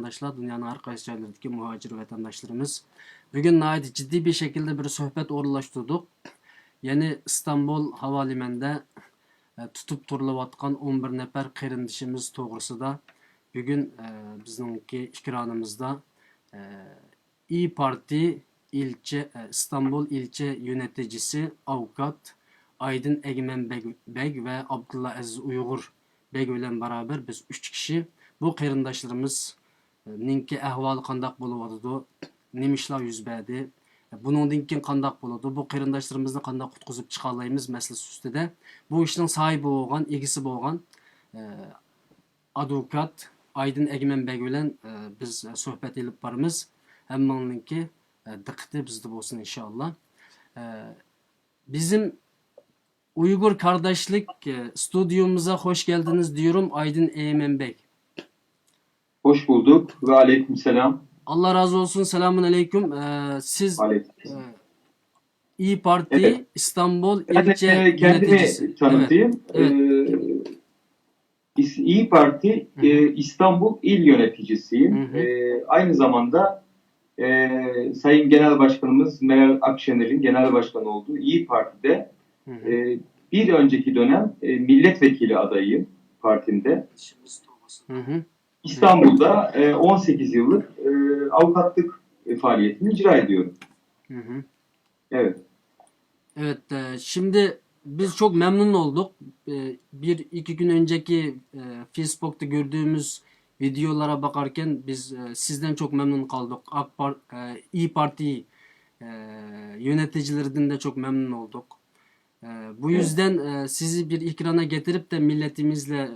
vatandaşlar, dünyanın her qaysı yerlerindeki muhacir vatandaşlarımız. Bugün nəhayət ciddi bir şekilde bir söhbət orlaştırdık. Yeni İstanbul Havalimanı'nda tutup turulayotgan 11 nefer qərindişimiz toğrusida bugün bizimki ekranımızda İyi Parti İstanbul ilçe yöneticisi avukat Aydın Egemen Bey ve Abdullah Aziz Uygur Bey ile beraber biz 3 kişi bu qeyrindaşlarımız ninki ahvalı qandaq bolup nemişler yüz berdi. Bunun keyin qandaq boludu. Bu qeyrindaşlarımızı qandaq qutquzub çıqa alaymiz meselesi üstüde. Bu işin sahibi bolgan, egisi bolgan advokat Aydın Egemen Bey ile biz söhbət edip barımız. Hemmanınki diqqəti bizde olsun inşallah. Bizim Uygur Kardeşlik stüdyomuza hoş geldiniz diyorum Aydın Egemen Bey. Hoş bulduk ve aleykümselam. Allah razı olsun. Selamun aleyküm. Siz İyi Parti evet. İstanbul ilçe yöneticisi. Tanıtayım. Evet. Evet. İyi Parti İstanbul il yöneticisiyim. Aynı zamanda Sayın Genel Başkanımız Meral Akşener'in genel başkanı olduğu İyi Parti'de bir önceki dönem milletvekili adayıyım partimde. İstanbul'da 18 yıllık avukatlık faaliyetini icra ediyorum. Evet. Evet. Şimdi biz çok memnun olduk. Bir iki gün önceki Facebook'ta gördüğümüz videolara bakarken biz sizden çok memnun kaldık. İyi Parti yöneticilerinden de çok memnun olduk. Bu yüzden sizi bir ekrana getirip de milletimizle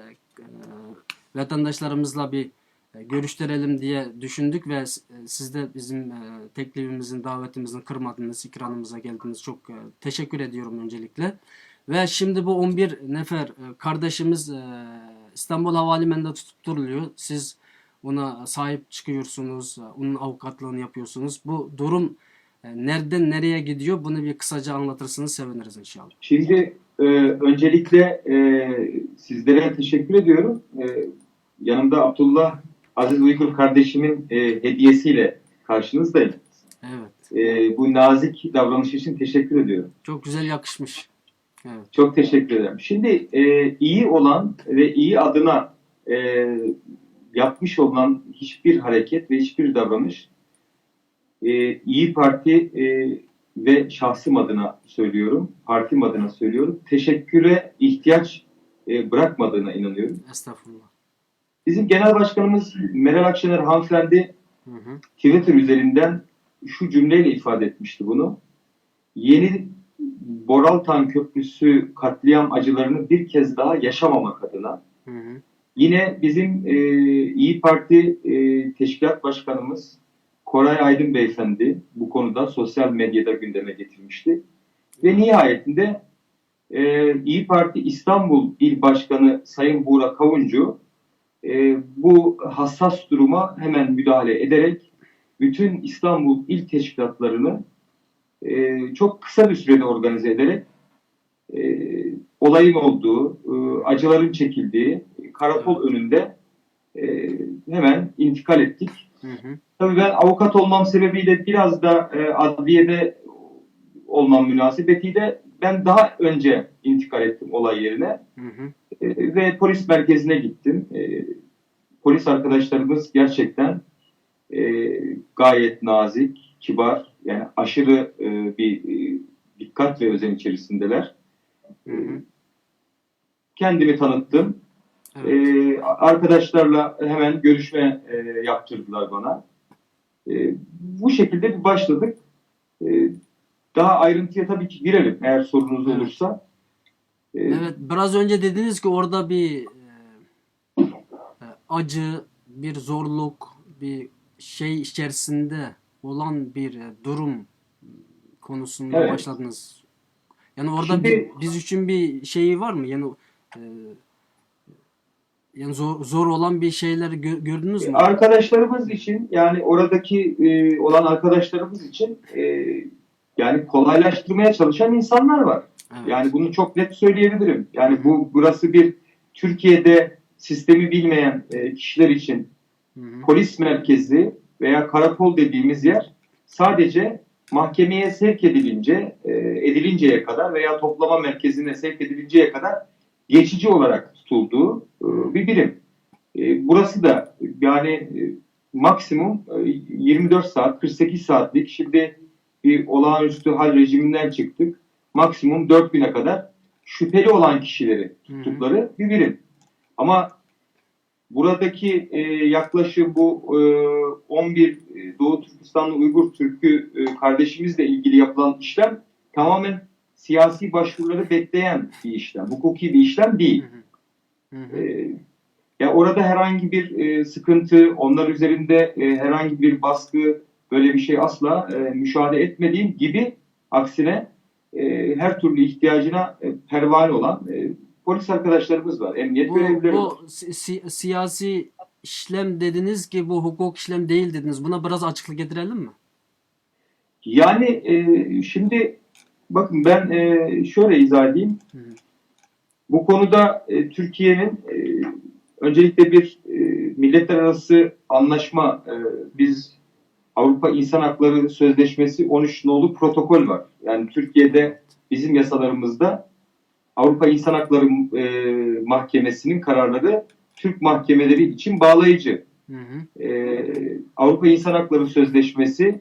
vatandaşlarımızla bir görüştürelim diye düşündük ve siz de bizim teklifimizin, davetimizin kırmadınız, ekranımıza geldiniz. Çok teşekkür ediyorum öncelikle. Ve şimdi bu 11 nefer kardeşimiz İstanbul Havalimanı'nda tutup duruluyor. Siz ona sahip çıkıyorsunuz, onun avukatlığını yapıyorsunuz. Bu durum nereden nereye gidiyor? Bunu bir kısaca anlatırsınız, seviniriz inşallah. Şimdi öncelikle sizlere teşekkür ediyorum. Yanımda Abdullah Aziz Uygur kardeşimin hediyesiyle karşınızdayım. Evet. Bu nazik davranış için teşekkür ediyorum. Çok güzel yakışmış. Evet. Çok teşekkür ederim. Şimdi iyi olan ve iyi adına yapmış olan hiçbir hareket ve hiçbir davranış İyi Parti ve şahsım adına söylüyorum, partim adına söylüyorum, teşekküre ihtiyaç bırakmadığına inanıyorum. Estağfurullah. Bizim Genel Başkanımız Meral Akşener hanımefendi Twitter üzerinden şu cümleyle ifade etmişti bunu. Yeni Boraltan Köprüsü katliam acılarını bir kez daha yaşamamak adına. Yine bizim İyi Parti Teşkilat Başkanımız Koray Aydın Beyefendi bu konuda sosyal medyada gündeme getirmişti. Ve nihayetinde İyi Parti İstanbul İl Başkanı Sayın Buğra Kavuncu bu hassas duruma hemen müdahale ederek bütün İstanbul İl Teşkilatlarını çok kısa bir sürede organize ederek olayın olduğu, acıların çekildiği karakol önünde hemen intikal ettik. Tabii ben avukat olmam sebebiyle biraz da adliyede olmam münasebetiyle ben daha önce intikal ettim olay yerine. Ve polis merkezine gittim. Polis arkadaşlarımız gerçekten gayet nazik, kibar, yani aşırı bir dikkat ve özen içerisindeler. Kendimi tanıttım. Evet. Arkadaşlarla hemen görüşme yaptırdılar bana. Bu şekilde bir başladık. Daha ayrıntıya tabii ki girelim eğer sorunuz olursa. Evet, biraz önce dediniz ki orada bir acı, bir zorluk, bir şey içerisinde olan bir durum konusunda başladınız. Yani orada şimdi, biz için bir şey var mı? Yani zor olan bir şeyleri gördünüz mü? Arkadaşlarımız için, yani oradaki olan arkadaşlarımız için yani kolaylaştırmaya çalışan insanlar var. Evet. Yani bunu çok net söyleyebilirim. Yani burası bir Türkiye'de sistemi bilmeyen kişiler için Hı hı. Polis merkezi veya karakol dediğimiz yer sadece mahkemeye sevk edilinceye kadar veya toplama merkezine sevk edilinceye kadar geçici olarak tutulduğu bir birim. Burası da yani maksimum 24 saat, 48 saatlik, şimdi bir olağanüstü hal rejiminden çıktık. Maksimum 4 güne kadar şüpheli olan kişileri tuttukları bir birim. Ama buradaki yaklaşım bu 11 Doğu Türkistanlı Uygur Türk'ü kardeşimizle ilgili yapılan işlem tamamen siyasi başvuruları bekleyen bir işlem. Hukuki bir işlem değil. Ya orada herhangi bir sıkıntı, onlar üzerinde herhangi bir baskı, böyle bir şey asla müşahede etmediğim gibi, aksine her türlü ihtiyacına pervane olan polis arkadaşlarımız var, emniyet görevlileri var. Bu siyasi işlem dediniz ki bu hukuk işlem değil dediniz. Buna biraz açıklık getirelim mi? Yani şimdi bakın ben şöyle izah edeyim. Bu konuda Türkiye'nin öncelikle bir milletler arası anlaşma, biz Avrupa İnsan Hakları Sözleşmesi 13 nolu protokol var. Yani Türkiye'de bizim yasalarımızda Avrupa İnsan Hakları Mahkemesi'nin kararları Türk mahkemeleri için bağlayıcı. Avrupa İnsan Hakları Sözleşmesi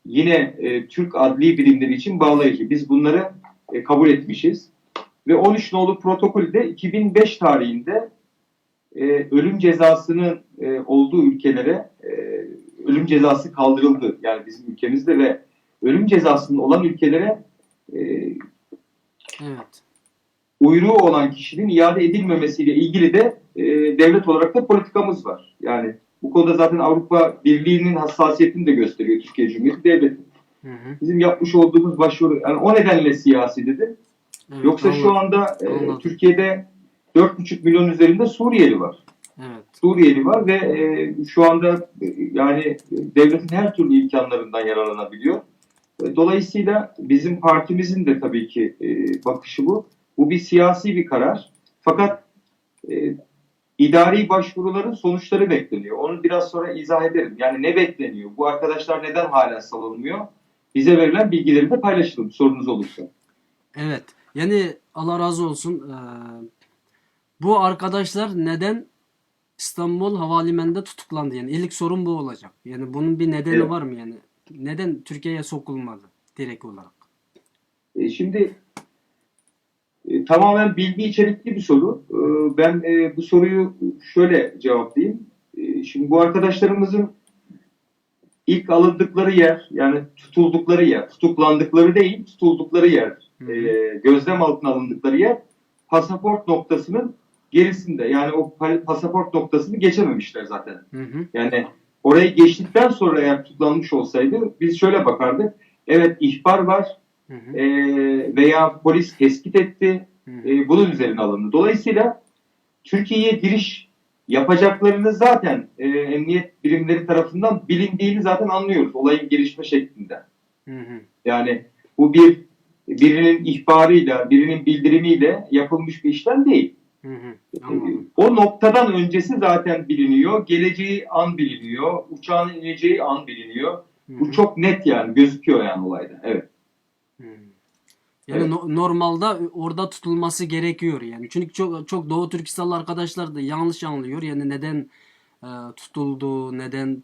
yine Türk adli birimleri için bağlayıcı. Biz bunları kabul etmişiz. Ve 13 nolu protokolde 2005 tarihinde ölüm cezasının olduğu ülkelere ölüm cezası kaldırıldı. Yani bizim ülkemizde ve ölüm cezasının olan ülkelere Evet. uyruğu olan kişinin iade edilmemesiyle ilgili de devlet olarak da politikamız var. Yani bu konuda zaten Avrupa Birliği'nin hassasiyetini de gösteriyor Türkiye Cumhuriyeti Devleti. Bizim yapmış olduğumuz başvuru, yani o nedenle siyasi dedim. Evet, Yoksa şu anda Türkiye'de 4,5 milyon üzerinde Suriyeli var. Evet. Suriyeli var ve şu anda yani devletin her türlü imkanlarından yararlanabiliyor. Dolayısıyla bizim partimizin de tabii ki bakışı bu. Bu bir siyasi bir karar. Fakat idari başvuruların sonuçları bekleniyor. Onu biraz sonra izah ederim. Yani ne bekleniyor? Bu arkadaşlar neden hala salınmıyor? Bize verilen bilgileri de paylaşalım sorunuz olursa. Evet. Yani Allah razı olsun. Bu arkadaşlar neden İstanbul Havalimanı'nda tutuklandı? Yani ilk sorun bu olacak. Yani bunun bir nedeni var mı yani? Neden Türkiye'ye sokulmadı direkt olarak? Şimdi tamamen bilgi içerikli bir soru. Ben bu soruyu şöyle cevaplayayım. Şimdi bu arkadaşlarımızın ilk alındıkları yer, yani tutuldukları yer, tutuklandıkları değil, tutuldukları yer, gözlem altına alındıkları yer pasaport noktasının gerisinde. Yani o pasaport noktasını geçememişler zaten. Yani orayı geçtikten sonra eğer tutuklanmış olsaydı biz şöyle bakardık. Evet, ihbar var veya polis tespit etti. Bunun üzerine alındı. Dolayısıyla Türkiye'ye giriş yapacaklarını zaten emniyet birimleri tarafından bilindiğini zaten anlıyoruz olayın gelişme şeklinde. Yani bu birinin ihbarıyla, birinin bildirimiyle yapılmış bir işlem değil. O noktadan öncesi zaten biliniyor. Geleceği an biliniyor. Uçağın ineceği an biliniyor. Bu çok net, yani gözüküyor yani olayda. Evet. Yani normalde orada tutulması gerekiyor yani. Çünkü çok Doğu Türkistanlı arkadaşlar da yanlış anlıyor. Yani neden tutuldu, neden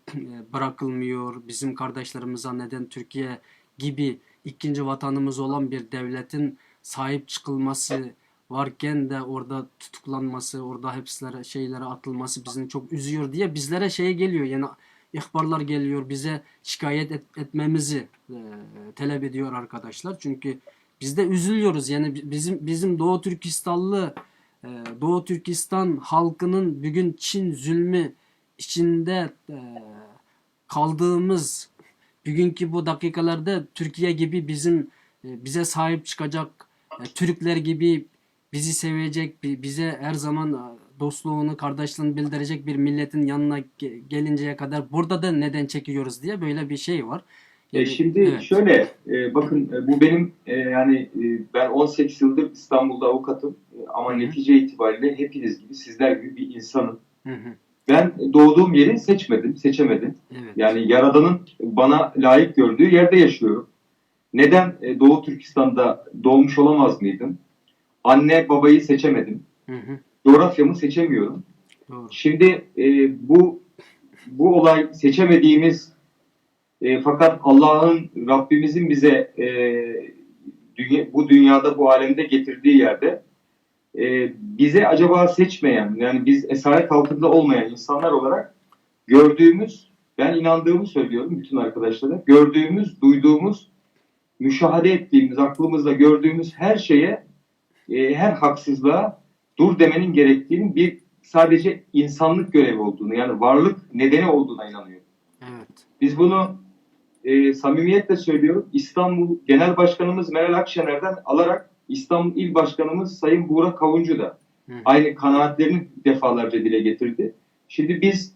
bırakılmıyor, bizim kardeşlerimize neden Türkiye gibi ikinci vatanımız olan bir devletin sahip çıkılması varken de orada tutuklanması, orada hapslere, şeylere atılması bizi çok üzüyor diye bizlere şey geliyor. Yani ihbarlar geliyor, bize şikayet etmemizi talep ediyor arkadaşlar. Çünkü biz de üzülüyoruz. Yani bizim Doğu Türkistan halkının bugün Çin zulmü içinde kaldığımız bugünkü bu dakikalarda Türkiye gibi bize sahip çıkacak, Türkler gibi bizi sevecek, bize her zaman dostluğunu, kardeşliğini bildirecek bir milletin yanına gelinceye kadar burada da neden çekiyoruz diye böyle bir şey var. Yani, şimdi şöyle bakın, bu benim yani ben 18 yıldır İstanbul'da avukatım ama netice itibariyle hepiniz gibi, sizler gibi bir insanım. Ben doğduğum yeri seçemedim. Evet. Yani Yaradan'ın bana layık gördüğü yerde yaşıyorum. Neden Doğu Türkistan'da doğmuş olamaz mıydım? Anne babayı seçemedim. Hı hı. Coğrafyamı seçemiyorum. Doğru. Şimdi bu olay seçemediğimiz fakat Allah'ın, Rabbimizin bize bu dünyada, bu alemde getirdiği yerde bize acaba seçmeyen, yani biz esaret altında olmayan insanlar olarak gördüğümüz, ben inandığımı söylüyorum bütün arkadaşlara, gördüğümüz, duyduğumuz, müşahede ettiğimiz, aklımızda gördüğümüz her şeye, her haksızlığa dur demenin gerektiğini, bir sadece insanlık görevi olduğunu, yani varlık nedeni olduğuna inanıyorum. Evet. Biz bunu samimiyetle söylüyorum. İstanbul Genel Başkanımız Meral Akşener'den alarak İstanbul İl Başkanımız Sayın Buğra Kavuncu da aynı kanaatlerini defalarca dile getirdi. Şimdi biz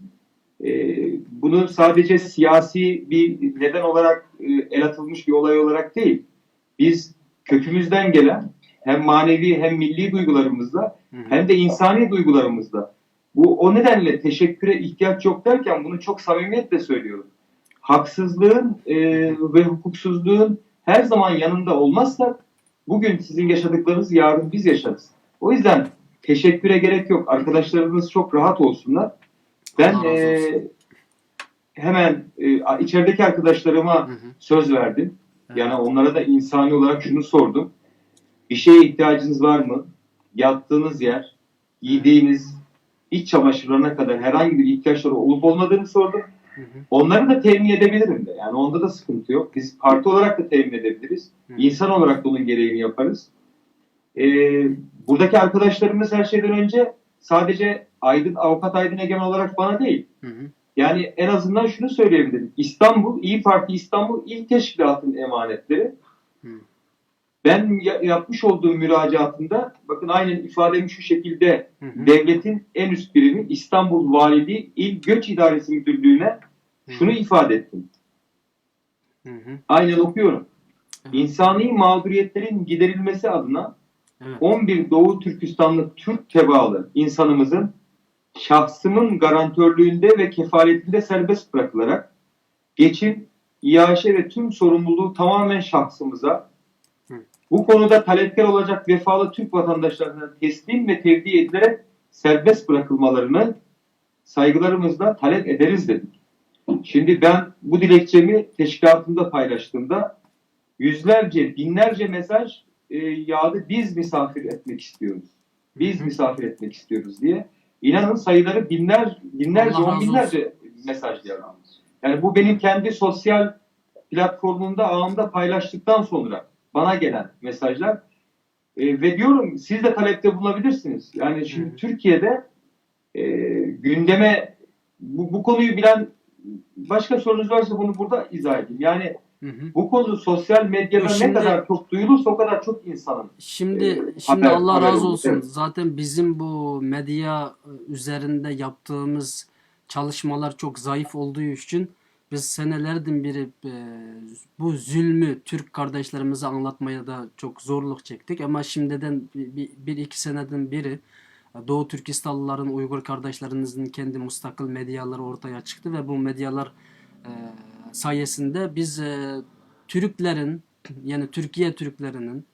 bunu sadece siyasi bir neden olarak el atılmış bir olay olarak değil, biz kökümüzden gelen hem manevi hem milli duygularımızla hem de insani duygularımızla, o nedenle teşekküre ihtiyaç yok derken bunu çok samimiyetle söylüyorum. Haksızlığın ve hukuksuzluğun her zaman yanında olmazsak bugün sizin yaşadıklarınızı yarın biz yaşarız. O yüzden teşekküre gerek yok. Arkadaşlarımız çok rahat olsunlar. Ben hemen içerideki arkadaşlarıma söz verdim. Evet. Yani onlara da insani olarak şunu sordum. Bir şeye ihtiyacınız var mı? Yattığınız yer, giydiğiniz iç çamaşırlarına kadar herhangi bir ihtiyaçları olup olmadığını sordum. Onları da temin edebilirim de. Yani onda da sıkıntı yok. Biz parti olarak da temin edebiliriz. İnsan olarak da onun gereğini yaparız. Buradaki arkadaşlarımız her şeyden önce sadece Avukat Aydın Egemen olarak bana değil. Yani en azından şunu söyleyebilirim. İyi Parti İstanbul İl Teşkilatı'nın emanetleri. Ben yapmış olduğum müracaatında bakın aynen ifademi şu şekilde devletin en üst birimi İstanbul Valiliği İl Göç İdaresi Müdürlüğü'ne şunu ifade ettim. Aynen okuyorum. İnsani mağduriyetlerin giderilmesi adına 11 Doğu Türkistanlı Türk tebaalı insanımızın şahsımın garantörlüğünde ve kefaletinde serbest bırakılarak geçim, iaşe ve tüm sorumluluğu tamamen şahsımıza, bu konuda talepkar olacak vefalı Türk vatandaşlarına teslim ve tevdi edilerek serbest bırakılmalarını saygılarımızla talep ederiz dedik. Şimdi ben bu dilekçemi teşkilatımda paylaştığımda yüzlerce, binlerce mesaj yağdı. Biz misafir etmek istiyoruz. Biz misafir etmek istiyoruz diye. İnanın sayıları binlerce, on binlerce mesaj geldi. Yani bu benim kendi sosyal platformumda, ağımda paylaştıktan sonra bana gelen mesajlar. Ve diyorum siz de talepte bulunabilirsiniz. Yani şimdi Türkiye'de gündeme bu konuyu bilen, başka sorunuz varsa bunu burada izah edeyim. Yani bu konu sosyal medyada ne kadar çok duyulursa o kadar çok insanın. Şimdi Allah razı olsun. Evet. Zaten bizim bu medya üzerinde yaptığımız çalışmalar çok zayıf olduğu için biz senelerden beri bu zulmü Türk kardeşlerimize anlatmaya da çok zorluk çektik. Ama şimdiden bir iki seneden beri Doğu Türkistanlıların, Uygur kardeşlerimizin kendi müstakil medyaları ortaya çıktı ve bu medyalar sayesinde biz Türklerin, yani Türkiye Türklerinin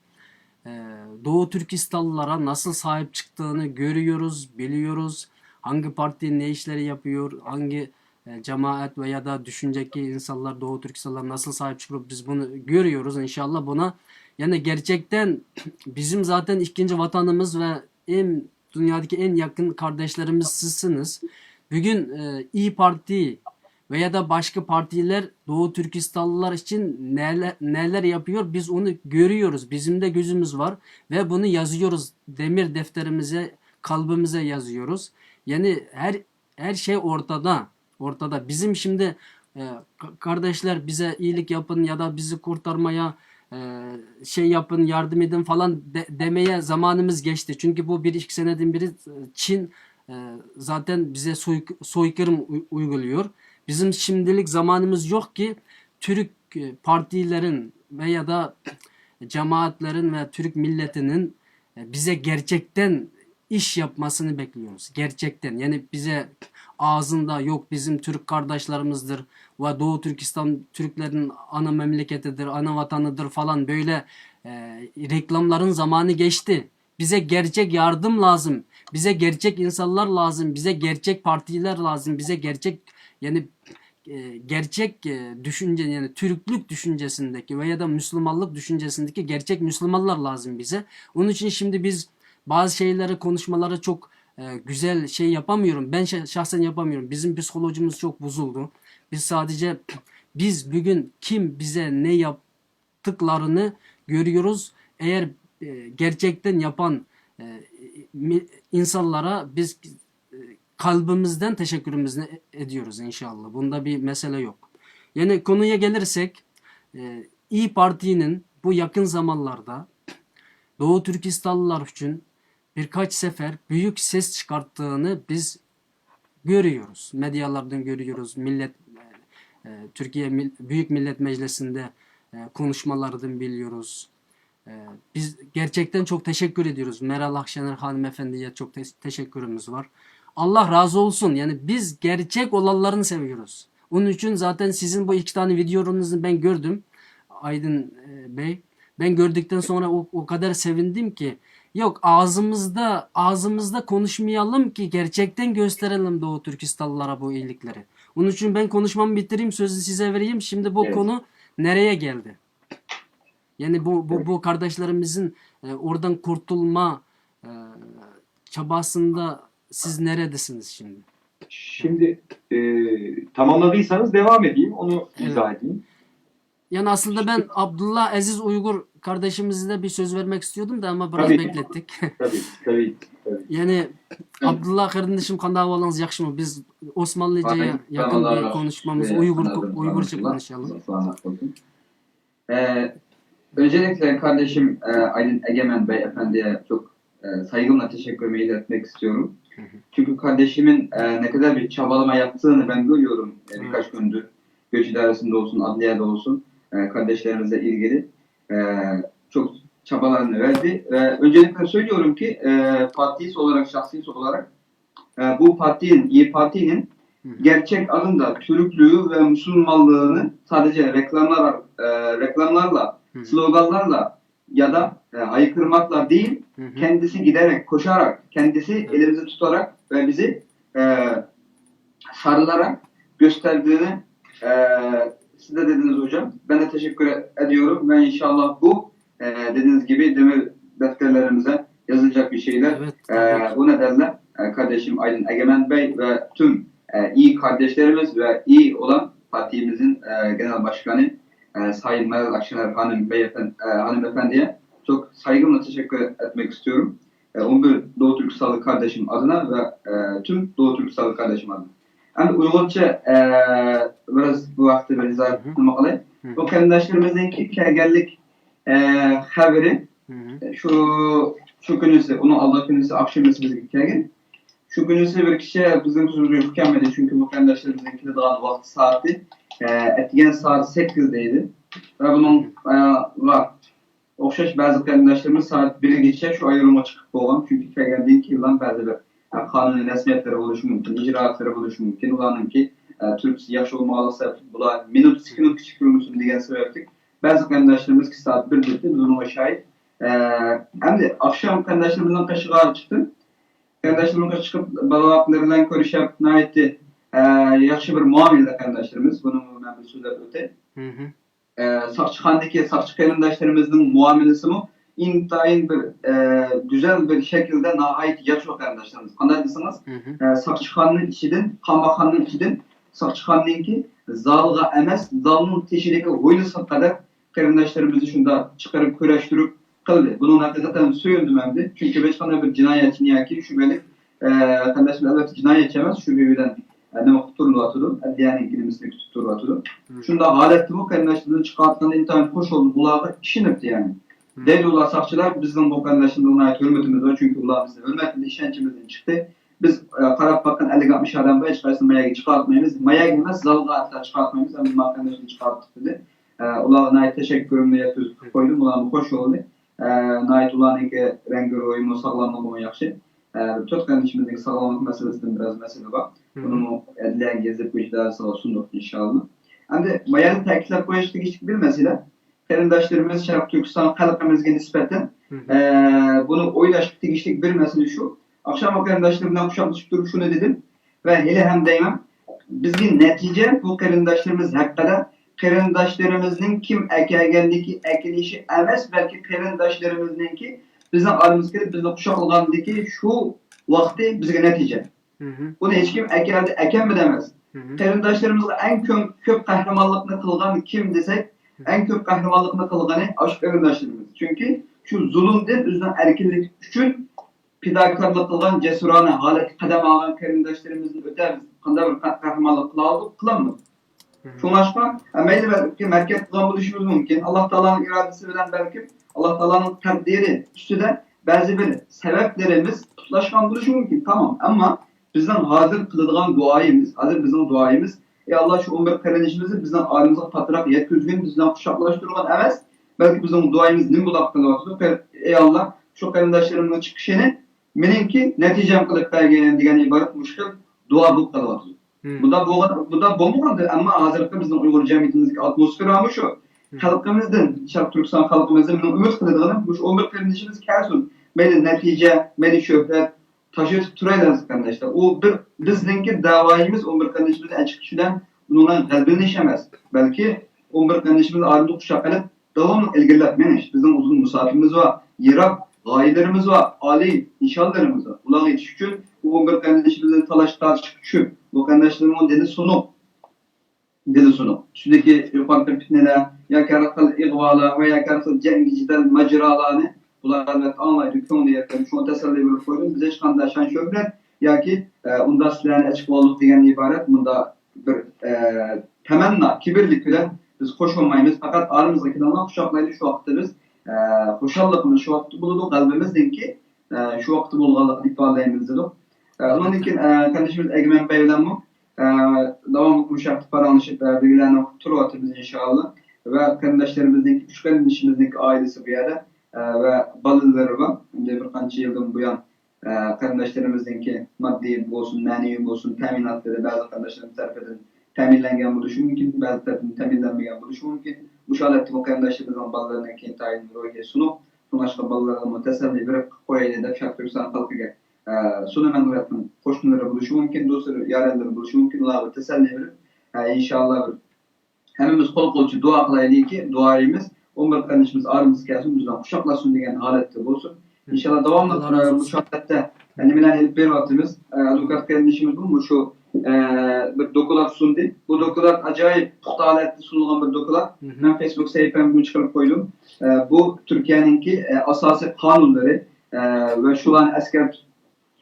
Doğu Türkistanlılara nasıl sahip çıktığını görüyoruz, biliyoruz. Hangi parti ne işleri yapıyor, hangi cemaat veya da düşünceki insanlar Doğu Türkistanlılara nasıl sahip çıkıyor, biz bunu görüyoruz. İnşallah buna, yani gerçekten bizim zaten ikinci vatanımız ve dünyadaki en yakın kardeşlerimiz sizsiniz. Bugün İyi Parti veya da başka partiler Doğu Türkistanlılar için neler yapıyor, biz onu görüyoruz. Bizim de gözümüz var ve bunu yazıyoruz. Demir defterimize, kalbimize yazıyoruz. Yani her şey ortada. Bizim şimdi kardeşler bize iyilik yapın ya da bizi kurtarmaya şey yapın, yardım edin falan demeye zamanımız geçti. Çünkü bu bir iki seneden beri Çin zaten bize soykırım uyguluyor. Bizim şimdilik zamanımız yok ki Türk partilerin veya da cemaatlerin ve Türk milletinin bize gerçekten iş yapmasını bekliyoruz. Gerçekten. Yani bize ağzında yok bizim Türk kardeşlerimizdir ve Doğu Türkistan Türklerin ana memleketidir, ana vatanıdır falan böyle reklamların zamanı geçti. Bize gerçek yardım lazım. Bize gerçek insanlar lazım. Bize gerçek partiler lazım. Bize gerçek yani gerçek düşünce yani Türklük düşüncesindeki veya da Müslümanlık düşüncesindeki gerçek Müslümanlar lazım bize. Onun için şimdi biz bazı şeyleri konuşmaları çok güzel şey yapamıyorum. Ben şahsen yapamıyorum. Bizim psikolojimiz çok bozuldu. Biz sadece biz bugün kim bize ne yaptıklarını görüyoruz. Eğer gerçekten yapan insanlara biz kalbimizden teşekkürümüzü ediyoruz inşallah. Bunda bir mesele yok. Yani konuya gelirsek İYİ Parti'nin bu yakın zamanlarda Doğu Türkistanlılar için birkaç sefer büyük ses çıkarttığını biz görüyoruz. Medyalardan görüyoruz. Türkiye Büyük Millet Meclisi'nde konuşmalardan biliyoruz. Biz gerçekten çok teşekkür ediyoruz. Meral Akşener hanımefendiye çok teşekkürümüz var. Allah razı olsun. Yani biz gerçek olanlarını seviyoruz. Onun için zaten sizin bu 2 tane videonuzu ben gördüm. Aydın Bey. Ben gördükten sonra o kadar sevindim ki. Yok ağzımızda konuşmayalım ki gerçekten gösterelim Doğu Türkistanlılara bu iyilikleri. Onun için ben konuşmamı bitireyim, sözü size vereyim. Şimdi bu konu nereye geldi? Yani bu kardeşlerimizin oradan kurtulma çabasında siz neredesiniz şimdi? Şimdi tamamladıysanız devam edeyim. Onu izah edeyim. Yani aslında ben Abdullah Aziz Uygur kardeşimize de bir söz vermek istiyordum da ama biraz Tabii. beklettik. Tabii. Yani Abdullah kardeşim qanday ahvalınız yaxşı mı? Biz Osmanlıca'ya yakın bir konuşmamız, Uygurca konuşalım. Öncelikle kardeşim Aydın Egemen Bey Efendi'ye çok saygımla teşekkür etmek istiyorum. Çünkü kardeşimin ne kadar bir çabalama yaptığını ben görüyorum birkaç gündür. Göç idaresinde olsun, adliyede olsun kardeşlerimizle ilgili çok çabalarını verdi. Öncelikle söylüyorum ki partisi olarak, şahsisi olarak bu partinin, İYİ Parti'nin gerçek adında Türklüğü ve Müslümanlığını sadece reklamlarla, sloganlarla ya da haykırmakla değil, kendisi giderek, koşarak, kendisi elimizi tutarak ve bizi sarılarak gösterdiğini siz de dediniz hocam. Ben de teşekkür ediyorum ve inşallah bu dediğiniz gibi demir defterlerimize yazılacak bir şeyler. Evet, Bu nedenle kardeşim Aydın Egemen Bey ve tüm iyi kardeşlerimiz ve iyi olan partimizin genel başkanı Sayın Meral Akşener hanımefendiye çok saygımla teşekkür etmek istiyorum. 11 Doğu Türkistanlı kardeşim adına ve tüm Doğu Türkistanlı kardeşim adına. Yani Uygurca biraz bu vakti bir izah etmek bu kardeşlerimizdeki kergellik haberi şu günüsü, onu Allah günüsü akşamüsü bizdeki kergen. Şu günüsü bir kişiye bizim huzuru yüklenmedi çünkü bu kardeşlerimizdeki de daha vakti saati etken saat 8'deydi. Ve bunun var. Okşaş bazı kardeşlerimiz saat 1'e geçecek şu ayrılma çıkıp olan çünkü kergenliğin yıldan bazı bir kanuni resmiyetleri oluşu mümkün, icraatları oluşu mümkün. Ulanın ki Türk yaş olmalı sebep bular minut küçük durmuşsun diye sebeptik. Bazı kardeşlerimiz ki saat 1'de biz onu şahit. Hem de akşam kardeşlerimizden kaşığa çıktı. Kardeşlerimizden çıkıp balaklarından görüşüp naitti. Yaxşı bir muamele kardeşlerimiz. Bunun ben bir sözler öte. Sakçıkhan'daki Sakçı kardeşlerimizin muamelesi mi? İntayın bir güzel bir şekilde nahayet yaşıyor kardeşlerimiz. Anladınız? Sakçıkhan'ın içinden, Kambakhan'ın içinden Sakçıkhan'ınki zalga emes, zalının teşideki huylusu kadar kardeşlerimizi şunda çıkarıp küreştirip kıldı. Bunun hakikaten söyledim hem de. Çünkü beşkana bir cinayet niyaki şüpheli kardeşim elbette cinayet yemez. Şüpheli'den ne tuturlu atıdı. Yani ilgilimizde tuturlu atıdı. Şunda halette bu kardeşlerini çıkarttığında internet hoş oldu. Bunlar işinipti yani. Deli olan sakçılar bizim bu kardeşlerimizden ait hürmetimiz var. Çünkü bunlar bizde hürmetinde işençimizden çıktı. Biz karab bakın 50-60 adamda hiç karşısında maya çıkartmayız. Maya girmez, zalga hatta çıkartmayız. Ama bu arkadaşını çıkarttık dedi. Ulan ait teşekkürümle yapıyoruz. Koydum. Ulan bu hoş oldu. Nait ulan ki rengi uyumu sağlamlığı yaxşı. Dört kardeşimizdeki sağlamlık meselesinden biraz mesele var. Bunu edilen gezip bu işler sunduk inşallah. Hem de mayalı takipler koyuştuk bir mesele. Karindaşlarımız Şarap Türkistan halkımızga nispeten bunu oylaşıp tegişlik bir mesele şu. Akşam karindaşlarımdan kuşaklaşıp durup şunu dedim. Ve hele hem daimem bizge netice bu karindaşlarımız hakkında karindaşlarımızın kim ekelgendeki ekilişi emes belki karindaşlarımızınki bizden aramızda bizden kuşak olgandaki şu vakti bizge netice. Bunu hiç kim eken mi demez. Karindaşlarımızga en köp kahramanlıkını kılgan kim desek en köp kahramanlıkını kılganı aşk karindaşlarımız. Çünkü şu zulümden üzden erkinlik için pidakarlık kılgan cesurana halet kadem algan karindaşlarımızın ötemiz kanda bir kahramanlık kılanmız. Şunu aşma, meyli belki merkez kılgan buluşumuz mümkün. Allah Teala'nın iradesi bilen belki Allah Teala'nın takdiri üstüde bazı bir sebeplerimiz tutlaşkan buluşu mümkün. Tamam ama bizden hazır kılıngan duayımız, hazır bizim duayımız Allah şu 11 kardeşimizi bizden aramıza patrak yetküzgün bizden kuşaklaştırılan emez. Belki bizim duayımız ne bulak kılıyor. Ey Allah şu kardeşlerimin çıkışını menenki neticem kılıp belgeleyen diyen ibaret müşkil dua bu kılıyor. Bu da bomba ama hazırlıkta bizim Uygur cemiyetimizdeki atmosfer ama şu. Halkımızdan, Şarkı Türkistan halkımızdan ümit kıldığını bu 11 kardeşimiz kersun. Meli netice, meli şöhret, taşı turaylarız kardeşler. O bir bizdenki davayımız 11 kardeşimiz açık kişiden bununla kalbini işemez. Belki 11 kardeşimiz ayrılık kuşaklanıp devamlı ilgilenmeniş. Bizim uzun musafirimiz var, yerab, gayelerimiz var, ali inşallarımız var. Ulağı yetişkin, bu 11 kardeşimizin talaşlar çıkışı, bu kardeşlerimin dedi sonu. Şuradaki yukarıda fitneler, ya karakal igvala ve ya karakal cengi cidel maceralarını bunlar anlayıp konu yakın şu teselli bir koydum. Bize çıkan şan şöhret ya ki onda silahını açık olduk diyen ibaret bunda bir temenna, kibirlik bilen biz hoş olmayımız fakat aramızdaki dalına kuşaklaydı şu vakti biz hoşallığımız şu vakti buluduk kalbimizden ki şu vakti bulgalık ifadeyimiz dedik. Onun için kardeşimiz Egemen Bey'den mi devamlı müşahit paranlaşıp bilgilerini turu atıyoruz inşallah ve kardeşlerimizdeki, üç kardeşimizdeki ailesi bir yerde ve balıları var. Şimdi birkaç yıldan bu yan kardeşlerimizdeki maddi olsun, manevi olsun, teminatları bazı kardeşlerimiz tarafından teminlengen buluşu mümkün, bazı tarafından teminlenmeyen buluşu mümkün. Bu şalette bu kardeşlerimizin balılarına ki tayin ruhiye sunup, sonuçta balılarına teselli verip koyayla da Şarkı Türkistan halkıga sunumen hayatın koşulları buluşu mümkün, dostları, yarenleri buluşu mümkün, Allah'a teselli verip inşallah hemimiz kol kolçu dua kılaydı ki duayımız 11 kardeşimiz ağrımız gelsin, bizden kuşaklasın diyen halette olsun. İnşallah devamlı bu şartlarda bilen help bir vaktimiz avukat kardeşimiz bu şu bir dokular sundu. Bu dokular acayip puhtaletli sunulan bir dokular. Ben Facebook sayfamı çıkarıp koydum. Bu Türkiye'ninki asası kanunları ve şu an asker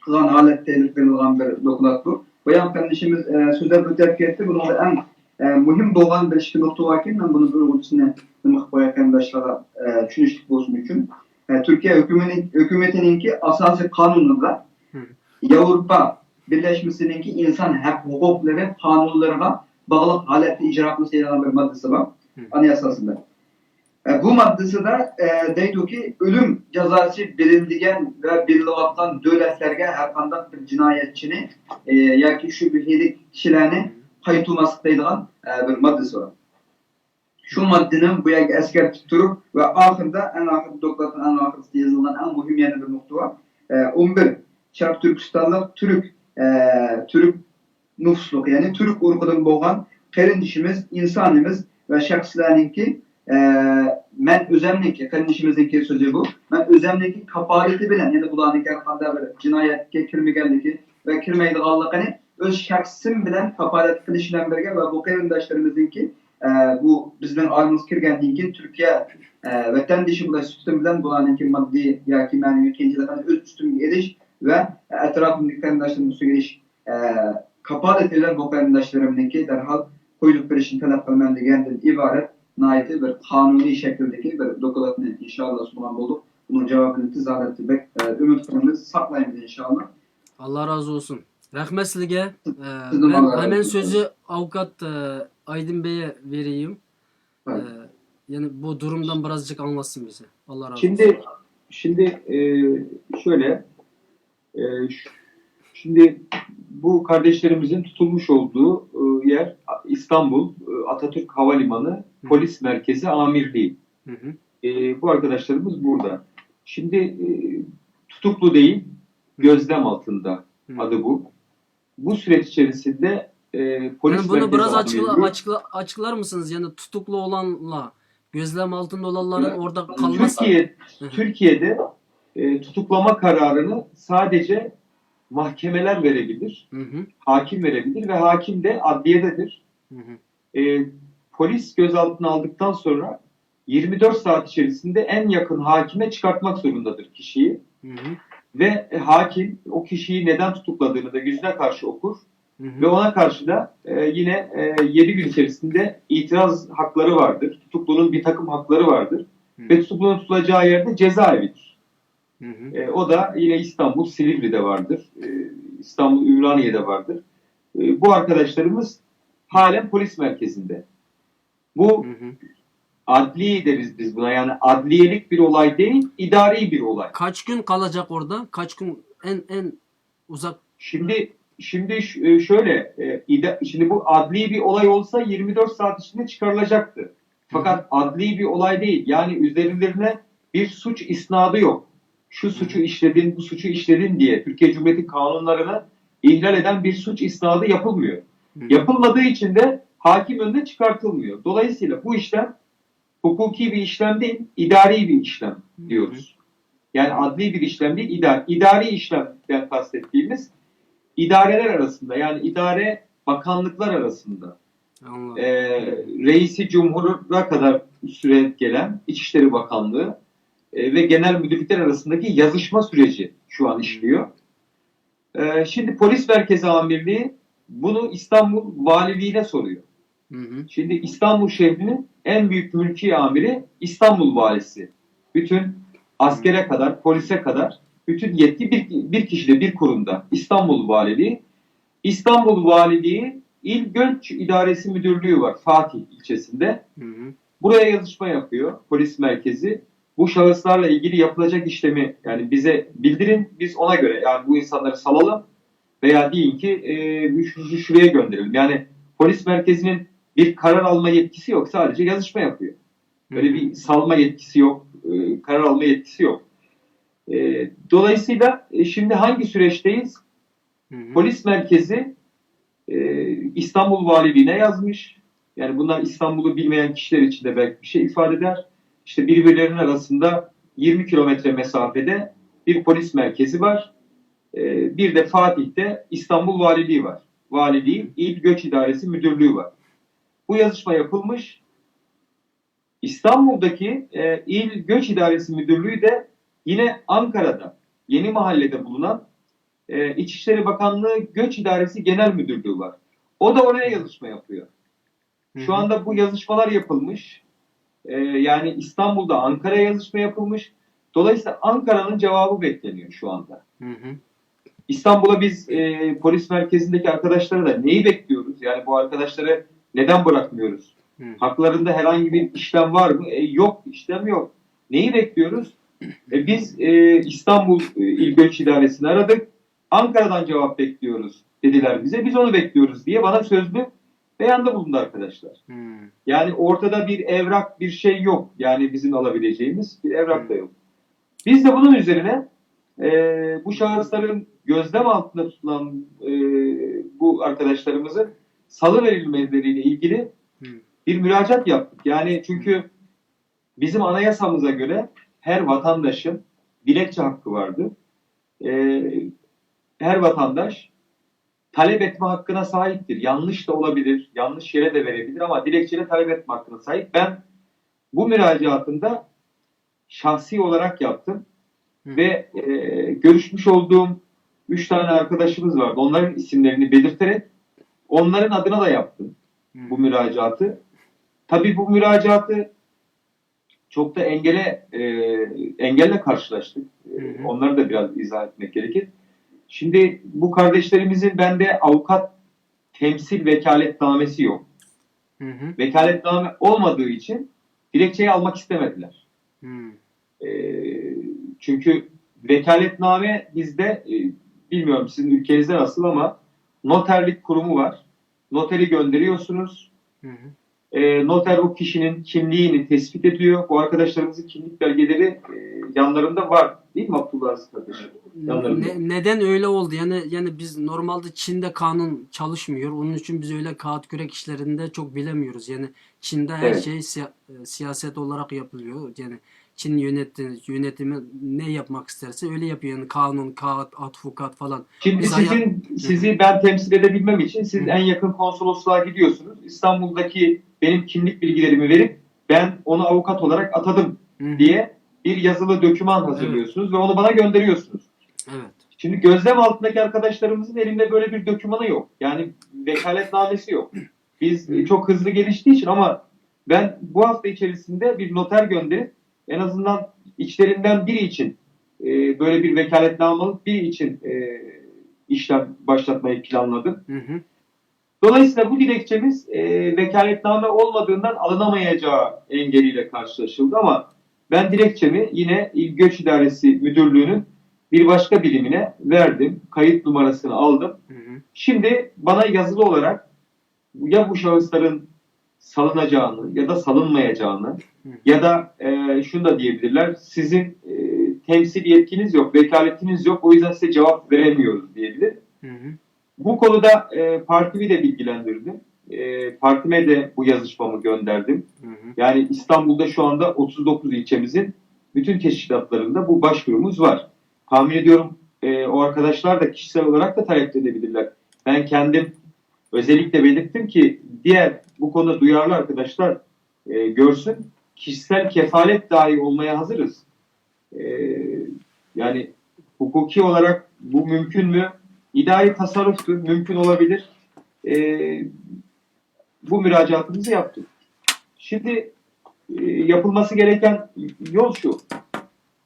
kılan halette elif verilen bir dokular bu. Bayan kardeşimiz sözler öterk etti. Bunun da en mühim doğan bir şey nokta varken ben bunu böyle üstüne demek bu arkadaşlara düşünüşlük olsun için. Türkiye hükümetininki asası kanununda Avrupa Birleşmesi'ninki insan hak hukukları kanunlarına bağlı halette icraatlı sayılan bir maddesi var. Anayasasında. Bu maddesi de deydi ki ölüm cezası bilindigen ve birliğattan devletlerge herkandak bir cinayetçini ya ki şüpheli kişilerini kayıtılması deydiğen bir maddesi var. Şu maddenin bu yak asker tuturup ve ahırda en ahır doklatın en ahırda yazılan en mühim yeni bir nokta var. 11 Şarkı Türkistan'da Türk nüfusluk yani Türk ırkıdan boğan kardeşimiz, insanımız ve şahslarınki men özemniki, kardeşimizdeki sözü bu. Men özemniki kapaleti bilen yani bulanık arkanda bir cinayetke kirmegenliki ve kirmeydi gallakını öz şahsım bilen kapalet kılışılan birge ve bu kardeşlerimizdenki bu bizden aramız kirgenliğinki Türkiye vatandaşı bulaş sütun bilen bulanık maddi ya ki manevi kendilerine öz üstün ediş ve etrafındaki kardeşlerimizin ediş kapalet edilen bu kardeşlerimdenki derhal koyduk bir işin talep kılmen diğerden ibaret naiti bir kanuni şekildeki bir dokulatını inşallah sunan bulduk. Bunun cevabını tizah ettik. Ümit kılımız saklayın inşallah. Allah razı olsun. Rahmet sizge. Ben hemen sözü avukat Aydın Bey'e vereyim. Evet. Yani bu durumdan birazcık anlatsın bize. Allah razı olsun. Şimdi şöyle Şimdi bu kardeşlerimizin tutulmuş olduğu yer İstanbul Atatürk Havalimanı Polis Merkezi Amirliği. Hı hı. Bu arkadaşlarımız burada. Şimdi tutuklu değil, gözlem altında adı bu. Bu süreç içerisinde polis Yani bunu merkezi biraz amirliği, açıklar mısınız? Yani tutuklu olanla gözlem altında olanların Evet. orada kalması. Türkiye'de tutuklama kararını sadece mahkemeler verebilir, Hı hı. hakim verebilir ve hakim de adliyededir. Hı hı. Polis gözaltına aldıktan sonra 24 saat içerisinde en yakın hakime çıkartmak zorundadır kişiyi. Hı hı. Ve hakim o kişiyi neden tutukladığını da yüzüne karşı okur. Hı hı. Ve ona karşı da yine 7 gün içerisinde itiraz hakları vardır. Tutuklunun bir takım hakları vardır. Hı. Ve tutuklunun tutulacağı yerde cezaevidir. Hı hı. O da yine İstanbul Silivri'de vardır. İstanbul Ümraniye'de vardır. Bu arkadaşlarımız halen polis merkezinde. Bu Hı hı. adli deriz biz buna. Yani adliyelik bir olay değil, idari bir olay. Kaç gün kalacak orada? Kaç gün en uzak? Şimdi şöyle, şimdi bu adli bir olay olsa 24 saat içinde çıkarılacaktı. Fakat adli bir olay değil. Yani üzerlerine bir suç isnadı yok. Şu suçu işledin, bu suçu işledin diye Türkiye Cumhuriyeti kanunlarını ihlal eden bir suç isnadı yapılmıyor. Hı hı. Yapılmadığı için de hakim önüne çıkartılmıyor. Dolayısıyla bu işlem hukuki bir işlem değil, idari bir işlem diyoruz. Yani adli bir işlem değil, idari işlemden kastettiğimiz idareler arasında, yani idare bakanlıklar arasında Anladım. reisi cumhura kadar süre gelen İçişleri Bakanlığı ve genel müdürlükler arasındaki yazışma süreci şu an işliyor. Şimdi Polis Merkezi Amirliği bunu İstanbul Valiliğine soruyor. Hı hı. Şimdi İstanbul şehrinin en büyük mülki amiri İstanbul Valisi. Bütün askere kadar, polise kadar bütün yetki bir kişide, bir kurumda. İstanbul Valiliği. İstanbul Valiliği İl Göç İdaresi Müdürlüğü var Fatih ilçesinde. Hı hı. Buraya yazışma yapıyor polis merkezi. Bu şahıslarla ilgili yapılacak işlemi yani bize bildirin. Biz ona göre yani bu insanları salalım veya deyin ki şuraya gönderelim. Yani polis merkezinin bir karar alma yetkisi yok. Sadece yazışma yapıyor. Böyle bir salma yetkisi yok. Karar alma yetkisi yok. Dolayısıyla şimdi hangi süreçteyiz? Hı hı. Polis merkezi İstanbul Valiliğine yazmış. Yani bunlar İstanbul'u bilmeyen kişiler için de belki bir şey ifade eder. İşte birbirlerinin arasında 20 kilometre mesafede bir polis merkezi var. Bir de Fatih'te İstanbul Valiliği var. Valiliği İl Göç İdaresi Müdürlüğü var. Bu yazışma yapılmış. İstanbul'daki İl Göç İdaresi Müdürlüğü de yine Ankara'da, Yeni Mahalle'de bulunan İçişleri Bakanlığı Göç İdaresi Genel Müdürlüğü var. O da oraya yazışma yapıyor. Şu anda bu yazışmalar yapılmış. Yani İstanbul'da Ankara'ya yazışma yapılmış. Dolayısıyla Ankara'nın cevabı bekleniyor şu anda. Hı hı. İstanbul'a biz polis merkezindeki arkadaşlara da neyi bekliyoruz? Yani bu arkadaşları neden bırakmıyoruz? Hı. Haklarında herhangi bir işlem var mı? Yok, işlem yok. Neyi bekliyoruz? Biz İstanbul İl Göç İdaresi'ni aradık. Ankara'dan cevap bekliyoruz dediler bize. Biz onu bekliyoruz diye bana sözlü beyanda bulundu arkadaşlar. Hı. Yani ortada bir evrak, bir şey yok. Yani bizim alabileceğimiz bir evrak da yok. Biz de bunun üzerine bu şahısların gözlem altında tutulan bu arkadaşlarımızın salı verilmeleriyle ilgili bir müracaat yaptık. Yani çünkü bizim anayasamıza göre her vatandaşın dilekçe hakkı vardır. Her vatandaş talep etme hakkına sahiptir. Yanlış da olabilir, yanlış yere de verebilir ama dilekçeyle talep etme hakkına sahip. Ben bu müracaatında şahsi olarak yaptım. Ve görüşmüş olduğum 3 tane arkadaşımız vardı. Onların isimlerini belirterek onların adına da yaptım bu müracaatı. Tabii bu müracaatı çok da engelle karşılaştık. Onları da biraz izah etmek gerekir. Şimdi bu kardeşlerimizin bende avukat temsil vekaletnamesi yok. Hı hı. Vekaletname olmadığı için dilekçeyi almak istemediler. Hı. Çünkü vekaletname bizde bilmiyorum sizin ülkenizde nasıl ama noterlik kurumu var. Noteri gönderiyorsunuz. Hı hı. Noter o kişinin kimliğini tespit ediyor. Bu arkadaşlarımızın kimlik belgeleri yanlarında var. Değil mi Abdullah Aziz kardeşim? Yanlarında. Neden öyle oldu? Yani biz normalde Çin'de kanun çalışmıyor. Onun için biz öyle kağıt kürek işlerinde çok bilemiyoruz. Yani Çin'de her Evet. şey siyaset olarak yapılıyor. Yani Çin yönetimi ne yapmak isterse öyle yapıyor. Yani kanun, kağıt, advokat falan. Şimdi Biz sizi ben temsil edebilmem için siz Hı. en yakın konsolosluğa gidiyorsunuz. İstanbul'daki benim kimlik bilgilerimi verip ben onu avukat olarak atadım Hı. diye bir yazılı doküman hazırlıyorsunuz ve onu bana gönderiyorsunuz. Evet. Şimdi gözlem altındaki arkadaşlarımızın elinde böyle bir dokümanı yok. Yani vekaletnamesi yok. Biz çok hızlı geliştiği için ama ben bu hafta içerisinde bir noter gönderip en azından içlerinden biri için böyle bir vekaletnamalık biri için işlem başlatmayı planladım. Hı hı. Dolayısıyla bu dilekçemiz vekaletname olmadığından alınamayacağı engeliyle karşılaşıldı ama ben dilekçemi yine İl Göç İdaresi Müdürlüğü'nün bir başka birimine verdim. Kayıt numarasını aldım. Hı hı. Şimdi bana yazılı olarak ya bu şahısların salınacağını ya da salınmayacağını ya da şunu da diyebilirler. Sizin temsil yetkiniz yok, vekaletiniz yok. O yüzden size cevap veremiyoruz diyebilir. Hı hı. Bu konuda partimi de bilgilendirdim. Partime de bu yazışmamı gönderdim. Hı hı. Yani İstanbul'da şu anda 39 ilçemizin bütün teşkilatlarında bu başvurumuz var. Tahmin ediyorum o arkadaşlar da kişisel olarak da talep edebilirler. Ben kendim özellikle belirttim ki diğer bu konuda duyarlı arkadaşlar görsün. Kişisel kefalet dahi olmaya hazırız. Yani hukuki olarak bu mümkün mü? İdari tasarruftur, mümkün olabilir. Bu müracaatımızı yaptık. Şimdi yapılması gereken yol şu.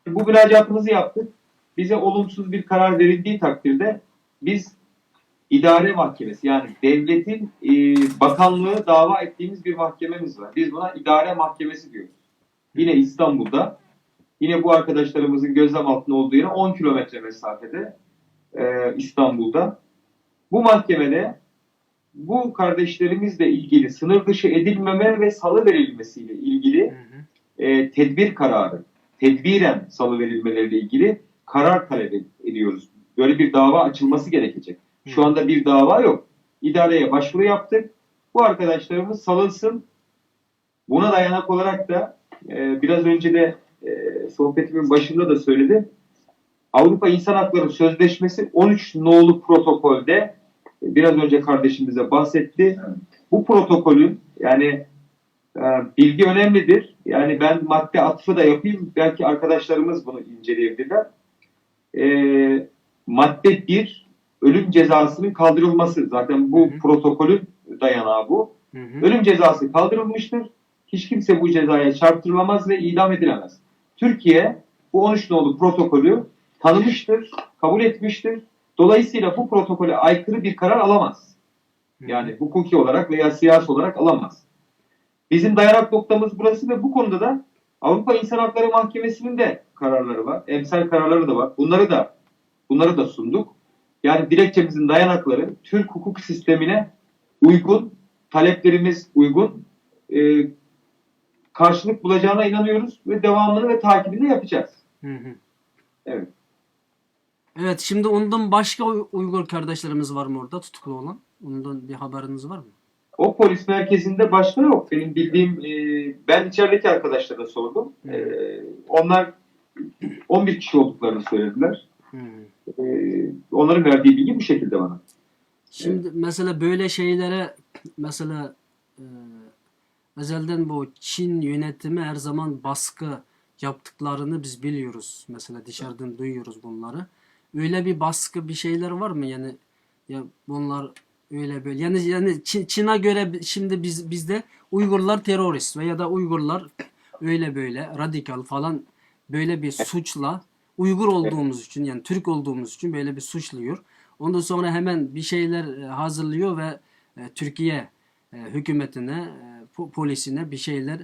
Bu müracaatımızı yaptık. Bize olumsuz bir karar verildiği takdirde biz idare mahkemesi yani devletin bakanlığı dava ettiğimiz bir mahkememiz var. Biz buna idare mahkemesi diyoruz. Yine İstanbul'da, yine bu arkadaşlarımızın gözlem altında olduğu yere 10 kilometre mesafede İstanbul'da. Bu mahkemede bu kardeşlerimizle ilgili sınır dışı edilmeme ve salı verilmesiyle ilgili tedbir kararı, tedbiren salı verilmeleriyle ilgili karar talep ediyoruz. Böyle bir dava açılması gerekecek. Şu anda bir dava yok. İdareye başvuru yaptık. Bu arkadaşlarımız salınsın. Buna dayanak olarak da biraz önce de sohbetimin başında da söyledim. Avrupa İnsan Hakları Sözleşmesi 13 nolu protokolde biraz önce kardeşimize bahsetti. Bu protokolün yani bilgi önemlidir. Yani ben madde atıfı da yapayım. Belki arkadaşlarımız bunu inceleyebilirler. Madde 1 ölüm cezasının kaldırılması. Zaten bu protokolün dayanağı bu. Ölüm cezası kaldırılmıştır. Hiç kimse bu cezaya çarptırılamaz ve idam edilemez. Türkiye bu 13 nolu protokolü tanımıştır, kabul etmiştir. Dolayısıyla bu protokole aykırı bir karar alamaz. Yani hukuki olarak veya siyasi olarak alamaz. Bizim dayanak noktamız burası ve bu konuda da Avrupa İnsan Hakları Mahkemesi'nin de kararları var. Emsal kararları da var. Bunları da sunduk. Yani dilekçemizin dayanakları Türk hukuk sistemine uygun, taleplerimiz uygun, karşılık bulacağına inanıyoruz ve devamını ve takibini yapacağız. Evet. Evet, şimdi ondan başka Uygur kardeşlerimiz var mı orada tutuklu olan? Ondan bir haberiniz var mı? O polis merkezinde başka yok. Benim bildiğim, ben içerideki arkadaşlara sordum. Onlar 11 kişi olduklarını söylediler. Onların verdiği bilgi bu şekilde bana. Şimdi mesela böyle şeylere mesela ezelden bu Çin yönetimi her zaman baskı yaptıklarını biz biliyoruz. Mesela dışarıdan duyuyoruz bunları. Öyle bir baskı bir şeyler var mı? Yani ya bunlar öyle böyle. Yani Çin'e göre şimdi bizde Uygurlar terörist veya da Uygurlar öyle böyle radikal falan böyle bir suçla Uygur olduğumuz için yani Türk olduğumuz için böyle bir suçluyor. Ondan sonra hemen bir şeyler hazırlıyor ve Türkiye hükümetine, polisine bir şeyler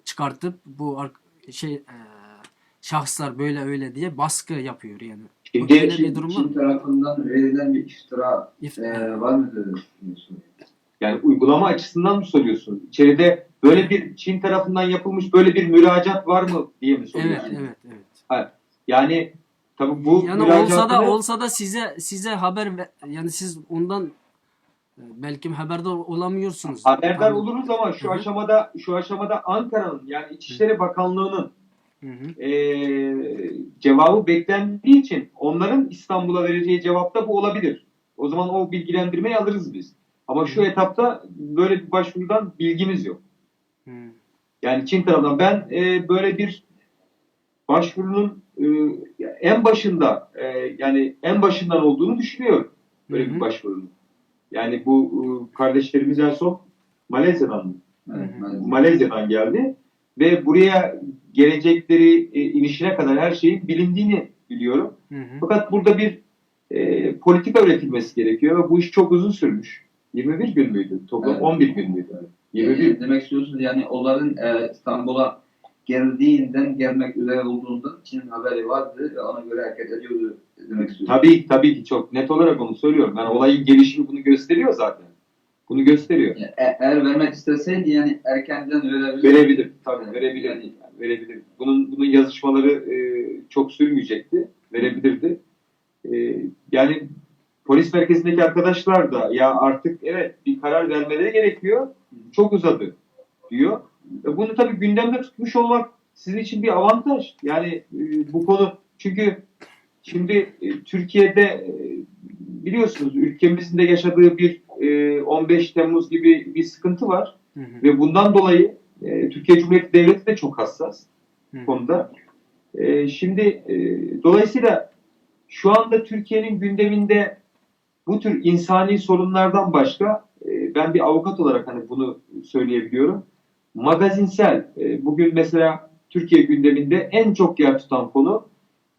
çıkartıp bu şahıslar böyle öyle diye baskı yapıyor yani. Şimdi Böyle bir durum var Çin mı? tarafından verilen bir iftira var mıdır? yani uygulama açısından mı soruyorsun? İçeride böyle bir Çin tarafından yapılmış böyle bir müracaat var mı diye mi Evet, soruyorsun? evet, evet. Ha, yani tabii bu Yani müracaatını olsa da size yani siz ondan belki haberdar olamıyorsunuz. haberdar Tam. oluruz ama Hı hı. şu aşamada Ankara'nın yani İçişleri Bakanlığı'nın Hı hı. cevabı beklendiği için onların İstanbul'a vereceği cevap da bu olabilir. O zaman o bilgilendirmeyi alırız biz. Ama şu etapta böyle bir başvurudan bilgimiz yok. Hı. Yani Çin tarafından ben böyle bir başvurunun en başında yani en başından olduğunu düşünüyorum. Böyle Hı hı. bir başvurunun. Yani bu kardeşlerimiz en son Malezya'dan mı? Evet, maalesef. Malezya'dan geldi ve buraya gelecekleri inişine kadar her şeyin bilindiğini biliyorum. Hı hı. Fakat burada bir politika üretilmesi gerekiyor ve bu iş çok uzun sürmüş. 21 gün müydü? Toplam Evet. 11 gün müydü? 21 Demek istiyorsunuz yani onların İstanbul'a gelmek üzere olduğundan Çin'in haberi vardı ve ona göre hareket ediyordu demek istiyorsunuz. tabii ki çok net olarak onu söylüyorum. Yani olayın gelişimi bunu gösteriyor zaten. Bunu gösteriyor. Yani eğer vermek isteseydi yani erkenden verebilir. Verebilir. Tabii Yani, verebilir. yani, Verebilir. Bunun yazışmaları çok sürmeyecekti. Verebilirdi. Yani polis merkezindeki arkadaşlar da ya artık evet bir karar vermeleri gerekiyor. Çok uzadı diyor. Bunu tabii gündemde tutmuş olmak sizin için bir avantaj. Yani bu konu çünkü şimdi Türkiye'de biliyorsunuz ülkemizin de yaşadığı bir 15 Temmuz gibi bir sıkıntı var. Hı hı. Ve bundan dolayı Türkiye Cumhuriyeti Devleti de çok hassas Hı hı. bu konuda. Şimdi dolayısıyla şu anda Türkiye'nin gündeminde bu tür insani sorunlardan başka ben bir avukat olarak hani bunu söyleyebiliyorum. Magazinsel bugün mesela Türkiye gündeminde en çok yer tutan konu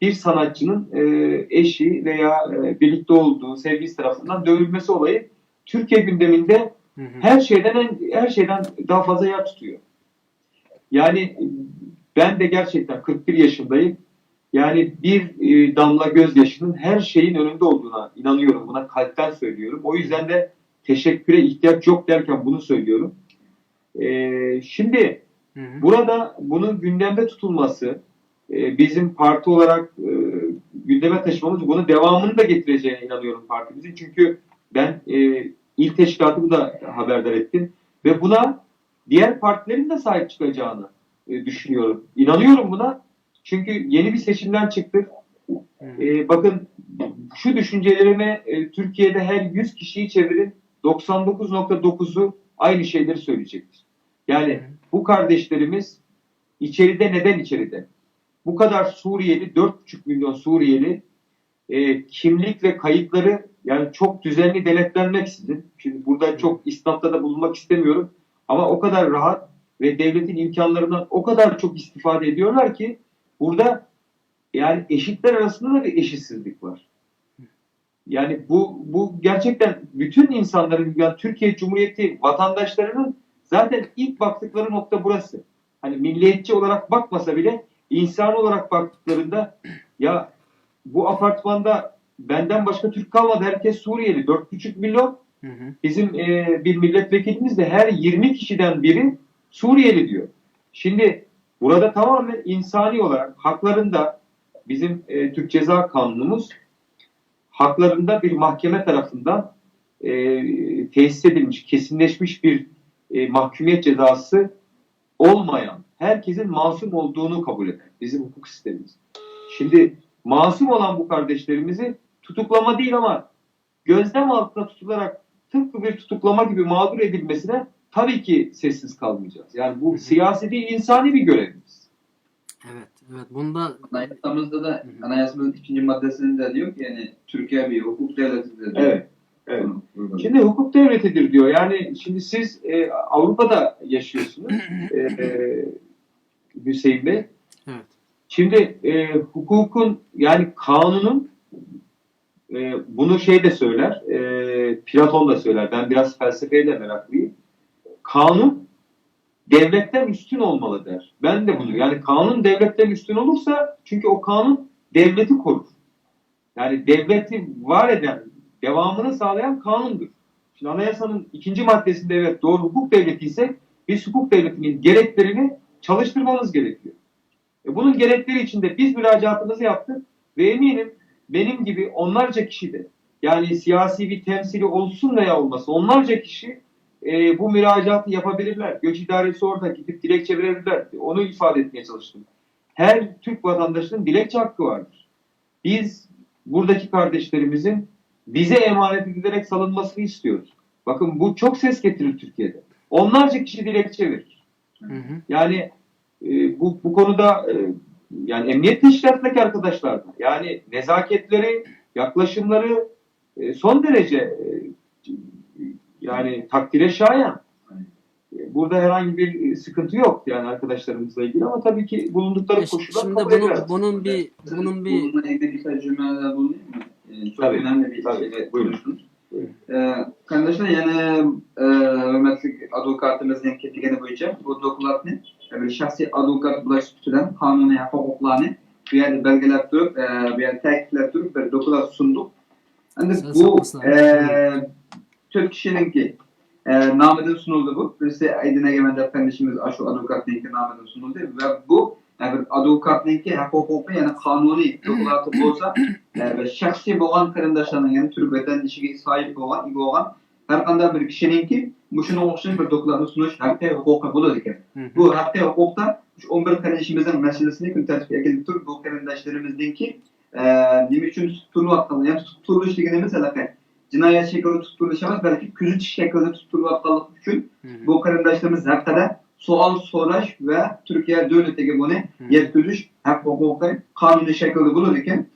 bir sanatçının eşi veya birlikte olduğu sevgilisi tarafından dövülmesi olayı Türkiye gündeminde Hı hı. her şeyden daha fazla yer tutuyor. Yani ben de gerçekten 41 yaşındayım. Yani bir damla gözyaşının her şeyin önünde olduğuna inanıyorum. Buna kalpten söylüyorum. O yüzden de teşekküre ihtiyaç yok derken bunu söylüyorum. Şimdi Hı hı. burada bunun gündemde tutulması bizim parti olarak gündeme taşımamız bunun devamını da getireceğine inanıyorum partimizin. Çünkü ben il teşkilatımı da haberdar ettim. Ve buna diğer partilerin de sahip çıkacağını düşünüyorum. İnanıyorum buna. Çünkü yeni bir seçimden çıktık. Bakın şu düşüncelerime Türkiye'de her 100 kişiyi çevirin 99.9'u aynı şeyleri söyleyecektir. Yani bu kardeşlerimiz içeride neden içeride? Bu kadar Suriyeli, 4,5 milyon Suriyeli kimlik ve kayıtları yani çok düzenli denetlenmeksizin. Şimdi burada çok isnafta da bulunmak istemiyorum. Ama o kadar rahat ve devletin imkanlarından o kadar çok istifade ediyorlar ki burada yani eşitler arasında da bir eşitsizlik var. Yani bu gerçekten bütün insanların yani Türkiye Cumhuriyeti vatandaşlarının zaten ilk baktıkları nokta burası. Hani milliyetçi olarak bakmasa bile insan olarak baktıklarında ya bu apartmanda benden başka Türk kalmadı. Herkes Suriyeli. 4,5 milyon. Hı hı. Bizim bir milletvekilimiz de her 20 kişiden biri Suriyeli diyor. Şimdi burada tamamen insani olarak haklarında bizim Türk Ceza Kanunumuz haklarında bir mahkeme tarafından tesis edilmiş, kesinleşmiş bir mahkumiyet cezası olmayan, herkesin masum olduğunu kabul eder. Bizim hukuk sistemimiz. Şimdi masum olan bu kardeşlerimizi tutuklama değil ama gözlem altında tutularak tıpkı bir tutuklama gibi mağdur edilmesine tabii ki sessiz kalmayacağız. Yani bu siyasi değil, insani bir görevimiz. Evet, evet. Bunda Anayasamızda da anayasamızın 2. maddesinde diyor ki yani Türkiye bir hukuk devletidir diyor. Evet. Evet. Şimdi hukuk devletidir diyor. Yani şimdi siz Avrupa'da yaşıyorsunuz Hüseyin Bey. evet. Şimdi hukukun yani kanunun bunu şey de söyler, Platon da söyler. Ben biraz felsefeye de meraklıyım. Kanun devletten üstün olmalı der. Ben de bunu yani kanun devletten üstün olursa çünkü o kanun devleti korur. Yani devleti var eden, devamını sağlayan kanundur. Şimdi anayasanın 2. maddesinde evet doğru hukuk devleti ise biz hukuk devletinin gereklerini çalıştırmamız gerekiyor. Bunun gerekleri içinde biz müracaatımızı yaptık ve eminim benim gibi onlarca kişi de, yani siyasi bir temsili olsun veya olmasın, onlarca kişi bu müracaatı yapabilirler. Göç idaresi orada gidip dilekçe verebilirler. Onu ifade etmeye çalıştım. Her Türk vatandaşının dilekçe hakkı vardır. Biz buradaki kardeşlerimizin bize emanet edilerek salınmasını istiyoruz. Bakın bu çok ses getirir Türkiye'de. Onlarca kişi dilekçe verir. Yani bu konuda yani emniyet teşkilatındaki arkadaşlar da yani nezaketleri, yaklaşımları son derece yani takdire şayan. Burada herhangi bir sıkıntı yok yani arkadaşlarımızla ilgili ama tabii ki bulundukları koşullar Şimdi kabul edilemez. bununla ilgili birkaç cümleler bulunayım mı? Çok Tabii, önemli bir tabii. şeyle Buyurun. konuştunuz. Kardeşler, yani hürmetli advokatımızın ketigeni boyunca bu dokulatni bir şahsi advokat bulaş tutulan kanuni hukuklarını bir yerde belgeler durup, bir yerde takipler durup bir dokulat sunduk. Yani bu Türk kişininki nameden sunuldu bu. Birisi Aydın Egemen kardeşimiz Aşu Advokat'ınki nameden sunuldu ve bu yani bir advokat'ınki hukuki yani kanuni dokulatı olsa ve şahsi boğan karındaşlarının yani Türk vatandaşlığı sahip olan her kanday bir kişininki bu şuna okşayan bir dokulatı sunuş hakkı hukuka buluyor iken. Bu hakkı hukukta 11 kardeşimizin meselesini gün tertip edildi. Türk bu karındaşlarımızdaki ne için tutulma hakkında yani tutulma işliğine mesela cinayet şekilde tutuluşamaz belki küçük şekilde tutulmak için bu kardeşlerimiz hakkında sual soraş ve Türkiye devleti bunu yetkiliş hak hukuku kanuni şekilde bulunurken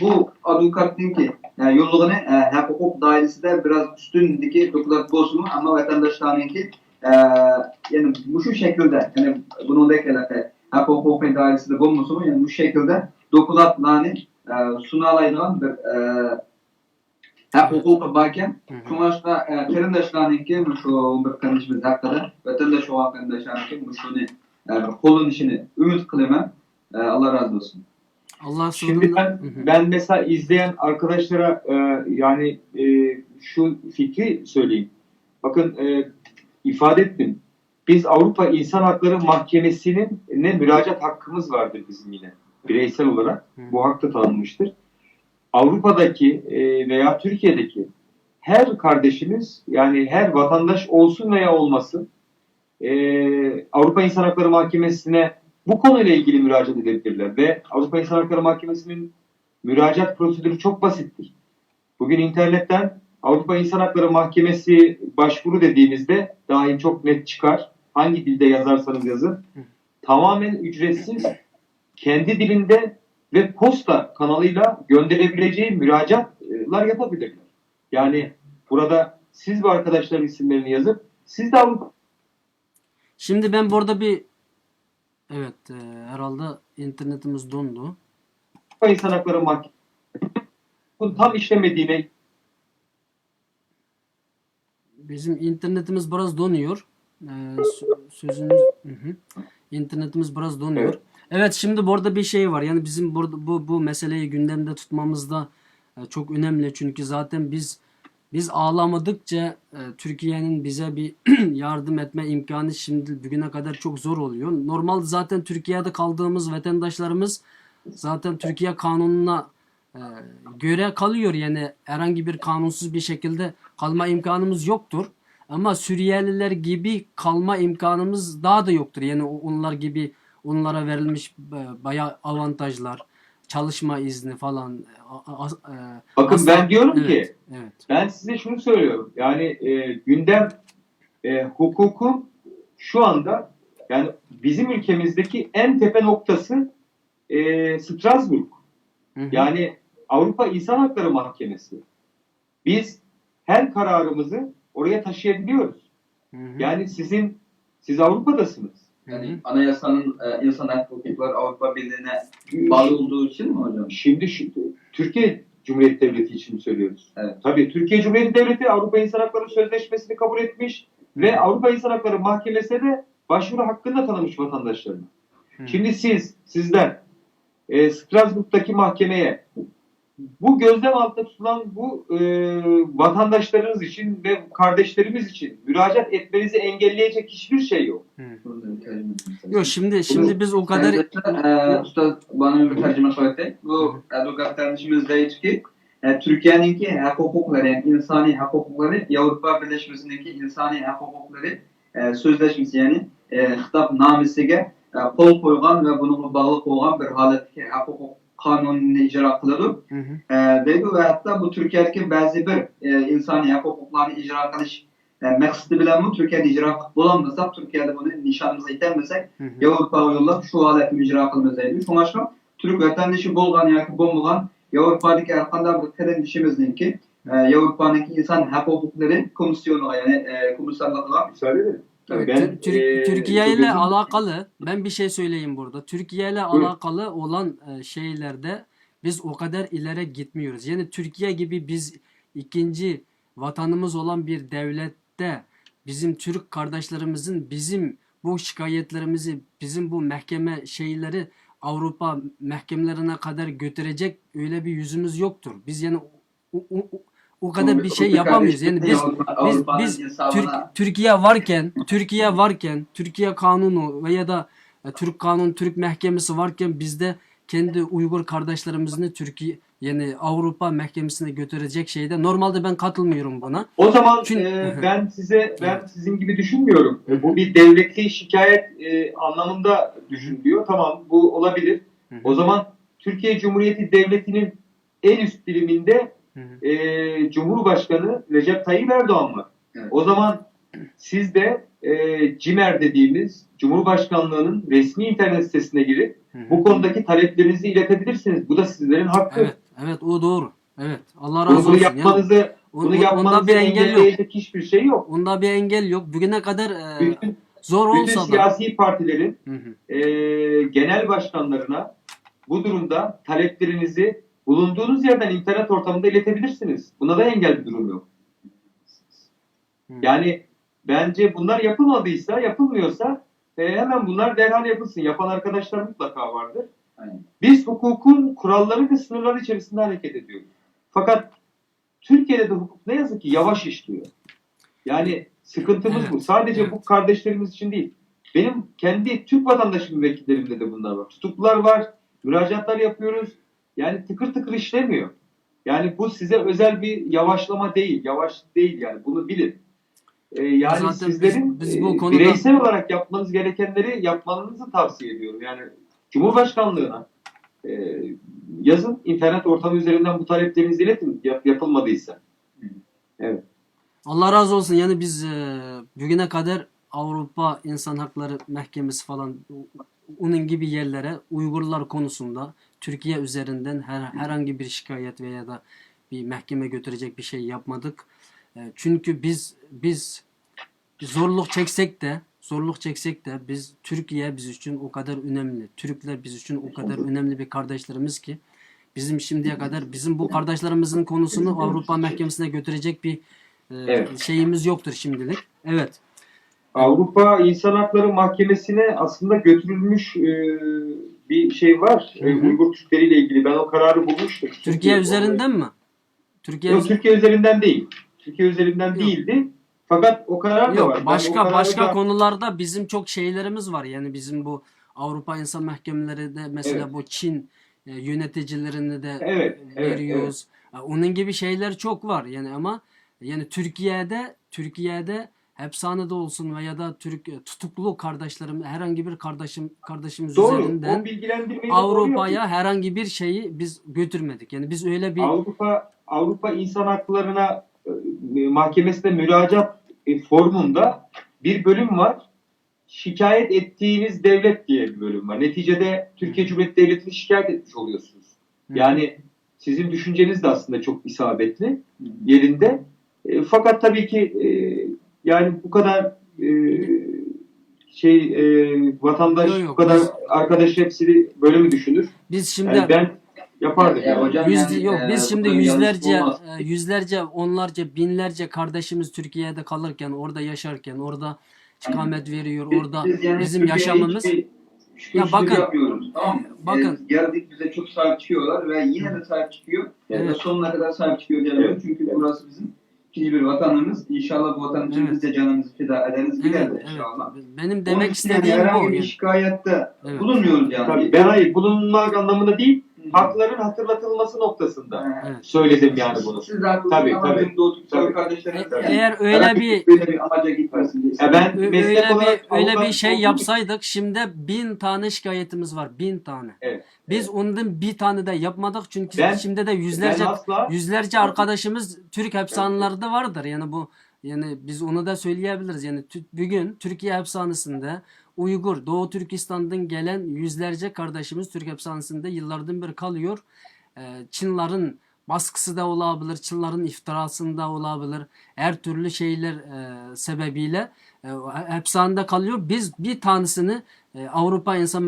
bu advokatın ki yolluğunu hak hukuk dairesinde biraz üstündeki dokulat bozma ama vatandaşların ki yani bu şu şekilde yani bunun da alakalı hak hukuk dairesinde bulunması yani bu şekilde dokulatlarını sunalayılan bir hak hukuka bakken sonuçta kardeşlerinin şu bir kardeşimiz hakkında vatandaş olan kardeşlerinin şunu kolun işini ümit kılıyorum. Allah razı olsun. Allah Şimdi ben mesela izleyen arkadaşlara yani şu fikri söyleyeyim. Bakın ifade ettim. Biz Avrupa İnsan Hakları Mahkemesi'nin ne müracaat hakkımız vardır bizim yine bireysel olarak. Bu hak da tanınmıştır. Avrupa'daki veya Türkiye'deki her kardeşimiz yani her vatandaş olsun veya olmasın Avrupa İnsan Hakları Mahkemesi'ne bu konuyla ilgili müracaat edebilirler ve Avrupa İnsan Hakları Mahkemesi'nin müracaat prosedürü çok basittir. Bugün internetten Avrupa İnsan Hakları Mahkemesi başvuru dediğinizde dahi çok net çıkar. Hangi dilde yazarsanız yazın. Tamamen ücretsiz, kendi dilinde ve posta kanalıyla gönderebileceği müracaatlar yapabilirler. Yani burada siz bu arkadaşların isimlerini yazıp siz de Avrupa. Şimdi ben burada bir herhalde internetimiz dondu. İnsan Hakları Mahkemesi bunun tam işlemediğine bizim internetimiz biraz donuyor. Sözünüz internetimiz biraz donuyor. Evet, şimdi burada bir şey var. Yani bizim burada bu meseleyi gündemde tutmamızda çok önemli. Çünkü zaten biz ağlamadıkça Türkiye'nin bize bir yardım etme imkanı şimdi bugüne kadar çok zor oluyor. Normal zaten Türkiye'de kaldığımız vatandaşlarımız zaten Türkiye kanununa göre kalıyor. Yani herhangi bir kanunsuz bir şekilde kalma imkanımız yoktur. Ama Suriyeliler gibi kalma imkanımız daha da yoktur. Yani onlar gibi onlara verilmiş bayağı avantajlar, çalışma izni falan. Bakın ben diyorum ki evet. Ben size şunu söylüyorum. Yani gündem hukukun şu anda yani bizim ülkemizdeki en tepe noktası Strasbourg. Yani Avrupa İnsan Hakları Mahkemesi. Biz her kararımızı oraya taşıyabiliyoruz. Yani siz Avrupa'dasınız. Yani anayasanın insan hukukları Avrupa Birliği'ne bağlı olduğu için mi hocam? Şimdi Türkiye Cumhuriyeti Devleti için söylüyoruz. Evet. Tabii Türkiye Cumhuriyeti Devleti Avrupa İnsan Hakları Sözleşmesi'ni kabul etmiş ve Avrupa İnsan Hakları Mahkemesi'ne de başvuru hakkını da tanımış vatandaşlarına. Şimdi sizler Strasbourg'daki mahkemeye bu gözlem altında tutulan bu vatandaşlarınız için ve kardeşlerimiz için müracaat etmenizi engelleyecek hiçbir şey yok. Yok, şimdi biz o kadar Usta bana bir tercüme söyledi. Bu avukat kardeşimiz de ki Türkiye'ninki hak hukukları, yani insani hak hukukları, Avrupa Birleşmesi'ndeki insani hak hukukları sözleşmesi, yani hitapnamesiga kol koygan ve bununla bağlı olan bir halattaki hak hukuk kanununu icra kılıyor. Deydi ve hatta bu Türkiye'deki bazı bir insani hak hukuklarını icra kılış məqsədi bilen bu Türkiye'de icra bulamazsak, Türkiye'de bunu nişanımıza itemesek, Avrupa yolla şu halatı icra kılmazaydı. Şuna başka Türk vatandaşı bolgan ya bolmagan Avrupa'daki herhangi bir kardeşimizin ki Avrupa'daki insan hak hukukları komisyonu, yani komisyonlarına Müsaade edin. evet, Türkiye ile alakalı ben bir şey söyleyeyim burada. Türkiye ile alakalı olan şeylerde biz o kadar ileri gitmiyoruz. Yani Türkiye gibi biz ikinci vatanımız olan bir devlette bizim Türk kardeşlerimizin bizim bu şikayetlerimizi, bizim bu mahkeme şeyleri Avrupa mahkemelerine kadar götürecek öyle bir yüzümüz yoktur. Biz yani o kadar bir şey yapamayız. Yani biz Türkiye varken Türkiye kanunu veya da Türk kanunu, Türk mahkemesi varken bizde kendi Uygur kardeşlerimizin Türkiye, yani Avrupa mahkemesine götürecek şeyde normalde ben katılmıyorum buna. O zaman Çünkü ben sizin gibi düşünmüyorum. Bu bir devletli şikayet anlamında düşünülüyor. Tamam, bu olabilir. O zaman Türkiye Cumhuriyeti Devleti'nin en üst biriminde Cumhurbaşkanı Recep Tayyip Erdoğan var. Evet. O zaman siz de CİMER dediğimiz Cumhurbaşkanlığının resmi internet sitesine girip bu konudaki taleplerinizi iletebilirsiniz. Bu da sizlerin hakkı. Evet, o doğru. Evet. Allah razı olsun. Bunu yapmanızı bir engel yok. engelleyecek hiçbir şey yok. Onda bir engel yok. Bugüne kadar Bütün zor olsa da siyasi partilerin genel başkanlarına bu durumda taleplerinizi bulunduğunuz yerden internet ortamında iletebilirsiniz. Buna da engel bir durum yok. Yani bence bunlar yapılmıyorsa hemen bunlar derhal yapılsın. Yapan arkadaşlar mutlaka vardır. Aynen. Biz hukukun kuralları ve sınırları içerisinde hareket ediyoruz. Fakat Türkiye'de de hukuk ne yazık ki yavaş işliyor. Yani sıkıntımız bu. Sadece bu kardeşlerimiz için değil. Benim kendi Türk vatandaşı müvekkillerimde de bunlar var. Tutuklular var, müracaatlar yapıyoruz. Yani tıkır tıkır işlemiyor. Yani bu size özel bir yavaşlama değil. Yavaş değil yani. Bunu bilin. Yani zaten sizlerin biz bu konuda bireysel olarak yapmanız gerekenleri yapmanızı tavsiye ediyorum. Yani Cumhurbaşkanlığına yazın, internet ortamı üzerinden bu taleplerinizi iletin yapılmadıysa. Evet. Allah razı olsun. Yani biz bugüne kadar Avrupa İnsan Hakları Mahkemesi falan onun gibi yerlere Uygurlar konusunda Türkiye üzerinden herhangi bir şikayet veya da bir mahkeme götürecek bir şey yapmadık. Çünkü biz zorluk çeksek de biz Türkiye biz için o kadar önemli. Türkler biz için o kadar önemli bir kardeşlerimiz ki bizim şimdiye kadar bizim bu kardeşlerimizin konusunu Avrupa Mahkemesi'ne götürecek bir şeyimiz yoktur şimdilik. Evet. Avrupa İnsan Hakları Mahkemesi'ne aslında götürülmüş bir şey var. Uygur Türkleri ile ilgili. Ben o kararı bulmuştum. Türkiye üzerinden mi? Türkiye üzerinden değil. Türkiye üzerinden değildi. Fakat o karar da var. Başka konularda bizim çok şeylerimiz var. Yani bizim bu Avrupa İnsan Mahkemeleri de mesela bu Çin yöneticilerini de veriyoruz. Evet. Onun gibi şeyler çok var. Yani ama yani Türkiye'de hapishanede olsun veya da Türk tutuklu kardeşlerim herhangi bir kardeşimiz üzerinden Avrupa'ya herhangi bir şeyi biz götürmedik. Yani biz öyle bir Avrupa İnsan Hakları'na mahkemesine müracaat formunda bir bölüm var. Şikayet ettiğiniz devlet diye bir bölüm var. Neticede Türkiye Cumhuriyeti Devleti'ni şikayet etmiş oluyorsunuz. Yani sizin düşünceniz de aslında çok isabetli yerinde. Fakat tabii ki yani bu kadar vatandaş bu kadar arkadaş hepsini böyle mi düşünür? Biz şimdi yani ben yapardık. Biz şimdi yüzlerce, onlarca, binlerce kardeşimiz Türkiye'de kalırken, orada yaşarken, orada ikamet veriyor, orada bizim yaşamımız. şükürsüzlük bakın, yapıyoruz. Tamam mı? bakın. Geldik bize çok sahip çıkıyorlar ve yine de sahip çıkıyor. Evet. Ve sonuna kadar sahip çıkıyor diyebilirim. Çünkü burası bizim ikinci bir vatanımız. İnşallah bu vatan için Evet. biz de canımızı feda ederiz. Gideriz Evet, inşallah. evet. Benim Onun demek için yani istediğim herhangi bu. bir Yani. şikayette Evet. bulunmuyoruz yani. Tabii ben hayır bulunmak anlamında değil, hakların hatırlatılması noktasında Evet. söyledim yani bunu. Siz de haklısınız Tabii, ama tabii. bizim Doğu Türkistan Tabii. kardeşlerimiz de Eğer öyle herhangi bir böyle bir amaca gitmesin diye. Ya ben öyle meslek olarak bir avukat şey olduğum yapsaydık şimdi 1000 tane şikayetimiz var. 1000 tane. Evet. Biz ondan bir tane de yapmadık çünkü Ben- şimdi de ben asla yüzlerce arkadaşımız Türk hapishanelerde vardır. Yani bu biz onu da söyleyebiliriz. Yani bugün Türkiye hapishanesinde Uygur, Doğu Türkistan'dan gelen yüzlerce kardeşimiz Türk hapishanesinde yıllardan beri kalıyor. Çinlerin baskısı da olabilir, Çinlerin iftirasında olabilir. Her türlü şeyler sebebiyle hapishanede kalıyor. Biz bir tanesini Avrupa İnsan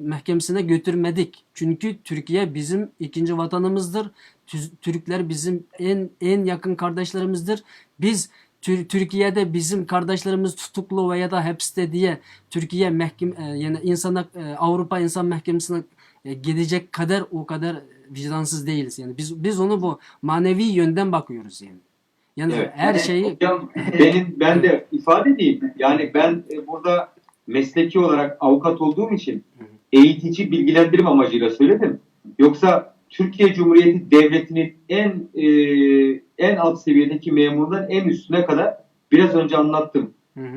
Mahkemesi'ne götürmedik. Çünkü Türkiye bizim ikinci vatanımızdır. Türkler bizim en yakın kardeşlerimizdir. Biz Türkiye'de bizim kardeşlerimiz tutuklu veya da hapiste diye Türkiye yani Avrupa İnsan Mahkemesi'ne gidecek kadar o kadar vicdansız değiliz. Yani biz onu bu manevi yönden bakıyoruz yani. Yani Evet. her şeyi Hocam, ben de ifade edeyim. Yani ben burada mesleki olarak avukat olduğum için eğitici bilgilendirme amacıyla söyledim. Yoksa Türkiye Cumhuriyeti Devleti'nin en alt seviyedeki memurdan en üstüne kadar biraz önce anlattım.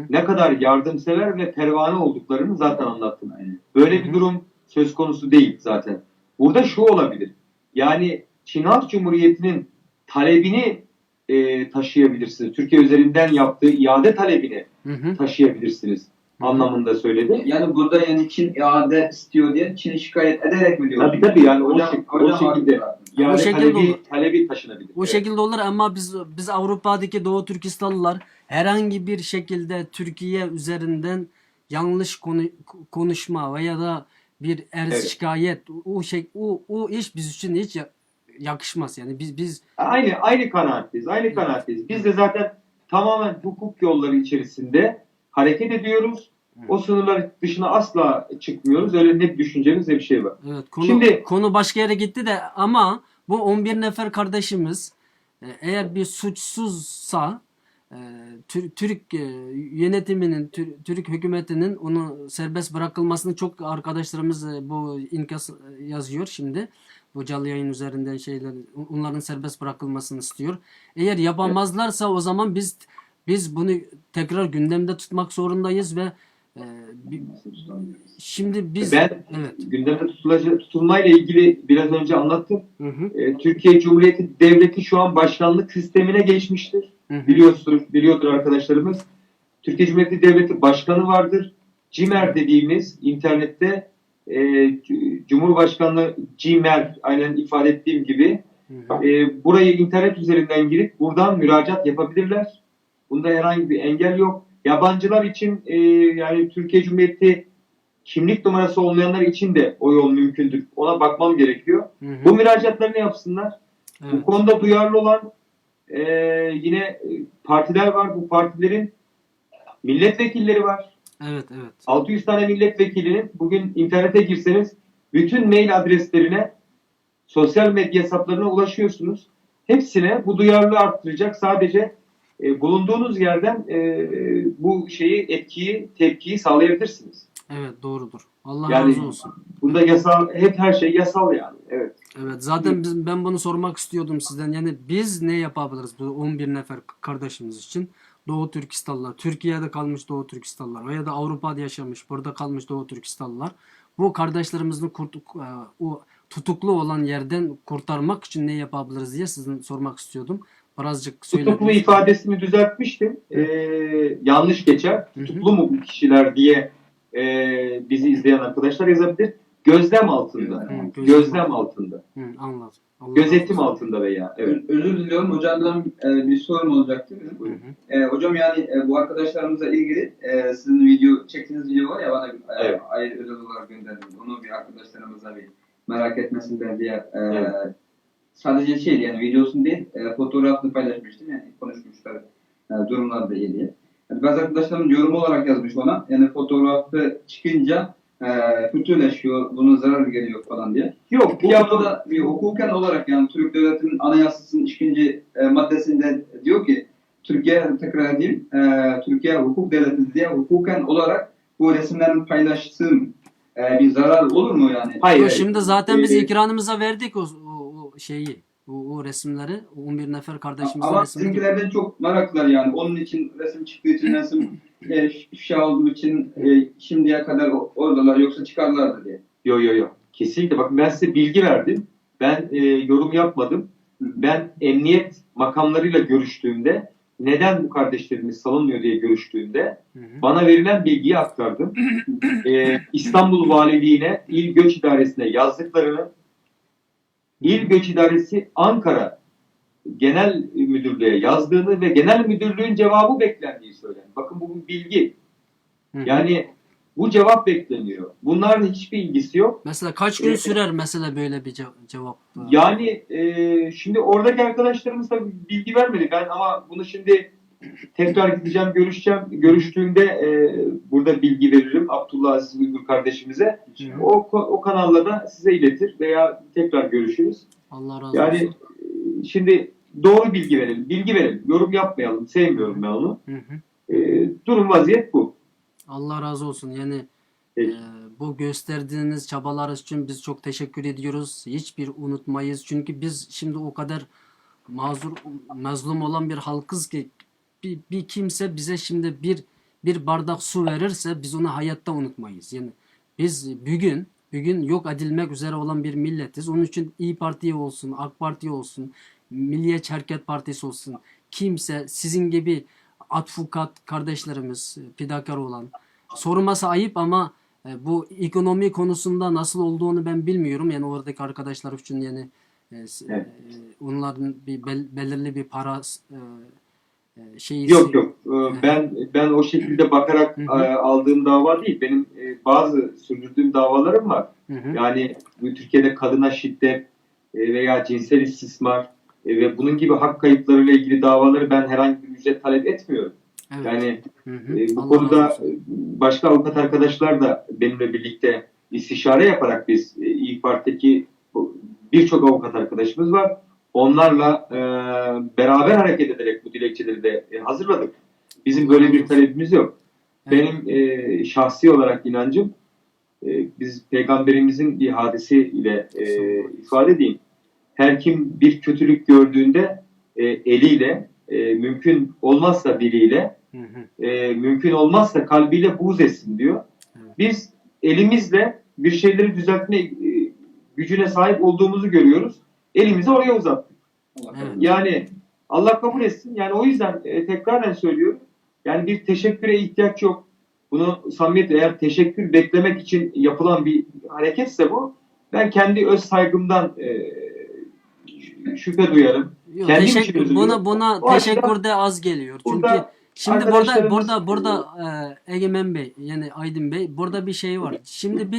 Ne kadar yardımsever ve pervane olduklarını zaten anlattım. Böyle bir durum söz konusu değil zaten. Burada şu olabilir. Yani Çin Halk Cumhuriyeti'nin talebini taşıyabilirsiniz. Türkiye üzerinden yaptığı iade talebini taşıyabilirsiniz anlamında söyledi. yani burada yani Çin iade istiyor diye Çin'i şikayet ederek mi diyorsun? Tabii yani o şekilde haklı. iade O şekilde olur. talebi taşınabilir. O şekilde olur ama biz Avrupa'daki Doğu Türkistanlılar herhangi bir şekilde Türkiye üzerinden yanlış konuşma veya da bir şikayet o iş biz için hiç yakışmaz. Yani biz Aynı kanaatteyiz. Aynı kanaatteyiz. Biz de zaten tamamen hukuk yolları içerisinde hareket ediyoruz. O sınırlar dışına asla çıkmıyoruz. Öyle ne bir düşüncemiz ne bir şey var. evet, Şimdi konu başka yere gitti de ama bu 11 nefer kardeşimiz eğer bir suçsuzsa Türk yönetiminin, Türk hükümetinin onu serbest bırakılmasını çok arkadaşlarımız bu inkas yazıyor şimdi. Bu canlı yayın üzerinden onların serbest bırakılmasını istiyor. Eğer yapamazlarsa o zaman biz bunu tekrar gündemde tutmak zorundayız ve şimdi biz gündemde tutulmayla ilgili biraz önce anlattım. Hı. Türkiye Cumhuriyeti Devleti şu an başkanlık sistemine geçmiştir. Hı. Biliyordur arkadaşlarımız. Türkiye Cumhuriyeti Devleti başkanı vardır. CİMER dediğimiz internette Cumhurbaşkanlığı CİMER aynen ifade ettiğim gibi burayı internet üzerinden girip buradan müracaat yapabilirler. Bunda herhangi bir engel yok. Yabancılar için yani Türkiye Cumhuriyeti kimlik numarası olmayanlar için de o yol mümkündür. Ona bakmam gerekiyor. Bu müracaatlarını yapsınlar. Evet. Bu konuda duyarlı olan yine partiler var. Bu partilerin milletvekilleri var. Evet. 600 tane milletvekilinin bugün internete girseniz bütün mail adreslerine, sosyal medya hesaplarına ulaşıyorsunuz. Hepsine bu duyarlılığı arttıracak sadece bulunduğunuz yerden bu tepkiyi sağlayabilirsiniz. Evet, doğrudur. Allah Yani razı olsun. bunda her şey yasal yani. Evet. Evet, zaten ben bunu sormak istiyordum sizden. Yani biz ne yapabiliriz bu 11 nefer kardeşimiz için? Doğu Türkistanlılar, Türkiye'de kalmış Doğu Türkistanlılar veya da Avrupa'da yaşamış, burada kalmış Doğu Türkistanlılar. Bu kardeşlerimizin o tutuklu olan yerden kurtarmak için ne yapabiliriz diye sizden sormak istiyordum. Birazcık söylediniz. Tutuklu ifadesini düzeltmiştim. Yanlış geçer. Tutuklu mu bu kişiler diye bizi izleyen arkadaşlar yazabilir. Gözlem altında. Gözlem altında. Anladım. Gözetim altında veya. Evet. Özür diliyorum hocamdan bir sorum olacaktı. Hocam yani bu arkadaşlarımızla ilgili sizin çektiğiniz video var ya bana ayrı özel olarak gönderdiniz. Onu bir arkadaşlarımıza bir merak etmesinler diye sadece yani videosunu değil fotoğrafını paylaşmıştım yani konuşmuşlar durumlar da iyi diye. Yani bazı arkadaşlarım yorum olarak yazmış ona. Yani fotoğrafı çıkınca kötüleşiyor, buna zarar geliyor falan diye. Yok, Bu konuda bir hukuken olarak yani Türk Devleti'nin Anayasası'nın 2. Maddesinde diyor ki Türkiye, tekrar edeyim, Türkiye hukuk devleti diye hukuken olarak bu resimlerin paylaştığım bir zarar olur mu yani? Hayır, Yo, hayır. şimdi zaten biz Ee, ekranımıza verdik o şeyi. O resimleri. O 11 nefer kardeşimizin Ama resimleri. bizimkilerden çok meraklılar yani. Onun için resim çıktığı için resim ifşa olduğu için şimdiye kadar oradalar yoksa çıkarlardı diye. Yo. Kesinlikle. Bakın ben size bilgi verdim. Ben yorum yapmadım. Ben emniyet makamlarıyla görüştüğümde neden bu kardeşlerimiz salınmıyor diye görüştüğümde Hı hı. bana verilen bilgiyi aktardım. İstanbul Valiliğine, İl Göç İdaresi'ne yazdıklarını, İl Göç İdaresi Ankara Genel Müdürlüğe yazdığını ve Genel Müdürlüğün cevabı beklendiği söylendi. Bakın bu bir bilgi. Hı hı. Yani bu cevap bekleniyor. Bunların hiçbir ilgisi yok. Mesela kaç gün sürer mesela böyle bir cevap? Yani şimdi oradaki arkadaşlarımız tabii bilgi vermedi. Ben ama bunu şimdi tekrar gideceğim, görüşeceğim. Görüştüğümde burada bilgi veririm Abdullah Aziz Uygur kardeşimize. Hı. O kanalla da size iletir veya tekrar görüşürüz. Allah razı Yani olsun. şimdi doğru bilgi verelim. Bilgi verelim. Yorum yapmayalım. Sevmiyorum ben onu. Hı hı. Durum vaziyet bu. Allah razı olsun. Yani Peki. bu gösterdiğiniz çabalar için biz çok teşekkür ediyoruz. Hiçbir unutmayız. Çünkü biz şimdi o kadar mazlum olan bir halkız ki bir kimse bize şimdi bir bardak su verirse biz onu hayatta unutmayız. Yani biz bugün yok edilmek üzere olan bir milletiz. Onun için İyi Parti olsun, AK Parti olsun, Milliyetçi Hareket Partisi olsun, kimse sizin gibi advokat kardeşlerimiz, fidakar olan, sorması ayıp ama bu ekonomi konusunda nasıl olduğunu ben bilmiyorum. Yani oradaki arkadaşlar için yani Evet. onların belirli bir para şeyi. Yok. Ben o şekilde bakarak Hı hı. aldığım dava değil. Benim bazı sürdürdüğüm davalarım var. Hı hı. Yani bu Türkiye'de kadına şiddet veya cinsel istismar ve bunun gibi hak kayıplarıyla ilgili davaları ben herhangi bir ücret talep etmiyorum. Evet. Yani Hı hı. bu Allah konuda razı olsun. başka avukat arkadaşlar da benimle birlikte istişare yaparak biz İYİ Parti'deki birçok avukat arkadaşımız var. Onlarla beraber hareket ederek bu dilekçeleri de hazırladık. Bizim böyle bir talebimiz yok. Evet. Benim şahsi olarak inancım biz peygamberimizin bir hadisiyle ifade edeyim. Her kim bir kötülük gördüğünde eliyle, mümkün olmazsa diliyle, Hı hı. mümkün olmazsa kalbiyle buğz etsin diyor. Evet. Biz elimizle bir şeyleri düzeltme gücüne sahip olduğumuzu görüyoruz. Elimizi oraya uzattık. Evet. Yani Allah kabul etsin. Yani o yüzden tekraren söylüyorum. Yani bir teşekküre ihtiyaç yok. Bunu samimiyetle eğer teşekkür beklemek için yapılan bir hareketse bu. Ben kendi öz saygımdan şüphe duyarım. Yok, Kendim için teşekkür üzülüyorum. buna O açıdan teşekkür de az geliyor. Çünkü burada şimdi arkadaşlarımız burada Egemen Bey yani Aydın Bey burada bir şey var. Şimdi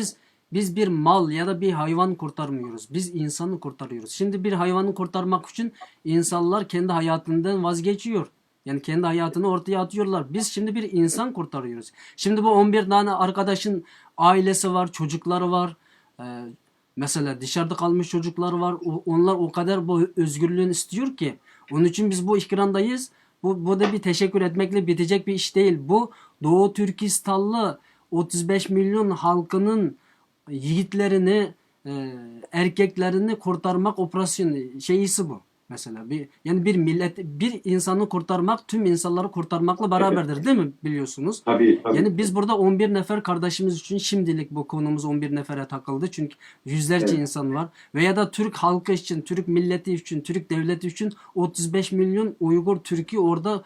biz bir mal ya da bir hayvan kurtarmıyoruz. Biz insanı kurtarıyoruz. Şimdi bir hayvanı kurtarmak için insanlar kendi hayatından vazgeçiyor. Yani kendi hayatını ortaya atıyorlar. Biz şimdi bir insan kurtarıyoruz. Şimdi bu 11 tane arkadaşın ailesi var, çocukları var. Ee, Mesela dışarıda kalmış çocuklar var. Onlar o kadar bu özgürlüğünü istiyor ki. Onun için biz bu ekrandayız. Bu da bir teşekkür etmekle bitecek bir iş değil. Bu Doğu Türkistanlı 35 milyon halkının yiğitlerini, erkeklerini kurtarmak operasyonu şeyisi bu. Mesela yani bir millet, bir insanı kurtarmak tüm insanları kurtarmakla beraberdir, değil mi? Biliyorsunuz. tabii. Yani biz burada 11 nefer kardeşimiz için şimdilik bu konumuz 11 nefere takıldı. Çünkü yüzlerce Evet. insan var. Veya da Türk halkı için, Türk milleti için, Türk devleti için 35 milyon Uygur Türk'ü orada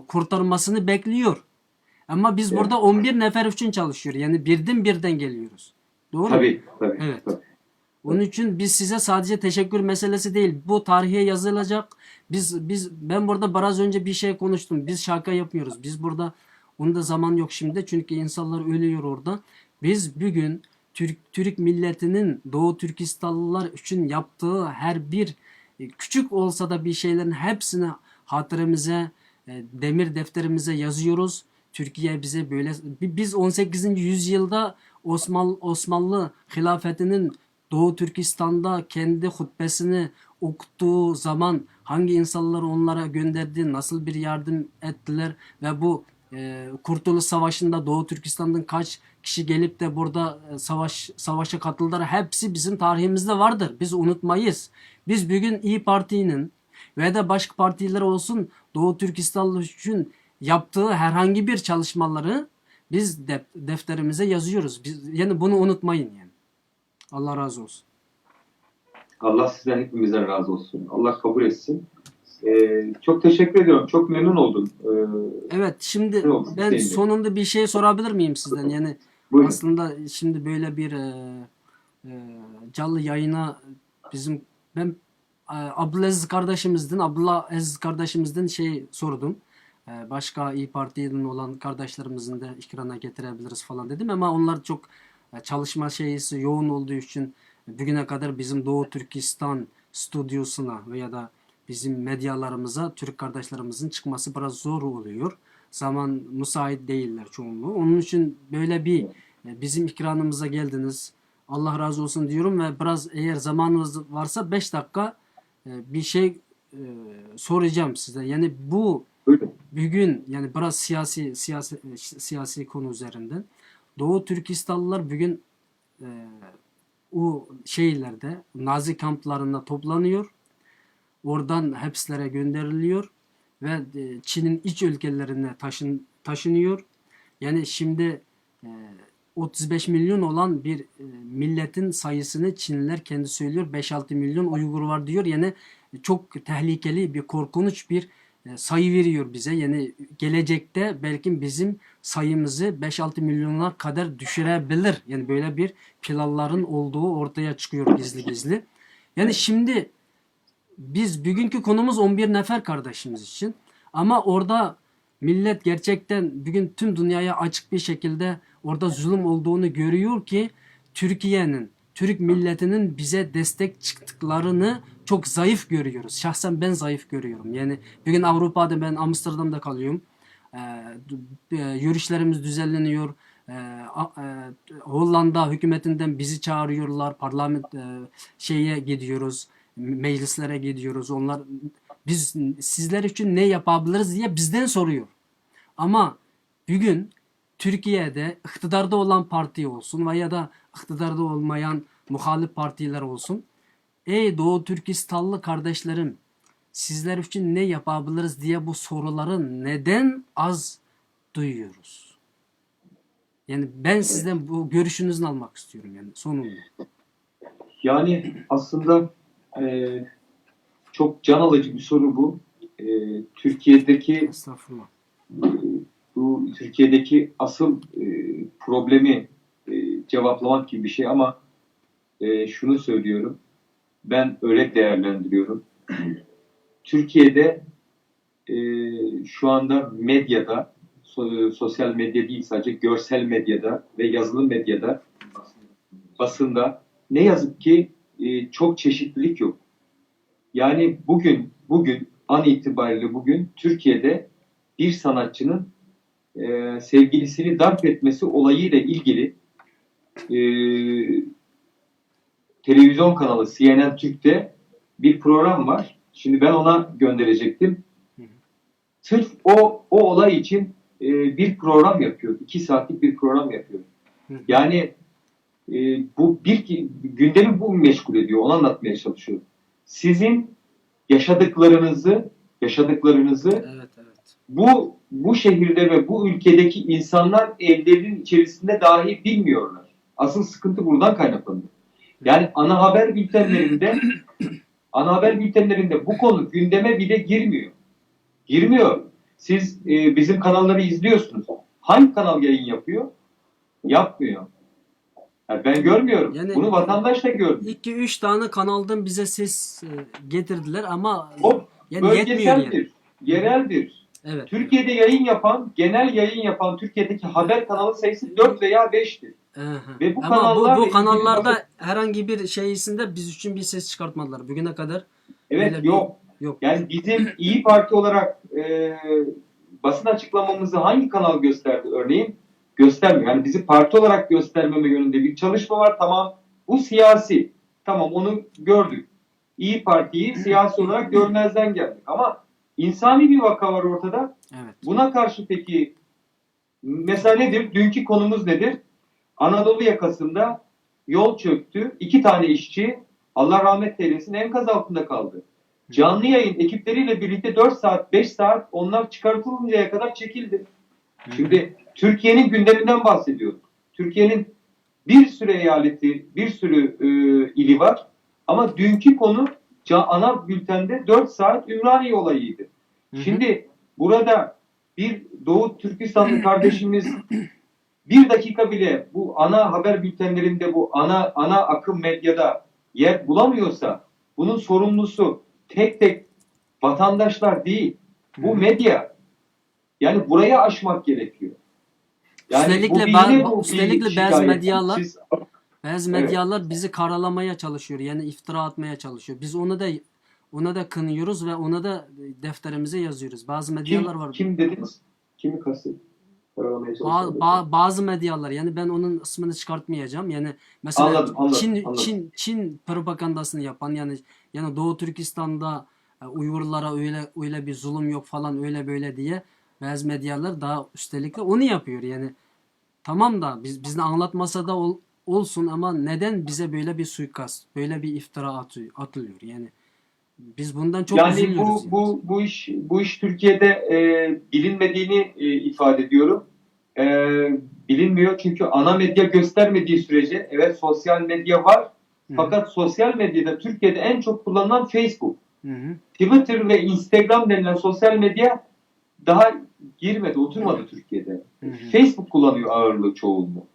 kurtarmasını bekliyor. Ama biz Evet. burada 11 nefer için çalışıyor. Yani birden geliyoruz. Doğru mu? Tabii. Evet. Tabii. Onun için biz size sadece teşekkür meselesi değil. Bu tarihe yazılacak. Ben burada biraz önce bir şey konuştum. Biz şaka yapmıyoruz. Biz burada onun da zaman yok şimdi. Çünkü insanlar ölüyor orada. Biz bugün Türk milletinin Doğu Türkistanlılar için yaptığı her bir küçük olsa da bir şeylerin hepsini hatırımıza, demir defterimize yazıyoruz. Türkiye bize böyle, biz 18. yüzyılda Osmanlı hilafetinin Doğu Türkistan'da kendi hutbesini okuttuğu zaman hangi insanları onlara gönderdi, nasıl bir yardım ettiler ve bu Kurtuluş Savaşı'nda Doğu Türkistan'dan kaç kişi gelip de burada savaşa katıldılar, hepsi bizim tarihimizde vardır. Biz unutmayız. Biz bugün İyi Parti'nin ve de başka partiler olsun Doğu Türkistan için yaptığı herhangi bir çalışmaları biz defterimize yazıyoruz. Yani bunu unutmayın yani. Allah razı olsun. Allah sizden hepimizden razı olsun. Allah kabul etsin. Çok teşekkür ediyorum. Çok memnun oldum. Evet, şimdi ben sonunda bir şey sorabilir miyim sizden? Yani Buyurun. aslında şimdi böyle bir canlı yayına ben Abdullah Aziz kardeşimizden şey sordum. Başka İyi Parti'nin olan kardeşlerimizin de ekrana getirebiliriz falan dedim ama onlar çok çalışma şeysi yoğun olduğu için bugüne kadar bizim Doğu Türkistan stüdyosuna veya da bizim medyalarımıza Türk kardeşlerimizin çıkması biraz zor oluyor. Zaman müsait değiller çoğunluğu. Onun için böyle bir bizim ekranımıza geldiniz. Allah razı olsun diyorum ve biraz eğer zamanınız varsa 5 dakika bir şey soracağım size. Yani bu Buyurun. bugün yani biraz siyasi konu üzerinden Doğu Türkistanlılar bugün o şeylerde Nazi kamplarında toplanıyor. Oradan hapislere gönderiliyor ve Çin'in iç ülkelerine taşınıyor. Yani şimdi 35 milyon olan bir milletin sayısını Çinliler kendi söylüyor. 5-6 milyon Uygur var diyor. Yani çok tehlikeli bir korkunç bir sayı veriyor bize. Yani gelecekte belki bizim sayımızı 5-6 milyona kadar düşürebilir. Yani böyle bir planların olduğu ortaya çıkıyor gizli gizli. Yani şimdi biz bugünkü konumuz 11 nefer kardeşimiz için. Ama orada millet gerçekten bugün tüm dünyaya açık bir şekilde orada zulüm olduğunu görüyor ki Türk milletinin bize destek çıktıklarını çok zayıf görüyoruz. Şahsen ben zayıf görüyorum. Yani bugün Avrupa'da ben Amsterdam'da kalıyorum. Yürüyüşlerimiz düzenleniyor. Hollanda hükümetinden bizi çağırıyorlar. Şeye gidiyoruz. Meclislere gidiyoruz. Biz sizler için ne yapabiliriz diye bizden soruyor. Ama bugün Türkiye'de iktidarda olan parti olsun veya da iktidarda olmayan muhalif partiler olsun. Ey Doğu Türkistanlı kardeşlerim, sizler için ne yapabiliriz diye bu soruları neden az duyuyoruz? Yani ben sizden bu görüşünüzü almak istiyorum yani sonunda. Yani aslında çok can alıcı bir soru bu. Türkiye'deki Estağfurullah. bu Türkiye'deki asıl problemi cevaplamak gibi bir şey ama şunu söylüyorum. Ben öyle değerlendiriyorum. Türkiye'de şu anda medyada, sosyal medya değil sadece görsel medyada ve yazılı medyada, basında ne yazık ki çok çeşitlilik yok. Yani bugün an itibariyle bugün Türkiye'de bir sanatçının sevgilisini darp etmesi olayıyla ilgili televizyon kanalı CNN Türk'te bir program var. Şimdi ben ona gönderecektim. Sırf o olay için bir program yapıyor. 2 saatlik bir program yapıyor. Yani bu gündemi bu meşgul ediyor. Onu anlatmaya çalışıyor. Sizin yaşadıklarınızı Evet. bu şehirde ve bu ülkedeki insanlar evlerinin içerisinde dahi bilmiyorlar. Asıl sıkıntı buradan kaynaklanıyor. Yani ana haber bültenlerinde bu konu gündeme bile girmiyor. Siz bizim kanalları izliyorsunuz. Hangi kanal yayın yapıyor? Yapmıyor. Yani ben görmüyorum. Yani bunu vatandaş da görmüyor. 2-3 tane kanaldan bize ses getirdiler ama O yani yetmiyor yani. Yereldir. Evet. Türkiye'de genel yayın yapan Türkiye'deki haber kanalı sayısı 4 veya 5'tir. Ve bu ama bu kanallarda herhangi bir şeysinde biz için bir ses çıkartmadılar bugüne kadar. Evet, yok. Yani bizim İyi Parti olarak basın açıklamamızı hangi kanal gösterdi örneğin? Göstermiyor. Yani bizi parti olarak göstermeme yönünde bir çalışma var. Tamam, bu siyasi. Tamam, onu gördük. İyi Parti'yi siyasi olarak görmezden geldik. Ama insani bir vaka var ortada. Evet. Buna karşı peki mesela nedir? Dünkü konumuz nedir? Anadolu yakasında yol çöktü. 2 tane işçi Allah rahmet eylesin enkaz altında kaldı. Canlı yayın ekipleriyle birlikte 4 saat, 5 saat onlar çıkartılıncaya kadar çekildi. Şimdi Türkiye'nin gündeminden bahsediyoruz. Türkiye'nin bir sürü eyaleti, bir sürü ili var. Ama dünkü konu ana bültende 4 saat Ümraniye olayıydı. Şimdi burada bir Doğu Türkistanlı kardeşimiz bir dakika bile bu ana haber bültenlerinde, bu ana akım medyada yer bulamıyorsa bunun sorumlusu tek tek vatandaşlar değil, bu medya. Yani buraya aşmak gerekiyor. Yani üstelikle bazı medyalar Evet. medyalar bizi karalamaya çalışıyor. Yani iftira atmaya çalışıyor. Biz ona da kınıyoruz ve ona da defterimize yazıyoruz. Bazı medyalar var. Kim dediniz? Kimi kastettin? Bazı medyalar, yani ben onun ismini çıkartmayacağım. Yani mesela Anladım. Çin propagandasını yapan, yani Doğu Türkistan'da Uygurlara öyle bir zulüm yok falan, öyle böyle diye bazı medyalar daha üstelik de onu yapıyor. Yani tamam da bizi anlatmasa da olsun, ama neden bize böyle bir suikast, böyle bir iftira atılıyor? Yani biz bundan çok üzülüyoruz. Bu iş Türkiye'de bilinmediğini ifade ediyorum. Bilinmiyor çünkü ana medya göstermediği sürece, evet sosyal medya var. Fakat sosyal medyada Türkiye'de en çok kullanılan Facebook. Twitter ve Instagram denilen sosyal medya daha girmedi, oturmadı Türkiye'de. Facebook kullanıyor ağırlığı, çoğunluğu.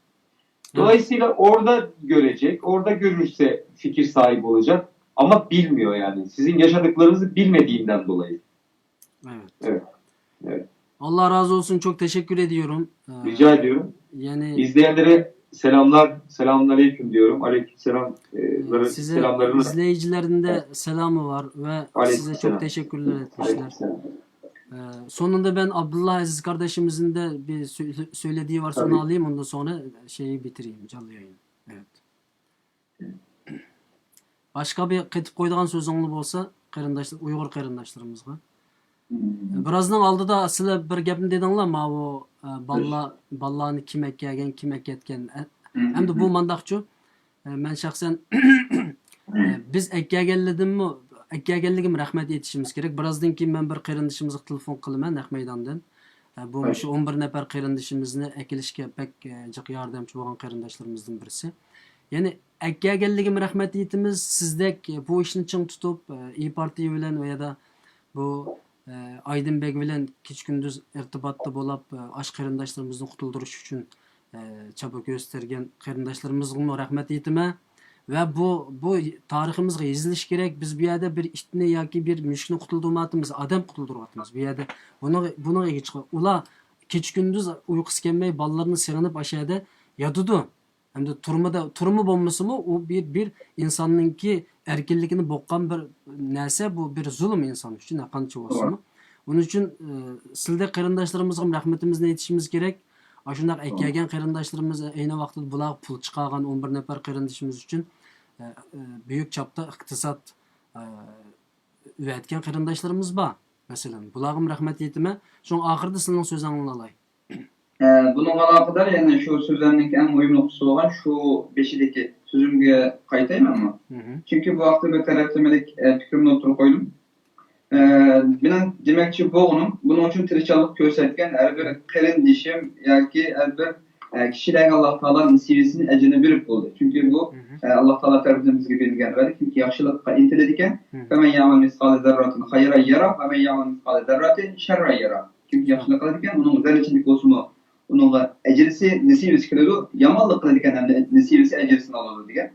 Dolayısıyla orada görecek, orada görürse fikir sahibi olacak ama bilmiyor yani. Sizin yaşadıklarınızı bilmediğinden dolayı. Evet. Allah razı olsun, çok teşekkür ediyorum. Rica ediyorum. Yani İzleyenlere selamünaleyküm diyorum. Aleykümselam. Size Selamlarını. izleyicilerin de selamı var ve size çok teşekkürler etmişler. Sonunda ben Abdullah Aziz kardeşimizin de bir söylediği varsa onu alayım, ondan sonra şeyi bitireyim, canlı yayını. Evet. Başka bir ketip koyduğun sözünü olsa Uygur qarindaşlarımızga. Birazdan aldı da sizler bir gapni dedinglar ma o ballani kim ekkagan, kim eketgan. Hem de bu mandaqçu. Ben şahsen biz ekkaganligim rahmat etishimiz kerak. Birazdan keyin men bir qarindishimizga telefon qilaman naq maydondan. Bu shu 11 nafar qarindishimizni ekilishga pek jiq yordamchi bo'lgan qarindoshlarimizdan birisi. Yani ekkaganligim rahmat etimiz, sizdek bu ishni ching tutib, İYİ Parti bilan ya da bu Aydınbek bilan keç gündüz irtibatda bo'lib, ash qarindoshlarimizni qutuldirish uchun çaba göstergen qarindoshlarımizga rahmat etime. Ve bu tariximizga yazilish kerak. Biz bu yerda bir itni yoki bir mushukni qutuldirmayapmiz, odam qutuldiryapmiz. Bu yerda buni ular keç gündüz uyqusi kelmay bolalarni sig'inib aşağıda yotidi. Hem de turmu bo'lmasimi o bir insonninki erkinligini boqqan bir narsa, bu bir zulm inson uchun qancha bo'lsin. Onun uchun sizde qarindoshlarımizga rahmatimizni aytishimiz kerak. Shunday ekkagan qarindoshlarimiz ayni vaqtda bular pul chiqargan 11 nafar qarindoshimiz uchun büyük çapda iqtisod üretken qarindoshlarimiz bor. Masalan, bularga rahmat aytime. So'ng oxirida sizning so'zingizni olay. Bununla alakadar yani şu sözlerinin en mühim noktası olan şu beşideki sözümge kayıtayım ama. Çünkü bu hafta bir taraflamelik fikrimini oturup koydum. Benim demekçi bunun için tirişçilik gösterken her bir kırın dişim yani her bir kişilerin Allah Teala'nın seviyesini ecine birip oldu. Çünkü bu Allah Teala tarafımız gibi bilgen verdi. Çünkü yaşlılıkta intelediken hemen yağman miskale zerratın hayra yara hemen yağman miskale zerratın şerra yara. Çünkü yaşlılıkta diken onun zerreçilik olsumu onunla ecrisi nesivisi kılıyordu. Yamallıkla diken hem de nesivisi ecrisini alıyordu diken.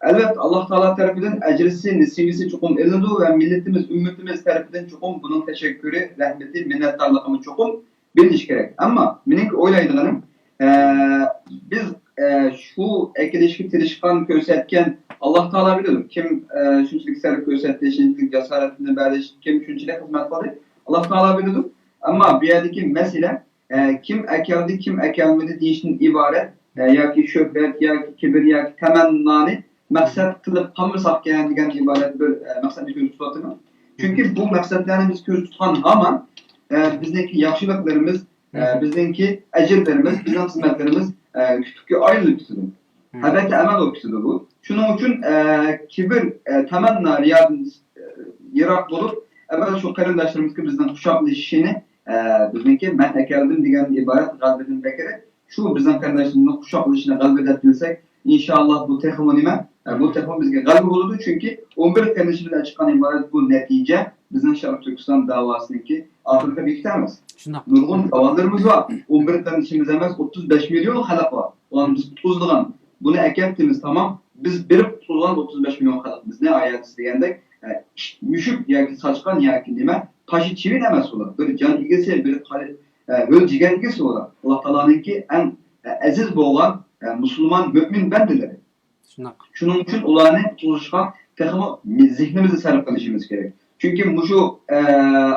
Elbette Allah Teala tarafından ecrisi nesivisi çokum edildi ve milletimiz, ümmetimiz tarafından çokum bunun teşekkürü, rahmeti, minnettarlığımı çokum bildiş gerek. Ama benim oylaydığım biz şu ekilişki tirişkan gösterken Allah Teala bilir. Kim şunçilik serif gösterdi, şunçilik cesaretini verdi, kim şunçilik hizmet vardı. Allah Teala bilir. Ama bu yerdeki mesele kim ekeldi, kim ekelmedi deyişin ibaret. Ya ki şöhret, ya ki kibir, ya ki temennani maksat kılıp tanımırsak degan ibaret bir maksatni ko'zda tutyapman. Çünkü bu maksatlarni biz ko'zda tutgan hamon bizdeki yaxshiliklarimiz, bizdeki ecirlerimiz, bizning xizmatlarimiz kutubga aylanib ketadi. Albatta amal bo'lib ketadi bu. Shuning uchun kibr, tamanna, riyodan yiroq bo'lib, avval shu qarindoshlarimizga bizdan quchoqlashishini bizniki man akaldim degan iborat qalbidan bekari shu bizning qarindoshlarimizni quchoqlashishini qalbida bilsak, inshaalloh bu texmo nima? Bu texmo bizga g'alaba bo'ladi, chunki 11 qarindoshidan chiqqan iborat bu natija bizning Sharq Turkiston da'vosiniki oxirgi bekitamiz. Shundoq. Nurg'un davollarimiz var. 11 qarindishimiz emas, 35 milyon xalq var. Ulan biz tutuzdigan. Bunu ekeptimiz tamam. Biz berip tutuzgan 35 milyon xalq. Biz ne ayet degandek müşük yoki saçkan yoki nima taşı çivin emas ular. Bir can igesi, bir höl jigar igesi ular. Allah Taola'nınki en aziz bo'lgan musulmon mümin bendiler. Shundoq. Shuning uchun ularni tutishga texmo zihnimizni sarf qilishimiz kerak. Chunki mushu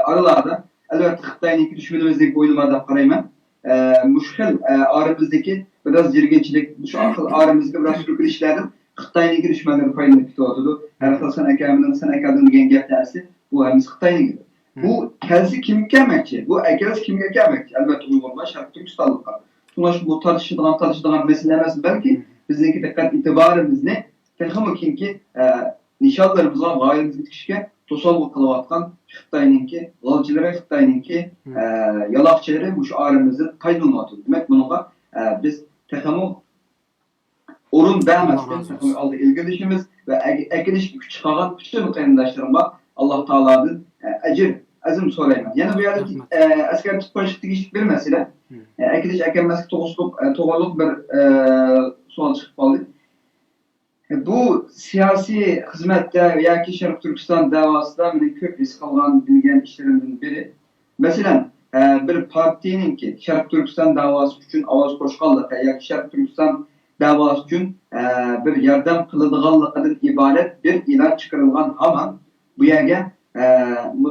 aralarda albatta Xitoyniki dushmanimizdek o'yinlar deb qarayman. Mushkil oramizdagi biraz jirginchilik, shu oramizga biraz sürkilishlardan Xitoyniki dushmanlar foydalanib ketyapti. Har xil san akamdan, san akadan degan gap ta'si bu hamiz Xitoyniki. Bu kelsi kimga kelmoqchi? Bu akalas kimga kelmoqchi? Albatta Uyg'urlar Sharq Turkistonlikqa. Tunash bu tartışılan mesele emas, belki bizdeki diqqat itibarimizni texmo kinki nishonlarimizga, g'oyamizga yetkazishga to'sqinlik qilayotgan Xitoyninki g'olchilari, Xitoyninki yaloqchilari bu oramizni foydalanyapti. Demak, bunga biz texmo o'rin bermasdan texmo oldi ilgilishimiz va akilish kuch chiqargan bütün qarindoshlarımga Alloh taoladan ajr azim so'rayman. Yana bu yerda askar tutpash tegishli bir masala. Akilish akamazga to'g'riliq bir savol chiqib qoldi. Bu siyasi xizmatda yoki Sharq Turkiston davosida meni ko'p his qilgan bilgan ishlarimdan biri. Masalan, bir partiyaninki Sharq Turkiston davosi uchun ovoz qo'shganligi yoki Sharq Turkiston davosi uchun bir yordam qiladiganligidan iborat bir e'lon chiqarilgan hamon bu yerga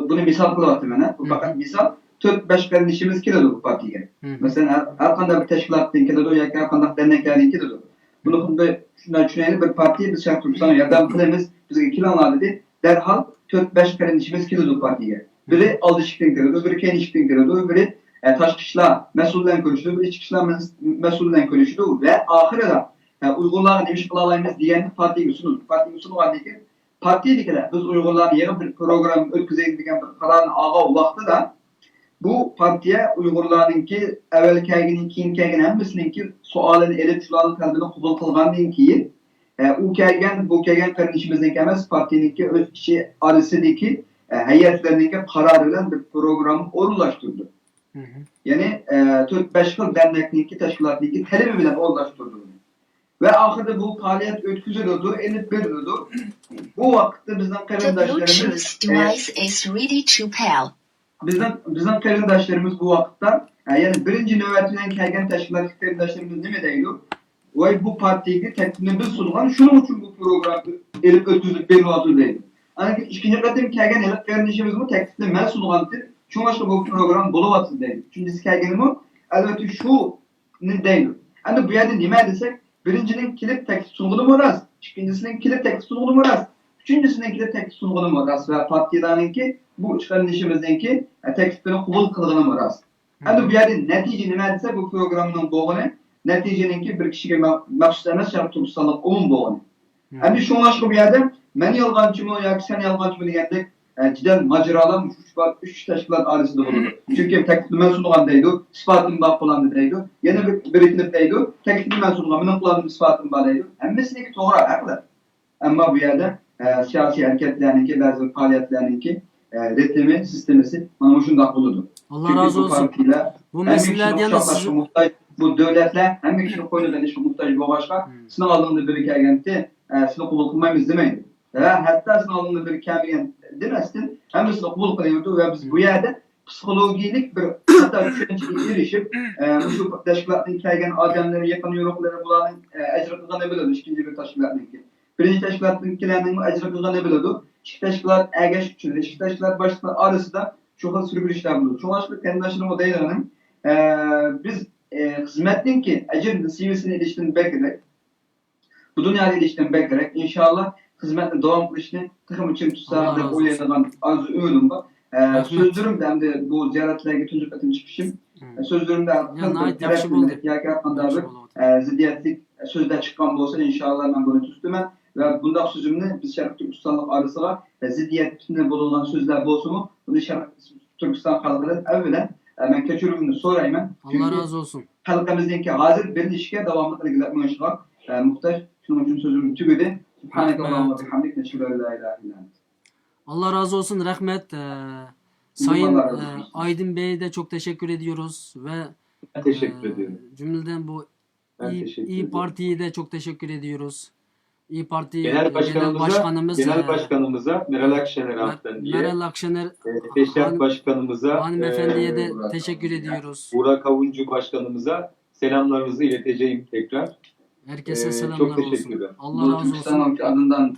buni misol qilyapman. Bu faqat misol 4-5 qarindishimiz keladi bu partiyaga. Masalan, har qanday bir tashkilotdan keladi yoki har qanday derneklardan keladi. Bunu xuddi shunday tushunaylik, bir partiya biz Sharq Turkistonga yordam qilamiz, bizga kelinglar dedi. Darhol 4-5 qarindishimiz keladi bu partiyaga. Biri Aldışık'tan keladi, biri Kenişik'tan keladi, biri tashqi ishlar mas'ulidan ko'rishdi, biri ichki ishlar mas'ulidan ko'rishdi va oxirida Uyg'urlarni nima ish qila olamiz degan partiyaga sunildi. Partiyaga sunilgandan keyin partiyaliklar biz Uyg'urlarni yig'ib bir program o'tkazaylik degan bir qarorni olgan vaqtida bu partiya Uyg'urlarninki avval kelgan, keyin kelgan hammasininki savolini elib shularning qalbini qabul qilgandan keyin u kelgan, bu kelgan qarindishimizning emas, partiyaninki o'z ichi orasidagi hay'atlarninki qarori bilan bir program o'rinlashtirdi. Ya'ni 4-5 xil dernekninki tashkilotniki talabi bilan o'rinlashtirdi. Ve ahirde bu faaliyet ötküzülüyordu, elip veriliyordu. Bu vakitte bizden qarindoshlarimiz bizden qarindoshlarimiz bu vaqtda yani birinci növbetinden kelgan tashkilot qarindoshlarimiz nima deydi? Voy bu partiyaga taklifni biz sungan, shuning uchun bu programni elib o'tkazib berilyapti deydi. Ana ikkinchi qatim kelgan elib qarindishimiz bu taklifni men sungandir. Shunga bu program bo'lyapti deydi. Uchinchisi kelganimi albatta shu deydi. Endi bu yerda nima desek, birincinin kilip teklif sunğunu mu rast? İkincisinin kilip teklif sunğunu mu rast? Üçüncüsünün kilip teklif sunğunu mu rast? Ve partiyalarınki bu çıkarılışımızdaki tekliflerini kabul kılığını mı rast? Hadi bu yerde netice ne ise bu programın boğunu, neticeninki bir kişiye mahsus emas Sharq Turkistonlik umum boğunu. Hadi şunun aşkı bu yerde men yalgancı mı yoki sen yalgancı mı degandek cidden maceralar 3 tashkilot orasida bo'ladi. Chunki taklifni men sungan deydi, sifatim bor qo'landi deydi. Yana bir etilib deydi, taklifni men sungan, men qo'ladim sifatim bor deydi. Hammasiniki to'g'ri, haqli. Ammo bu yerda siyosiy harakatlarniki, ba'zi faoliyatlarniki ritmi, sistemasi mana shunday bo'ladi. Allah razı olsun. Bu meselelerden de siz... Bu devletler hem bir kişi koyulan işe muhtaç bo'lg'achqa, sizning oldingizda biri kelganda, sizni qabul qilmaymiz demaydi. Hatta sizning oldingizda biri kelgan demasdan hammasini qabul qilyapti va biz bu yerda psixologik bir xato tushunchaga erishib, shu tashkilotning kelgan odamlar, yaqin yo'riqlari bularning ajr qilganini biladi, ikkinchi bir tashkilotniki. Birinchi tashkilotnikilarning ajr qilganini biladi. Ikki tashkilot agash uchun, ikki tashkilot boshliqlari orasida çok sürgün işler bulur. Çok aşkı kendaşının o deylenin biz hizmetin ki ecir CV'sine ilişkin beklerek bu dünyada ilişkin beklerek inşallah hizmetle devam kılışını takım için Allah tutsa razı da olsun. oylayan az ümidim var. Rahmet. Sözlerim de hem de bu ziyaretlere tüzük etim çıkışım. Sözlerimde Nait yaxşı boldu. yakin hakkında Yaxşı bir boldu. ziddiyetlik sözler çıkan olsa inşallah ben bunu tüstüme ve bunda sözümünü biz Şarkı Türkistanlık arasına ziddiyetinde bulunan sözler bolsun bunu Şarkı Türkistan halkının evvelen ben keçürümünü sorayım. Allah razı olsun. Halkımızdaki hazır bir ilişkiye devamlı ilgilenme işler muhtaç. Şunun için sözümü tügedi. Subhanakallahumma ve bihamdik neşhedü en la ilahe illa ente. Allah razı olsun. Rahmet. Sayın Allah razı olsun. Aydın Bey'e de çok teşekkür ediyoruz ve Ben teşekkür ediyorum. cümleden bu Ben İyi, teşekkür İyi ediyorum. Parti'ye de çok teşekkür ediyoruz. İyi Parti Genel Başkanımıza, Genel Başkanımıza Meral Akşener hanımefendiye, Meral Akşener Teşkilat Başkanımıza, hanımefendiye de Burak teşekkür Avuncu. ediyoruz. Burak Avuncu Başkanımıza selamlarımızı ileteceğim tekrar. Herkese çok selamlar teşekkürler. olsun. Allah razı Türkistan olsun. halkı adından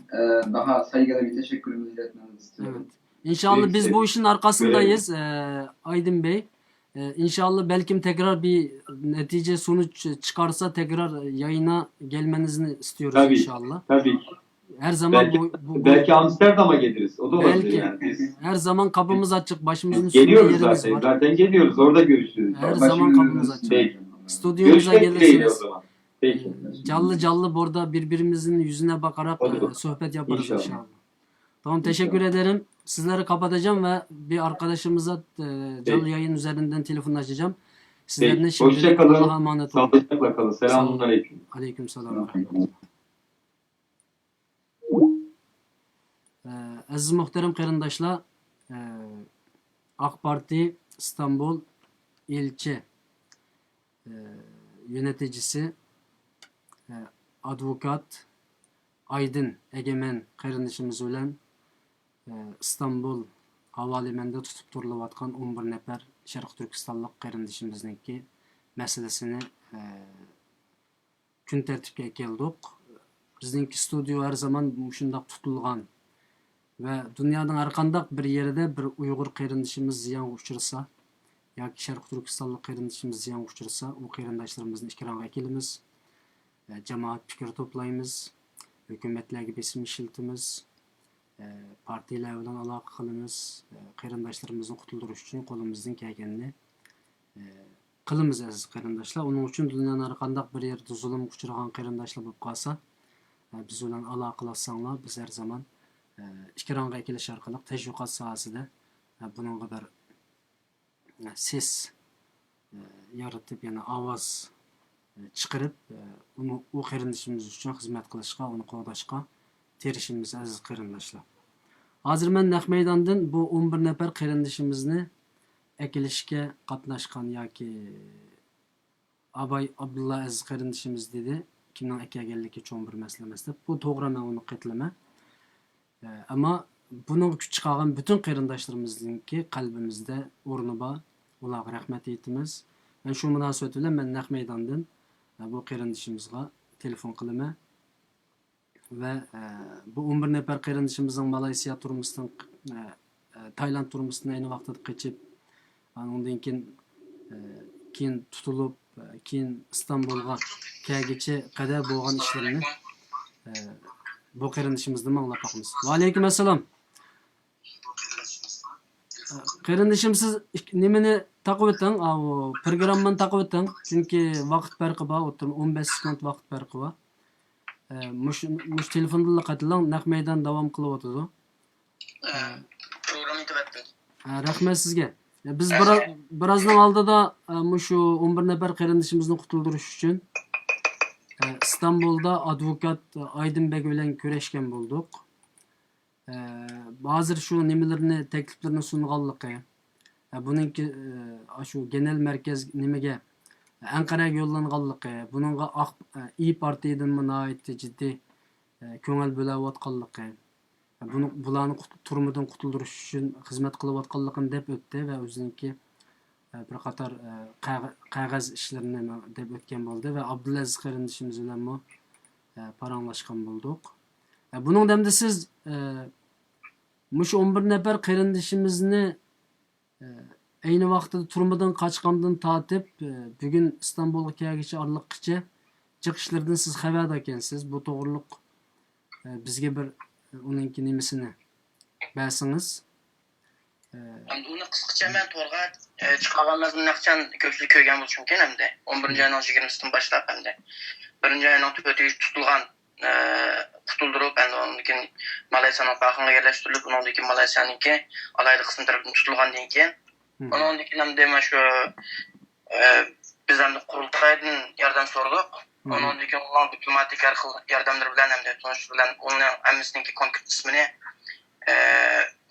daha saygılı bir teşekkürümüzü iletmenizi istiyorum. Evet. İnşallah biz bu işin arkasındayız Aydın Bey. İnşallah belki tekrar bir netice sonuç çıkarsa tekrar yayına gelmenizi istiyoruz Tabii. inşallah. Tabii. Her zaman Belki, bu belki Amsterdam'a geliriz. O da olabilir belki yani. Biz her zaman kapımız açık. Başımızın üstünde geliyoruz yerimiz zaten. var. Zaten geliyoruz. Orada görüşürüz. Her zaman kapımız açık. Peki. Stüdyomuza Görüşmek dileğiyle o gelirsiniz. zaman. Peki. Canlı burada birbirimizin yüzüne bakarak Olur. sohbet yaparız İnşallah. inşallah. Tamam, teşekkür ederim. Sizleri kapatacağım ve bir arkadaşımıza canlı yayın üzerinden telefon açacağım. Sizlerine Peki. şimdilik Hoşça kalın. Allah'a emanet olun. Sağlıcakla kalın. Selamünaleyküm. Aleyküm selam. Aziz muhterem qarindoshlar, AK Parti İstanbul ilçe yöneticisi advokat Aydın Egemen qarindoshimiz bilan İstanbul havalimanida tutib turilayotgan 11 nafar Sharq Turkistonlik qarindoshimizniki masalasini kun tartibga keldik. Bizningki studio her zaman shundoq tutilgan ve dünyanın har qandaq bir yerida bir Uyg'ur qarindoshimiz ziyon uchrasa yoki Sharq Turkistonlik qarindoshimiz ziyon uchrasa, u qarindoshlarimizni ikramga kelamiz. Jamoat fikr to'playmiz, hukumatlarga besim ishlatamiz, partiyalar bilan aloqa qilamiz, qarindoshlarimizni qutuldirish uchun qo'limizdan kelganini qilamiz aziz qarindoshlar. Uning uchun dunyoning har qandaq bir yerda zulmga uchragan qarindoshlar bo'lib qolsa, biz bilan aloqa qilsanglar, biz har zaman ikramga kelish orqali tashviqot sohasida buningga bir ses yaratib, yana ovoz chiqarib, u qarindoshimiz uchun xizmat qilishga, uni qo'llashga tirishimiz aziz qarindoshlar. Hozir men naq maydondan bu 11 nafar qarindoshimizni ekilishga qatnashgan yoki Abay Abdulla aziz qarindoshimiz dedi, kimning ekelganligi cho'ng bir masala emas deb. Bu to'g'ri, men uni qaytlaman. Ama bunun chiqargan bütün qarindoshlarimizningki qalbimizda o'rni bor. Ularga rahmat aytamiz. Ben shu munosabat bilan men naq maydondan bu qarindoshimizga telefon qilaman ve bu 11 nafar qarindoshimizning Malayziya turmusdan Tayland turmusdan ayni vaqtda qochib, undan keyin tutilib, keyin İstanbulga kelgicha qadar bo'lgan ishlarini bu qarindoshimizni anglab boqamiz. Va alaykum assalom. Qarindoshim, siz nimani taqib o'ting? Programmani taqib o'ting. Chunki vaqt farqi bor, 15 sekund vaqt farqi bor. Mush telefonda qatilang, naq maydon davom qilib o'tadi. Programı qilyapti. Rahmat sizga. Biz birozdan oldida shu 11 nafar qarindoshimizni qutuldirish uchun İstanbul'da advokat Aydın Bey bilan ko'rishgan bo'ldik. Hozir shu nimalarni, takliflarni sunganligi, buningki shu genel merkez nimaga Anqaraga yo'llanganligi, buningga İyi Partiyadan nihoyatda jiddiy ko'ngil bo'layotganligi, bularni turmudan qutuldirish uchun xizmat qilayotganligini deb o'tdi va o'ziniki bir qator qog'oz ishlarini deb o'tgan bo'ldi va Abdulaziz qarindoshimiz bilan paranglashgan bo'ldik. Buning damda siz shu 11 nafar qarindoshimizni Ayni vaqtida turmadan qaçqandan tatip bugün İstanbulga kelgicha arliqqacha chiqishlardan siz xabarda ekansiz. Bu to'g'riliq bizga bir uningki nimasini bersangiz. Endi uni qisqacha men to'g'ri chiqaramaz naqchan ko'pchilik ko'rgan bo'lishi mumkin hamda 11 oyning 20sidan boshlab hamda 1 oyning 4 tutilgan tutuldirib endi ondan keyin Malayziyaning baxınga yerlashtirilib undan keyin Malayziyaningki alayli qism tarafından tutilgandan keyin ondan keyin hamda mana shu biz hamda qurultaydan yordam so'radik. Ondan keyin ular diplomatik yordamlar bilan hamda tanışib bilan uning hammasiningki konkret ismini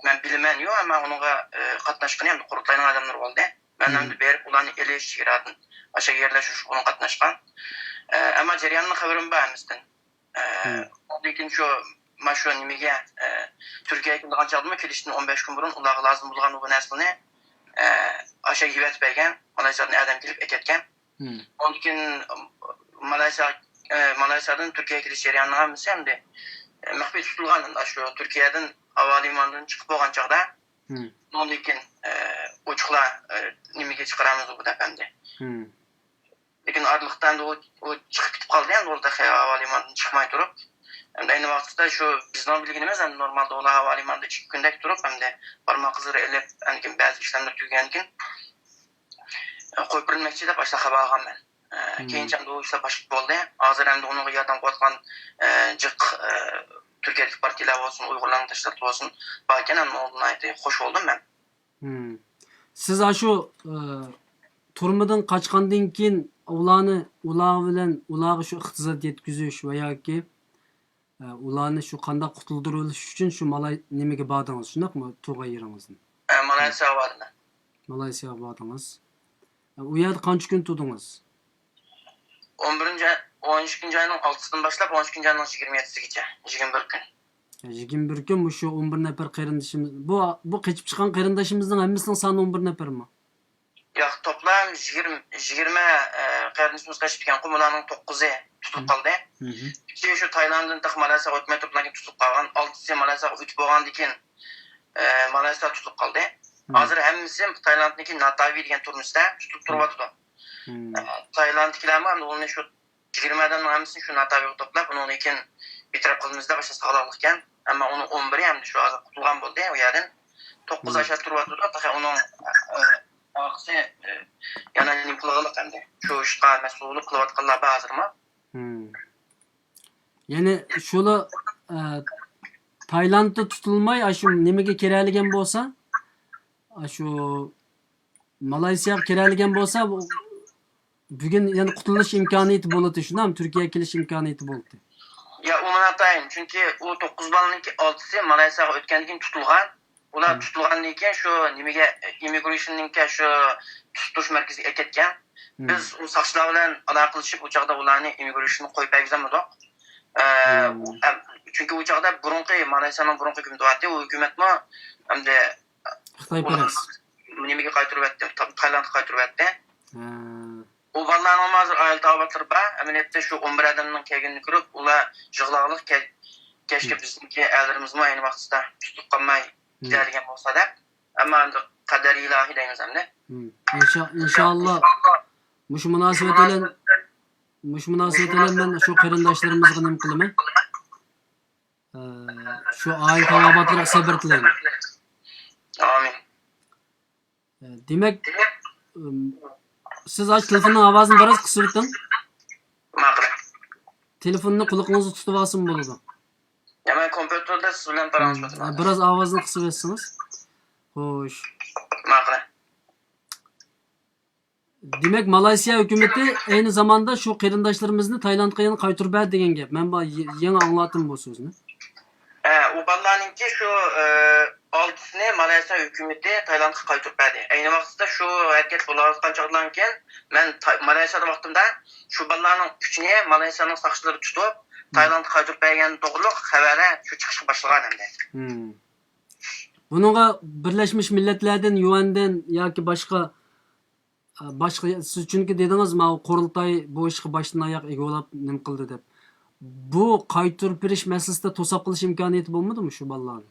men bilmen yok ama onunla katnaşkın hem de kurultayın adamları oldu. Ben hem de berip ulanı eliş iradın aşağı yerleşiş onun katnaşkan. Ama cereyanın haberim bağımızdan. Ondan şu maşu nimege Türkiye'ye kimden çaldıma kiliştin 15 gün burun ulağı lazım bulgan bu neslini aşağı hivet beygen Malaysa'dan adam gelip eketken. Ondan keyin Malaysa'dan Türkiye'ye kiliş cereyanın hamısı hem de mahbet tutulgan şu Türkiye'den havalimanından çıkıp olgan çağda ondan keyin uçukla nimege çıkaramız bu da bende. Lekin arlıktan da o çıkıp gidip kaldı yani orada havalimanından çıkmay durup hem de aynı vakitte şu bizden bilgimiz hem normalde ola havalimanında çıkıp gündek durup hem de parmak izleri elep hem bazı işlemler tüygenken koyup birilmekçi de başta haber ben. Keyinçen de o işler başlık oldu. Hazır hem de onun yerden korkan cık Türkiye'deki partiler olsun, Uygurların dışarıda olsun. Bakken hem onunla hoş oldum ben. Siz aşu turmadan qaçqandan keyin ulağı bilen ulağı şu iqtisod yetkizish va yoki ularni shu qanday qutuldirilish uchun shu nimaga bordingiz, shundaqmi? Tug'a yeringizni. Malayziya vardı. Malayziyaga bordingiz. U yerda qancha kun turdingiz? 12 ayının 6'sından başlayıp 12 ayının 27'sigacha 21 gün. 21 kun shu 11 nafar qarindoshimiz. Bu qechib chiqqan qarindoshimizning hammasining soni 11 nafarmi? Yo'q, toplam 20 qarindoshimiz qaçıp ketgan qumularning 9'i tutulib qoldi. İki şu Taylanddan taq Malayziya hukumat to'plangan tutulib qolgan, 6'sı Malayziya o'tib bo'lgandan keyin Malayziya tutulib qoldi. Hozir hammasi Taylandniki Natavi degan turmusda tutulib turyapti. Taylandkilarmi ham uni shu 20dan hammasini shu Nataviga to'plab, uni keyin bitirib qilmizda boshqa sog'liqlik ekan, ammo uni 11 ham shu hozir qutulgan bo'ldi u yerdan. 9 aşağı turyapti, taqa uning orqasi yana nim qilganlik endi. Shu ishqa mas'ullik qilayotganlar hozirmi? Yani şula Taylandda tutulmay aşu nimaga kerakligan bo'lsa, aşu Malayziya kerakligan bo'lsa bugün yani qutulish imkoniyati bo'ladi, shunami? Turkiyaga kelish imkoniyati bo'ldi. Ya umman atayım çünkü o 9 balının 6'sı Malayziyaga o'tgandan keyin tutilgan. Ular tutilgandan keyin shu nimaga immigrationning şu tutuluş markaziga ketgan. Biz u soqchilar bilan aloqa qilishib, u chaqda ularni immigrationni qo'yib berganmidik. Çünkü u chaqda burunqi Malayziyaning burunqi hukumati, u hukumatmi hamda Xitoyparast nimaga qaytarib etdi, Taylandga qaytarib etdi. O vallahi hozir ayol tavabatlar bor. Amaliyotda shu 11 odamning kelganini ko'rib, ular yig'lag'liq kechki bizniki ayollarimizni ayni vaqtda tutib qolmay keladigan bo'lsa deb. Ammo endi qadar ilohiy deymiz hamda. İnşallah mush munosabat bilan men shu qarindoshlarimizga nim qilaman. Shu ayol tavabatlarga sabr tilayman. Amin. Demek siz aç telefonun avazını biraz kısıp ötün. Maqul. Telefonunu kulağınızı tutup alsın buludu. Ya ben kompüterde siz bilan paranışmadım. Biraz avazını kısıp etsiniz. Hoş. Maqul. Demek Malayziya hükümeti aynı zamanda şu qarindoshlarimizni Taylandga yana qaytarib berdi degan gap. Men bu yeni anlatım bu so'zni. O ballarninki şu 6'sını Malayziya hükümeti Taylandga qaytarib berdi. Ayni vaqtda şu harakat bo'layotgan chog'dan keyin men Malayziyada vaqtimda şu ballarning kuchini Malayziyaning soqchilari tutib Taylandga qaytarib bergan to'g'riliq xabari shu chiqishga boshlagan endi. Bununla Birleşmiş Milletler'den, UN'den yoki boshqa siz çünkü dediniz ma qurultay bu ishga boshdan oyoq egolab nim qildi deb. Bu qaytarib berish masalasida to'saq qilish imkoniyati bo'lmadimi shu bolalarni?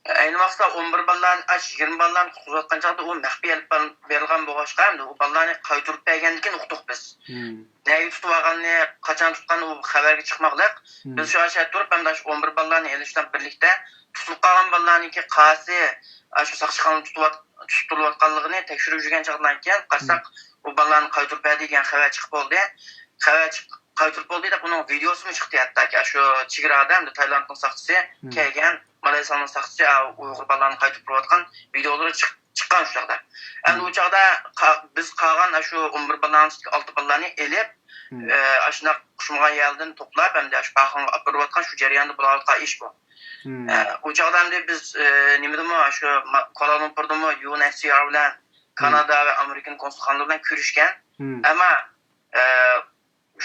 Ayni vaqtda 11 ballarni 20 ballarni qutqizayotgan chog'da u maxfiy olib berilgan bo'lg'achqa endi u ballarni qaytarib bergandan keyin uqdiq biz. Nega tutib olganini, qachon tutganini u xabarga chiqmoqliq. Biz shu yerda turib ham 11 ballarni elishdan birlikda tutilib qolgan ballarniki qasi shu saqchiqani tutilayotganligini tekshirib yurgan chog'dan keyin qarsak u ballarni qaytarib berdi degan xabar chiqib bo'ldi. Qaytarib bo'ldi deb uning videosi chiqdi hattoki shu chegarada hamda Tailandning saqchisi kelgan Malayziyaning saqchisi Uyg'ur ballarni qaytarib berayotgan videolari chiqqan shu chog'da. Endi u chog'da biz qolgan shu 11 ballarni 6 ballarni elib ashuna qushmagan yerdan to'plab hamda shu baxonga olib berayotgan shu jarayonda bo'layotgan ish bu. U chog'da hamda biz nimadami shu Kuala Lumpurdami UNHCR bilan Kanada va Amerikan konsulxonalari bilan ko'rishgan. Ammo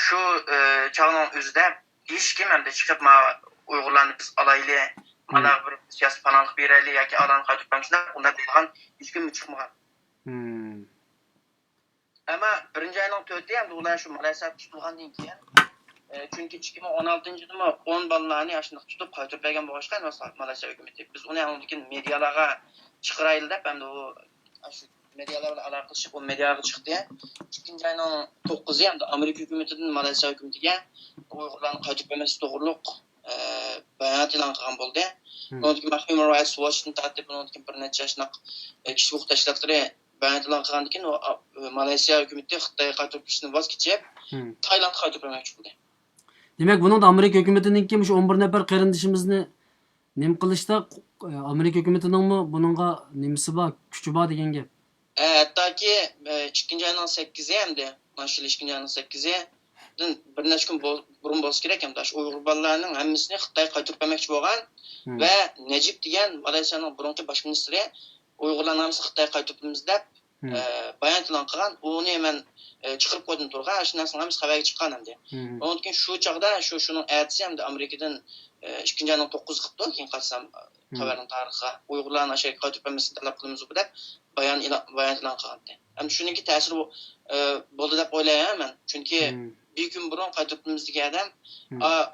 shu chog'ning o'zida hech kim hamda chiqib Uyg'urlarni biz alayli mana bir siyosiy panohlik beraylik yoki odamni qaytarib berishlar unday deydigan hech kim chiqmagan. Ammo birinchi oyning 4'ida ham ular shu Malayziya tutilgandan keyin chunki 2016-yilda 10 bolalarni shunday tutib qaytarib bergan bo'lg'achqa Malayziya hukumati biz uni keyin medialarga chiqaraylik deb hamda u shu medialar bilan aloqa qilishib u mediaga chiqdi. Ikkinchi oyning 9'i hamda Amerika hukumatidan Malayziya hukumatiga Uyg'urlarni qaytarib bermasi to'g'riliq bayonot e'lon qilgan bo'ldi. Bundan Human Rights Watch'ning tartib bundan bir necha shunaqa kishi huquq tashkilotlari bayonot e'lon qilgandan keyin Malayziya hukumati Xitoyga qaytarib berishni voz kechib, Tailandga qaytarib bermoqchi bo'ldi. Demak, buningda Amerika hukumatiningki shu 11 nafar qarindishimizni nim qilishda Amerika hukumatiningmi buningga nimasi bor, kuchi bor degan gap. Hattoki 2-oyning 8'i hamda mana shu 2-oyning 8'i bir necha kun burun bo'lsa kerak hamda shu Uyg'ur bolalarining hammasini Xitoyga qaytarib bermoqchi bo'lgan va Najib degan Malayziyaning burungi bosh ministri Uyg'urlarning hammasini Xitoyga qaytarib beramiz deb bayon e'lon qilgan. Uni men chiqarib qo'ydim turgan, shu narsaning hammasi xabarga chiqqan hamda. Undan keyin shu chog'da shuning aytisi hamda Amerikadan 2-oyning 9'i qilibdi, keyin qarasam xabarning tarixiga Uyg'urlarni ashyoga qaytarib bermasini talab qilamiz deb bayon e'lon qilgandi. Ham shuningki ta'siri bo'ldi deb o'ylayman. Chunki bir kun burun qaytarib beramiz degan odam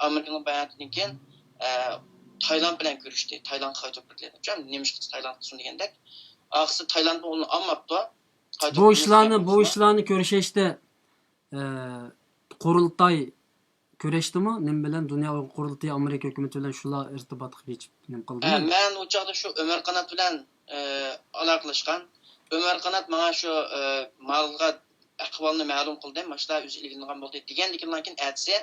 Amerikaning bayonotidan keyin Tailand bilan ko'rishdi. Tailandga qaytarib berdilar. Nima ish Tailand qilsin degandek. Aqsi Tailandni uni olmabdi. Bu ishlarni ko'rishishda qurultay ko'rishdimi? Nim bilan Dunyo qurultayi Amerika hukumati bilan shular irtibotga geçib nim qildimi? Men u chog'da shu Umar Qanot bilan aloqalashgan. Umar Qanot menga shu malga ahvolni ma'lum qildi. Mana shular o'zi ilgilangan bo'ldi degandan keyin aytsa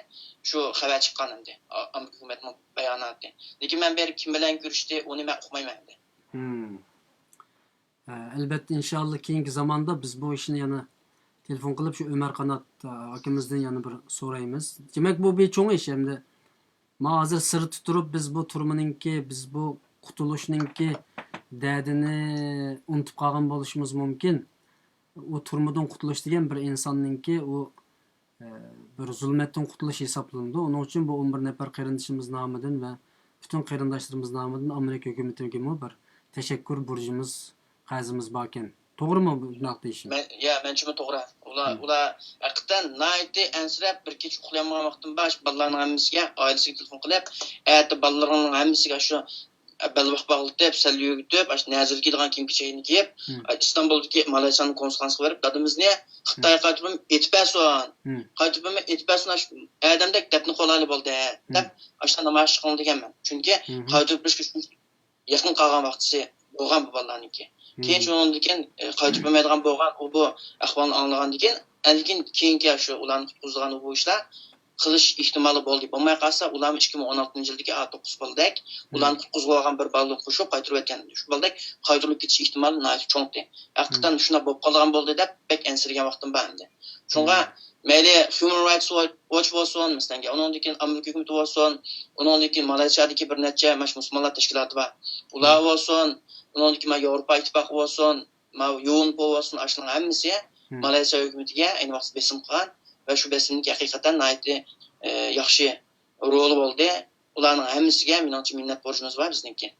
shu xabar chiqqan endi. Amerika hukumatining bayonoti. Lekin men berib kim bilan ko'rishdi, uni men uqmayman endi. Albatta inshaalloh keyingi zamonda biz bu ishni yana telefon qilib shu Umar Qanot akimizdan yana bir so'raymiz. Demak bu becho'ng ish endi. Men hozir sir tuturib biz bu turmaninki, biz bu qutulishninki dardini unutib qolgan bo'lishimiz mumkin. U turmadan qutulish degan bir insonninki u bir zulmatdan qutulish hisoblanadi. Uning uchun bu 11 nafar qarindishimiz nomidan va butun qarindoshlarimiz nomidan Amerika hukumatiga bir tashakkur burcimiz, qarzimiz bor ekan. To'g'rimi bu bunaqa deyishim? Menchimi to'g'ri. Ular haqiqatan nayti ansirab bir kech uxlayolmagan vaqtim bor. Bolalarning hammasiga, oilasiga telefon qilib, aytdi bolalarning hammasiga shu belbaq bağlayıp, sel yürütüp, nazirlik edilen kim kişiğini giyip, İstanbul'daki Malaysiyanın konsultanısına verip, dadımız ne? Xitay'a qaytibim etipəson. Qaytibim etipəson, Ədəmdək dəpni qolaylı boldu, dep, aştan namaş çıxanı degen ben. Çünkü qaytibim yaxın qalğan vaxtısı boğan bu balalarınki. Keyin onun degen, qaytibim edilen boğan, o bu ahvalını anlağan degen, əlgin keyinki şu ulanı tutquzduğan bu işler, qilish ehtimoli bo'ldi. Bo'lmay qolsa, ularni 2016-yildagi A9 boldek, ularni qutqizib olgan bir balni qo'shib qaytarib o'tgan. Shu boldek qaytarib ketish ehtimoli nihoyat cho'ngdi. Haqiqatan shuna bo'lib qolgan bo'ldi deb bek ensirgan vaqtim bor endi. Shunga mayli Human Rights Watch bo'lsin, masalan, undan keyin Amerika hukumati bo'lsin, undan keyin Malayziyadagi bir necha musulmonlar tashkiloti bor. Ular bo'lsin, undan keyin Yevropa ittifoqi bo'lsin, UNPO bo'lsin, ashlar hammasi Malayziya hukumatiga ayni vaqtda besim qilgan. Ve şu besinlik hakikaten naiti yaxshi rol oldu. Ularning hammasiga menimcha minnat borcimiz var bizniki.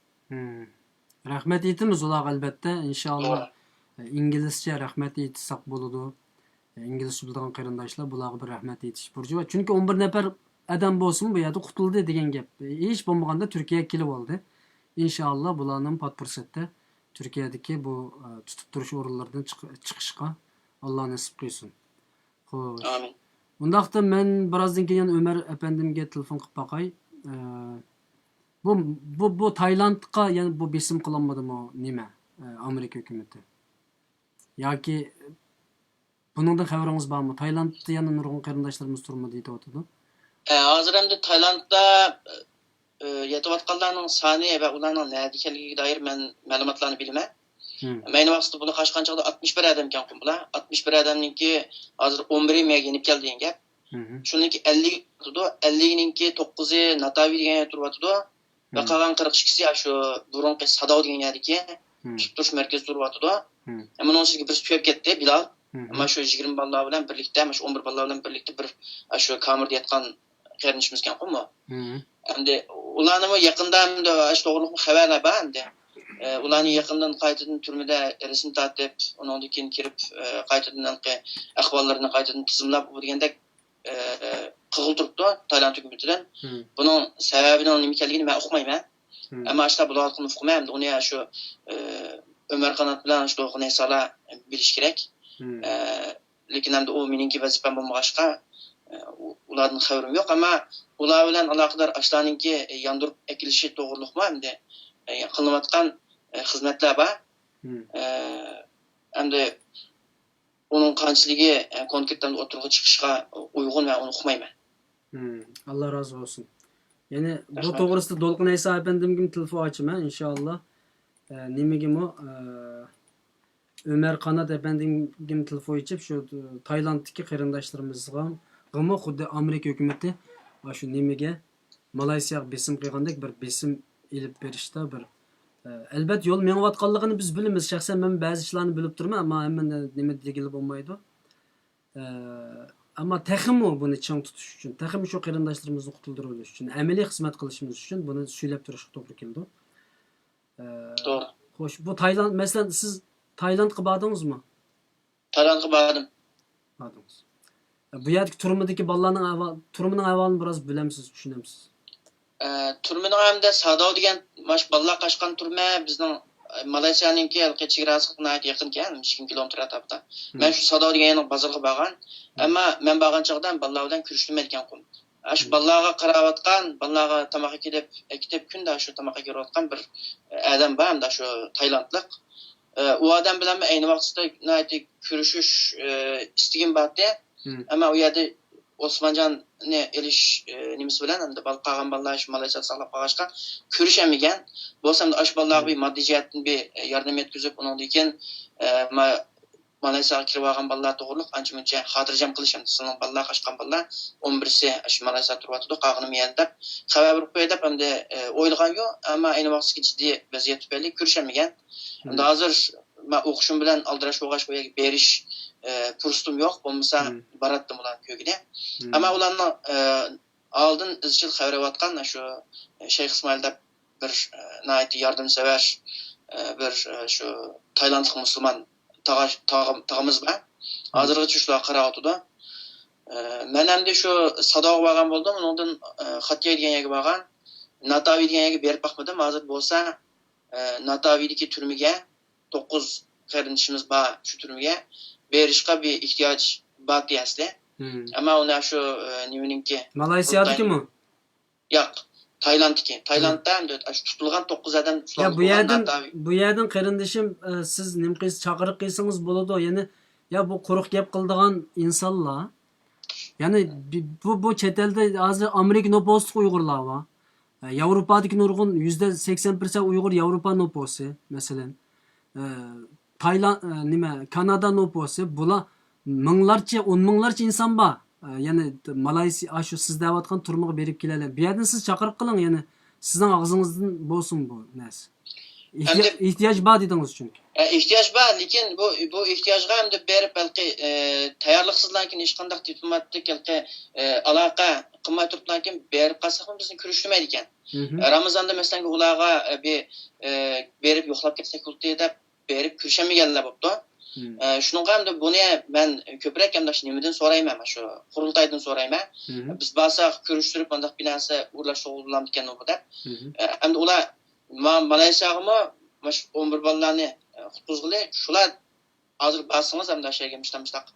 Rahmat aytamiz ular albatta. İnşallah İngilizce rahmat aytsak bo'ladi. İngilizce biladigan qarindoshlar bularga bir rahmat aytish burchi bor. Chunki 11 nafar adam bo'lsin bu yerda qutuldi degan gap. Hech bo'lmaganda Turkiyaga kelib oldi. İnşallah bularning pat fursatda Türkiye'deki bu tutup turuş o'rinlaridan chiqishga Allah nasip qilsin. Xo'sh. Amin. Undaqda men birozdan keyin Ömer efendimga telefon qilib baqay. Bu Taylandga yani bu besim qilinmadimi nima? Amerika hukumati. Yoki buningdan xabaringiz bormi? Taylandda yana nurg'un qarindoshlarimiz turmi deydi o'tadi. Hozir endi Taylandda yetayotganlarning soni va ularning nima ekanligiga doir men ma'lumotlarni bilmayman. Meni vaqtida buni qashqanchada 61 adam ekan bular. 61 adamningki hozir 11 mega yenib keldi degan gap. Shuningki 50 turdi, 50ninki 9 Natavi degan turyapti. Va qolgan 42si shu burunqi Sadov degan yerdagi tutush markazi turyapti. Ammo uning sizga bir tuyab ketdi Bilal. Ama şu 20 balla bilan birlikte, ama şu 11 balla bilan birlikte bir şu kamerda yatgan qarinishimiz ekan qo'ymi. Endi ularni yaqinda endi shu to'g'riliq xabarlar bor endi. Ularni yaqindan qaytadan turmada rasm tartib, undan keyin kirib qaytadan ahvollarini qaytadan tizimlab degandek qig'il turibdi Tayland hukumatidan. Buning sababini nima ekanligini men uqmayman. Ammo ashla bularni uqmayman. Uni shu Ömer Qanat bilan shu narsala bilish kerak. Lekin endi u meningki vazifam bo'lmag'achqa ularning xabarim yo'q, ammo ular bilan aloqador ashlarningki yondirib ekilishi to'g'riliqmi endi qilinayotgan xizmatlar bor. Endi uning qanchligi konkretdan o'tirg'i chiqishga uyg'un va uni uqmayman. Allah razı olsun. Yani bu to'g'risida Dolqin Aysa efendimga telefon ochaman inshaalloh. Nimagim o Ömer Qanat efendimga telefon ochib shu Taylanddagi qarindoshlarimizni g'imi xuddi Amerika hukumati shu nimaga Malayziyaga besim qilgandek bir besim ilib berishda bir albatta yo'l menayotganligini biz bilamiz. Shaxsan men ba'zi ishlarni bilib turman, ammo hamma nima degili bo'lmaydi. Ammo texmi buni chang tutish uchun, texmi shu qarindoshlarimizni qutuldirib uchun, amaliy xizmat qilishimiz uchun buni söylab turishga to'g'ri keldi. To'g'ri. Xo'sh, bu Tayland, masalan, siz Taylandga bordingizmi? Taylandga bordim. Bordingiz. Bu yerdagi turmadagi bolalarning turmuning ahvolini biroz bilamsiz, tushunamsiz. Turmani hamda Sadov degan mash bolalar qashqan turma bizning Malayziyaninki chegarasiga yaqin ekan, 20 kilometr atrofda. Men shu Sadov degan bozorga borgan, ammo men borgan chog'dan bolalar bilan ko'rishdim ekan qo'm. Shu bolalarga qarayotgan, bolalarga tamoq ekib kunda shu tamoq yeyotgan bir odam bor, hamda shu Taylandlik. U odam bilan ayni vaqtda ko'rishish istagim bordi. Ammo u yerda Osmanjanni elish nimasi bilan endi qolgan bolalar shu Malayziyada saqlab qolishga ko'rishamagan. Bo'lsam ash bolalarga bir moddiy jihatdan bir yordam yetkazib, undan keyin Malayziyaga kirib olgan bolalar to'g'riliq ancha-muncha xotirjam qilishim. Sizning bolalar qashqan bolalar 11si shu Malayziyada turyapti, qolganim yana deb xabar berib qo'yib endi o'ylagan yo'q, ammo ayni vaqtda jiddiy vaziyat tufayli ko'rishamagan. Endi hozir men o'qishim bilan aldirash bo'lg'ash bo'yaga berish fursatim yo'q, bo'lmasa baratdim ular ko'gida. Ammo ularni oldin izchil xabarlayotgan shu Shayx Ismoil deb bir nayt yordamsevar bir shu Taylandlik musulmon tog'amiz bor. Hozirgacha shular qarayotdi. Men endi shu Sadoqqa borgan bo'ldim, undan Xatya degan yerga borgan, Natavi degan yerga berib boqmadim. Hozir bo'lsa Natavidagi turmaga 9 qarindishimiz bor, shu turmaga berishga bir ehtiyoj bor deyasizlar. Ammo uni shu nimaninki Malayziyadagimi? Yo'q, Taylanddagi. Taylandda endi shu tutilgan 9 odam Ya bu yerdan qarindishim siz nim qilsiz, chaqirib qilsangiz bo'ladi. Ya'ni ya bu quruq gap qildigan insonlar. Ya'ni bu chet elda hozir Amerika nüfusi Uyg'urlar bor. Yevropadagi nurg'un %80% Uyg'ur Yevropa nüfusi, masalan. Tayland Kanada nüfusi, bular minglarcha, 10 minglarcha inson bor. Yani Malayziya shu siz deyotgan turmaga berib keladi. Bu yerdan siz chaqirib qiling, yani sizning og'zingizdan bo'lsin bu narsa. Ehtiyoj bor dedingiz chunki. Ehtiyoj bor, lekin bu ehtiyojga ham deb berib balki tayyorliqsizlarkin hech qanday diplomatik aloqa qilmay turiblarkin berib qolsak bizni ko'rishmaydi ekan. Ramazonda masalan ularga berib yo'qlab ketsak deb berib ko'rishamaganlar bo'pti. Shuningga ham buni men ko'proq ham nimadan so'rayman, shu qurultaydan so'rayman. Biz bo'lsa ko'rishtirib bunday binasi urlash to'g'rilamdi ekan u deb. Endi ular Malaysiyaga 11 balalarni qutqizg'ili shular hozir basınız hem de şeyge müştak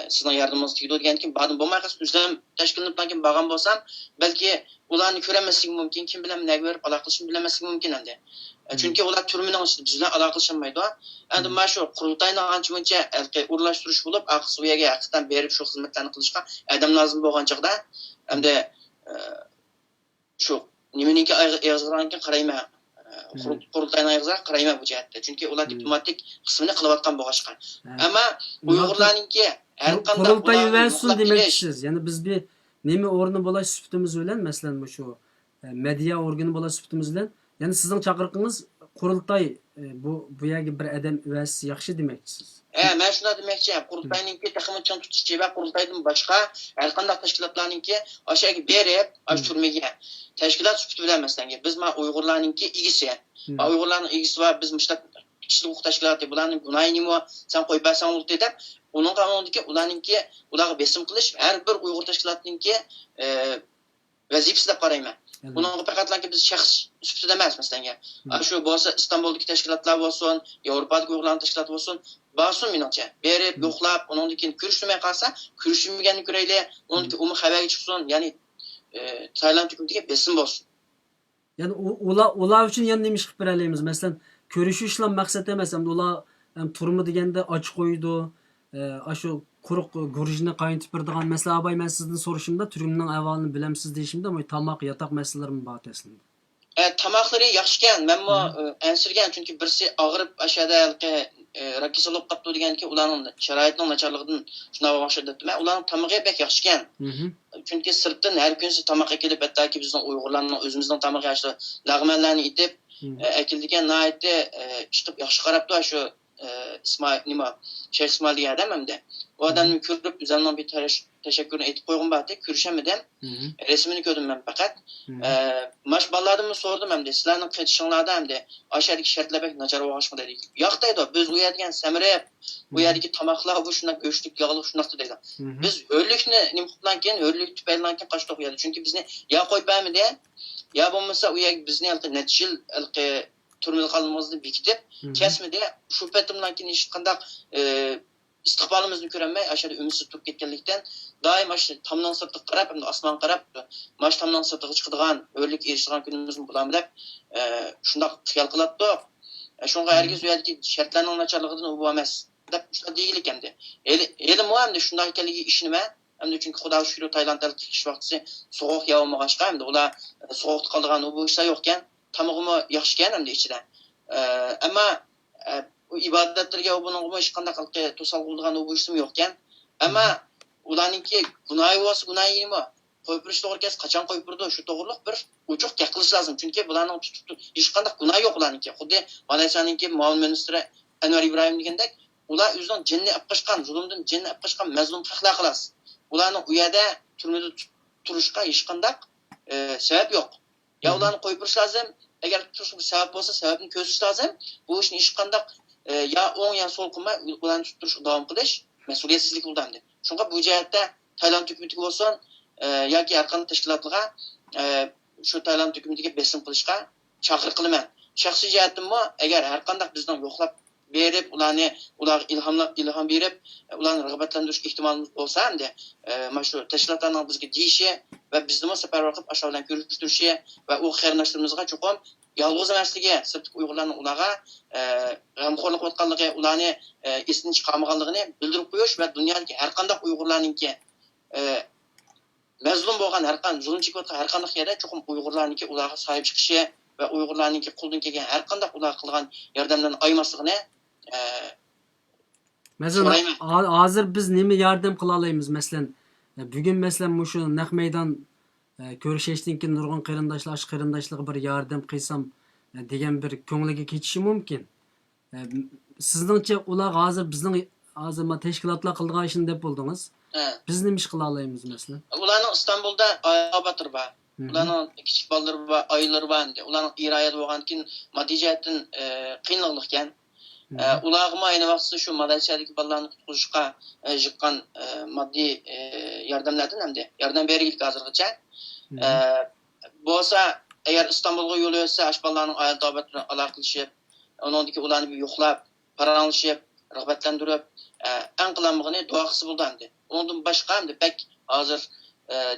sizin yardımınız tegdi degan kim badın bo'lmay qolsa o'zim tashkilotdan kim borgan bo'lsam balki ularni ko'ramasligi mumkin kim bilan nega berib aloqa qilishni bilmasligi mumkin endi chunki ular turmining ichida biz bilan aloqa qilishmaydi endi mana shu qurultayni ancha-muncha o'rlashtirish bo'lib aqs u yerga haqiqatan berib shu xizmatlarni qilishga adam lozim bo'lgan chog'da endi shu nimaniki yozganga qarayman qurultayni ayıqza qarayman bu jihatda chunki ular diplomatik qismini qilayotgan bo'lishgan ammo uyg'urlarninki har qanday qurultay versin demoqchisiz ya'ni biz bir nima o'rni bo'lash sifatimiz bilan masalan shu media organi bo'lash sifatimiz bilan ya'ni sizning chaqiriqingiz qurultay bu yerga bir adam uvasi yaxshi demoqchisiz men shuna demoqchiman qurultayninki taxmin chon tutishi va qurultaydan boshqa har qanday tashkilotlarninki o'shaga berib turmaga tashkilot sufati bilan masalan biz uyg'urlarninki igisi uyg'urlarning igisi va biz mushtaq kishilik huquq tashkiloti bularning gunohi nima sen qo'yib bersan deb uning qonunidagi ularga besim qilish har bir uyg'ur tashkilotininki vazifasi deb qarayman bunga faqatlanki biz shaxs sifatida emas masalan shu bo'lsa istanbuldagi tashkilotlar bo'lsin yevropadagi uyg'urlarning tashkiloti bo'lsin borsin menimcha berib yo'qlab undan keyin ko'rishmay qolsa ko'rishmaganini ko'rayli undan umi xabarga chiqsin ya'ni Tayland hukumatiga besim bo'lsin ya'ni ular uchun yana nima ish qilib beramiz masalan ko'rishishlar maqsad emas hamda ular turmi deganda ochib qo'ydi shu quruq gurujni qaynatib beradigan masalan abay men sizdan so'rashimda turumning ahvolini bilamsiz deyishimda tomoq yotoq masalalarim bor aslida tomoqlari yaxshi ekan menmo ansirgan chunki birsi og'rib ashada rakisolib qolibdi deganki ularning sharoitining nacharligidan shunday o'xshadi men ularning tomog'i bek yaxshi ekan chunki sirtdan har kunsi tomoqqa kelib hattoki bizning uyg'urlarning o'zimizning tomog'i yaxshi lag'manlarni itib akildigan naiti chiqib yaxshi qarabdi shu İsmail nima Şeyh İsmail degan odam hamda u odamni ko'rib o'zimdan bir tashakkurni aytib qo'yg'im bordi ko'rishamadim rasmini ko'rdim men faqat mash bolalardan so'radim hamda sizlarning qaytishinglarda hamda o'shadagi shartlar bek nachar o'xshashmi dedik yo'q deydi biz u yerdan samirab bu yerdagi tomoqlar bu shunday go'shtlik yog'liq shunday deydi biz o'rlikni nima qilgan keyin o'rlik tupaylan keyin qochib qo'yadi chunki bizni yo qo'yib bermadi yo bo'lmasa u yer bizni natijil turmada qolmamizni bekitib kesmidi shu patimdan keyin hech qanday istiqbolimizni ko'rolmay ashada umidsiz turib ketganlikdan doim shu tomdan sirtga qarab hamda osmonga qarab mash tomdan sirtga chiqadigan o'rlik erishadigan kunimizni bo'lami deb shunday xiyol qilatdik shunga hargiz u yerdagi shartlarning nacharligidan u emas deb shunday deyilik endi elim u hamda shunday ekanligi ishonma hamda chunki xudo shukr Taylandda qish vaqtisi sovuq yog'mag'achqa hamda ular sovuqda qoldigan u ishlar yo'q ekan tamog'imi yaxshi ekan hamda ichida ammo ibodatlarga buning hech qanday to'sal bo'lgan u ishim yo'q ekan ammo ularningki gunohi bo'lsa gunohi nima qo'yib berish to'g'ri ekan qachon qo'yib berdi shu to'g'riliq bir uchuq gap qilish lozim chunki bularning hech qanday gunohi yo'q ularningki xuddi Malayziyaninki muavin ministri Anvar Ibrohim degandek ular o'zining jinni olib qochgan zulmdan jinni olib qochgan mazlum haqlar qilas ularning u yerda turmada turishga hech qanday sabab yo'q ya ularni qo'yib berish lozim agar turishga bir sabab bo'lsa sababni ko'rsatish lozim bu ishni hech qanday ya o'ng ya so'l qilmay ularni turishga davom qilish mas'uliyatsizlik bo'ldi shunga bu jihatda Tayland hukumatiga bo'lsin yoki har qanday tashkilotlarga shu Tayland hukumatiga besim qilishga chaqiriq qilaman shaxsiy jihatimmi agar har qanday bizning yo'qlab berib ularga ilhom berib ularni rag'batlantirish ehtimolimiz bo'lsa endi mana shu tashkilotlarning bizga deyishi va bizni safarbar qilib ashyo bilan ko'rishtirishi va u qarindoshlarimizga chuqur yolg'iz emasligi sirtqi uyg'urlarning ularga g'amxo'rlik qilayotganligi ularni esidan chiqarmaganligini bildirib qo'yish va dunyodagi har qanday uyg'urlarningki mazlum bo'lgan har qanday zulm chekayotgan har qanday yerda chuqur uyg'urlarningki ularga sahib chiqishi va uyg'urlarningki qo'ldan kelgan har qanday ular qilgan yordamdan aymasligini masalan hozir biz nima yordam qila olamiz masalan bugun masalan shu naq maydon ko'rishishdan keyin nurg'un qarindoshlar shu qarindoshlarga bir yordam qilsam degan bir ko'ngliga ketishi mumkin sizningcha ular hozir bizning hozir tashkilotlar qilgan ishini deb bo'ldingiz biz nima ish qila olamiz masalan ularning istanbulda obatlar bor ularning kichik bolalar va oilalari bor ularning iroyat bo'lgan keyin moddiy jihatdan qiyinlik ekan ularga ayni vaqtda shu Malayziyadagi bolalarni qutqizishga jiqqan moddiy yordamlardan hamda yordam beraylik hozirgacha bo'lsa eğer İstanbul'a yol etse aşballarının aile davetine alakalaşıp, onundaki ulanı bir yoklap, paranlaşıp, rağbetlendirip, en kılamığını doğaksı buldu hem de. Ondan başka hem de pek hazır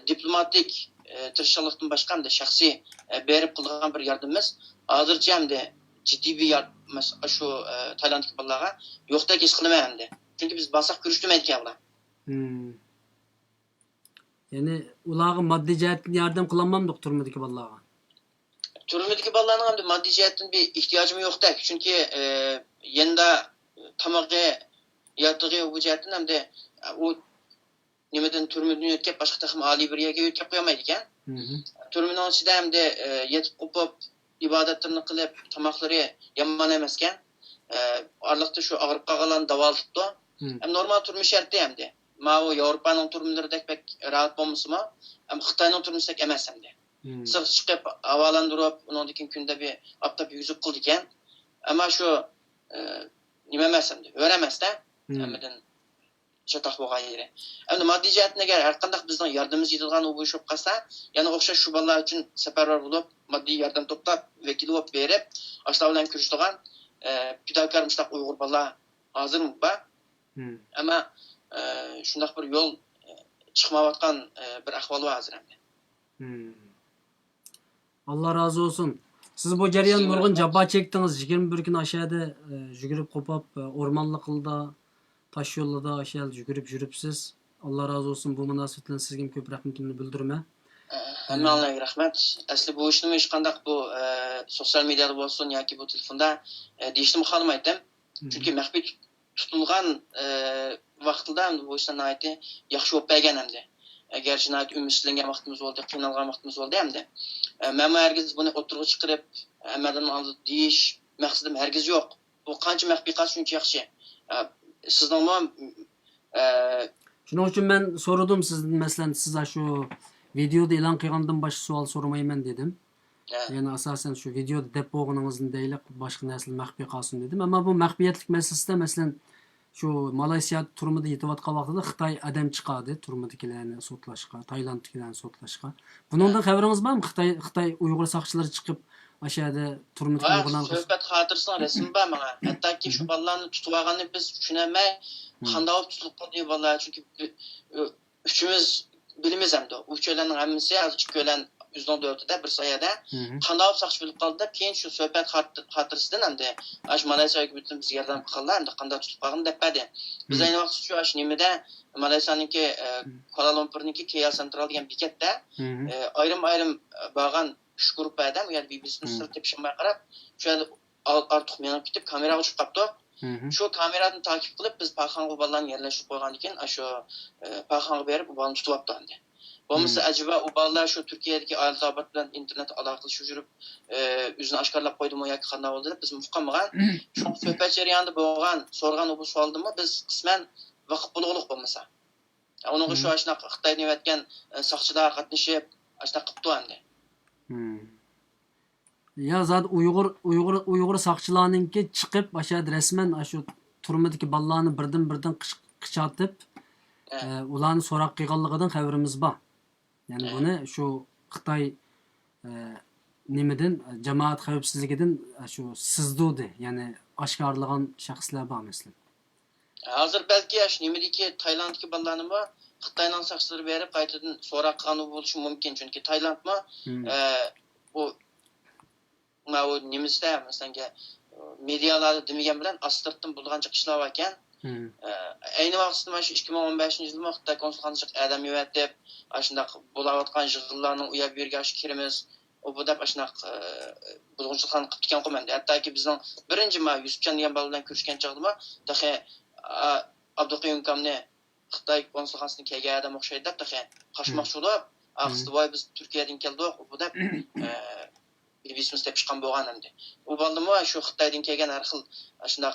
diplomatik tırışçılıktan başka hem de şahsi berip kıldıgan bir yardımımız hazırca hem de ciddi bir yardım şu Tayland'daki ballağa yokta geç kılma hem de. Çünkü biz basak görüştürmedik ya bula. Yani ulağı maddi cihetten yardım kılanmamdık turmudaki ballağa. Turmudaki ballarının hem de maddi cihetten bir ihtiyacım yok da. Çünkü yanında tamağı yatığı bu cihetten hem de o nimeden turmudunu ötkep başka takım ali bir yerge ötkep koyamaydıken. Turmudun içinde hem de yetip kopup ibadetlerini kılıp tamakları yaman emesken arlıkta şu ağırıp kağılan davalıptı. Hem normal turmuş şertti hem de. Ma o Avrupa'nın turmuları da pek rahat olması mı? Hem Xitay'ın turmuş da emez hem de. Sırf çıkıp havalandırıp onundaki günde bir apta bir yüzük kıldı iken ama şu nimemez hem de. Öğrenmez de. Hemden çatak boğa yeri. Hem de maddi cihetine göre her kandak bizden yardımımız yedilgan o bu iş olkasa yani okşa şu ballar için seferber bulup maddi yardım toplap vekili olup verip aşağı olan kürüştüğün pidakar müştak Uygur ballar hazır mı ba? Ama şundak bir yol çıkmavatkan bir ahvalı hazır hem de. Allah razı olsun. Siz bu jarayan nurgun jaba çektiniz. 21 gün aşağıda jügürüp kopap ormanlıkılda taş yolda aşağı jügürüp jürüpsiz. Allah razı olsun bu münasibetle sizge köp rahmetimni bildirme. Hemen Allah'a rahmet. Asli bu işini iş kandak bu sosyal medyada olsun yoki bu telefonda deyishni xohlamaydim. Çünkü mahfi tutulgan vaqtida bu işdan ayeti yaxshi o'tmagan hamda. Agar jinoyat ümitlangan vaqtimiz bo'ldi, qiynalgan vaqtimiz bo'ldi hamda. Men hergiz buni o'tirg'i chiqarib, hammadan oldin deyish maqsadim hergiz yo'q. Bu qancha maxfiy qilsa shuncha yaxshi. Sizning Şunun için ben sordum sizden mesela size şu videoda e'lon qilgandan boshqa savol so'ramayman dedim. Yani asasen şu videoda deb bo'lganingizni deylik boshqa narsa maxfiy qolsin dedim. Ama bu maxfiyatlik meselesinde mesela şu Malaysiya turmida yetayotgan vaqtida Xitoy adam chiqadi turmidagilarni sotlashga, Taylanddagilarni sotlashga. Buningdan xabaringiz bormi? Xitoy Uyg'ur soqchilari chiqib aşağıda turmida Uyg'urlarni söhbət xatirsin resim var mənə. Hətta ki şu ballarını tutub alğanı biz düşünəmək qandaq tutulub qaldı vallahi çünki üçümüz bilimiz həmdə. O üçələrin hamısı azıcık gölən %4'də bir sayada qandaq saqçı bilib qaldı. Keyin şu söhbət xatirsindən həmdə aş Malaysiya hökumətindən biz yardım qıldılar həmdə qandaq tutub qalğını dəpədi. Biz aynı vaxt şu aş nimədə Malaysiyanınki Kuala Lumpur'nınki KL Central degan bekatda ayrım bağan 3 grup adam yani BBC'nin sırtı tepişmeye qarab şu artıq menip gidip kameraga uçup qaptı. Şu kameradan takip qilib biz Paxanlı ballarni yerleşip qo'ygan ekan, shu Paxanlı berib u balni tutib olibdi endi. Bo'lmasa acaba u ballar shu Turkiyadagi aylatobat bilan internet aloqalashib yurib, o'zini oshkorlab qo'ydimi yoki qanday bo'ldi deb biz muqammagan. Shu suhbat jarayonida bo'lgan, so'rgan bu savoldimi biz qisman vaqt bulug'liq bo'lmasa. Onun şu aşna Xitoydan yetgan soqchilar qatnashib, aşna qilibdi endi. Ya zaten Uygur sakçılarınki çıkıp aşağıda resmen şu turmadaki ballarını birden kıçatıp ularını sorak kıygallıqadan haberimiz var. Yani bunu şu Xitay nimeden cemaat xavfsizligidan şu sızdıdı. Yani aşkarlagan şahslar var mesela. Hazır belki yaş nimedeki Tayland'daki ballarını mı Xitay'dan sakçıları verip qaytadan sorak qanı buluşı mümkün çünkü Tayland mı o nemizde mesela medialarda demigen bilen astırttım bulganca kışlar varken aynı vaqtda şu 2015 yılda Xitoy konsulxonachik adam yövetip aşında bulayotgan yig'inlarning u yerga bergash kirimiz o bu deb aşında bulgunchilikni qilib ketgan qo'ymadi. Hatto ki bizning birinchi Yusufjon degan bala bilan ko'rishgan chog'da dahi Abduqayum kamni Xitoy konsulxonasiga kelgan odam o'xshaydi deb dahi qashmoqchi bo'lib aqsvoy biz Turkiyadan keldik bu deb BBC'miz tepishgan bo'lgan endi. U baldimi shu Xitoydan kelgan har xil shunday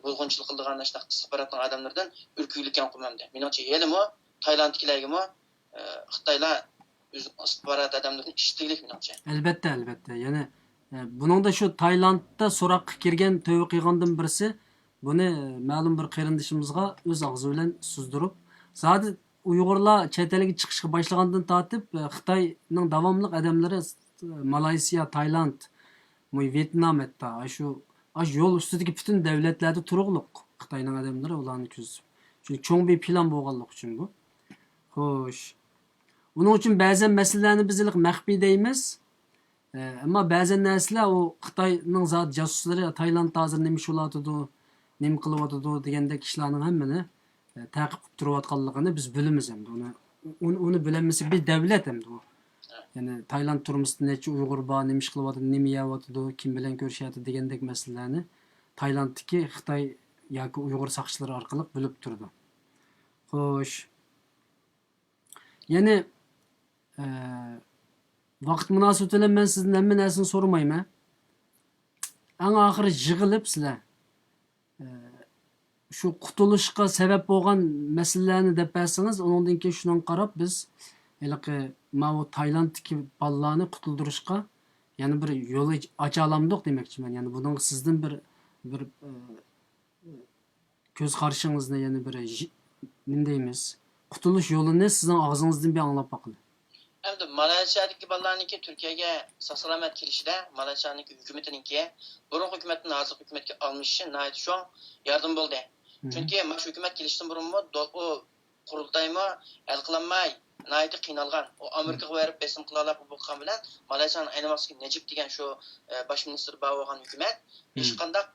bulg'unchilik qilgan shunday istixborotning odamlardan urkuylikkan qilmamdi. Menimcha yelimi Taylandkilargami Xitoylar o'z istixborot odamlardan ishtilik menimcha. Albatta. Yani buningda şu Taylandda so'roq kirgan to'y qilgandan birisi buni ma'lum bir qarindishimizga o'z og'zi bilan suzdirib, zaten Uyg'urlar chet elga chiqishga boshlagandan tortib Xitoyning davomli odamlari Malayziya, Tayland, Vietnam hatta şu yol üstündeki bütün devletlerde turuqluq Xitayning adamlari ularni ko'zib. Çünkü çoğun bir plan bo'lganlik uchun bu. Xo'sh. Buning uchun ba'zan masalalarni biz maxfiy deymiz. Ammo ba'zan narsalar u Xitoyning zot jasuslari Taylandda hozir nima bo'layotidi, nima qilyotidi degandek ishlarning hammani taqib qilib turayotganligini biz bilamiz endi. Uni bilamiz bir davlat endi u. Yani Tayland turmusida necha Uyg'ur bor, nima ish qilyotidi, nima yeyotidi, kim bilan ko'rishyapti degandek masalalarni Taylanddagi Xitoy yoki Uyg'ur saqchilari orqali bilib turdi. Xo'sh. Yani vaqt munosabati bilan men sizdan hamma narsani so'ramayman. Eng oxiri yig'ilib sizlar shu qutulishga sabab bo'lgan masalalarni deb bersangiz, undan keyin shuni qarab biz mana Taylanddagi bolalarni qutuldirishga yana bir yo'l ocha olamdiq demoqchiman. Yani bundan sizdan bir ko'z qarishingizni yana bir nima deymiz? Qutulish yo'lini sizning og'zingizdan bir anglab boqing. Endi Malayziyadagi bolalarniki Turkiyaga sog'-salomat kelishida Malayziyaniki hukumatiniki burun hukumatning hozir hukumatga olinishi nayt shu yardım bo'ldi. Chunki mana shu hukumat kelishdan burunmi o qurultaymi hal qilinmay nayt qiynalgan. O Amerikaga berib besim qilalab bo'lgan bilan Malayziyaning ayniqsa Najib degan shu bosh ministr bo'lgan hukumat hech qanday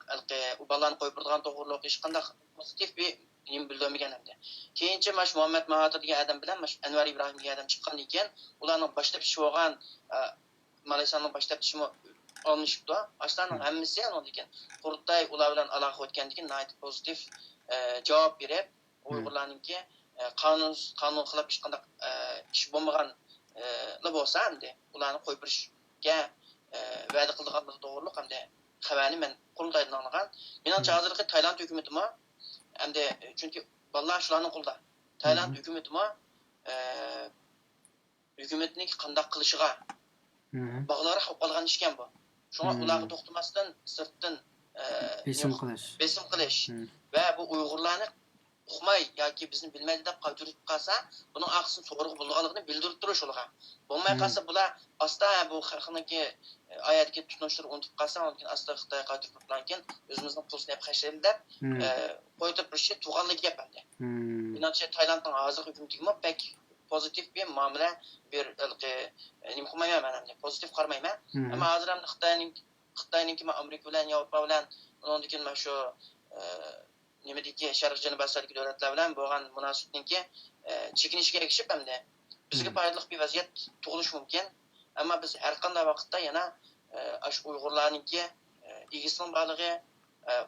u bolalarni qo'yib turgan to'g'riliq hech qanday pozitiv bir nima bildirmagan endi. Keyinchi mash Muhammad Mahathir degan odam bilan mash Anvar Ibrohim degan odam chiqqandan keyin ularning boshlab ish bo'lgan Malayziyaning boshlab ishi olishibdi. Ashlarning hammasi undan keyin qurultay ular bilan aloqa o'tgandan keyin nayt pozitiv javob berib Uyg'urlarningki qonun xilop hech qanday ish bo'lmagan bo'lsa endi ularni qo'yib berishga va'da qilganligi to'g'riliq hamda xabarni men qurultaydan olgan. Menimcha hozirgi Tayland hukumatimi endi chunki bolalar shularning qo'lida. Tayland hukumatimi hukumatning qanday qilishiga bog'lari qolgan ishkan bu. Shunga ularga to'xtamasdan sirtdan besim qilish va bu Uyg'urlarni uqmay yoki bizni bilmaydi deb qaytirib qolsa, buning aqsini to'g'ri bo'lganligini bildirib turish ularga. Bo'lmay qolsa bular asta bu xalqniki oyatga tutunishtirib unutib qolsa, undan asta Xitoy qaytirib turgan keyin o'zimizning pulsini hep qashlaymiz deb qo'yib turishi tug'anlik gap endi. Menimcha Taylandning hozirgi hukumatiga pek pozitiv bir muomala bir nima qilmayman endi, pozitiv qaramayman. Ammo hozir ham Xitoyninki Amerika bilan Yevropa bilan undan keyin mana shu nimadagi Sharq Janubiy Osiyodagi davlatlar bilan bo'lgan munosabatniki chekinishga erishib hamda bizga foydali bir vaziyat tug'ilishi mumkin. Ammo biz har qanday vaqtda yana shu Uyg'urlarningki egisining borligi,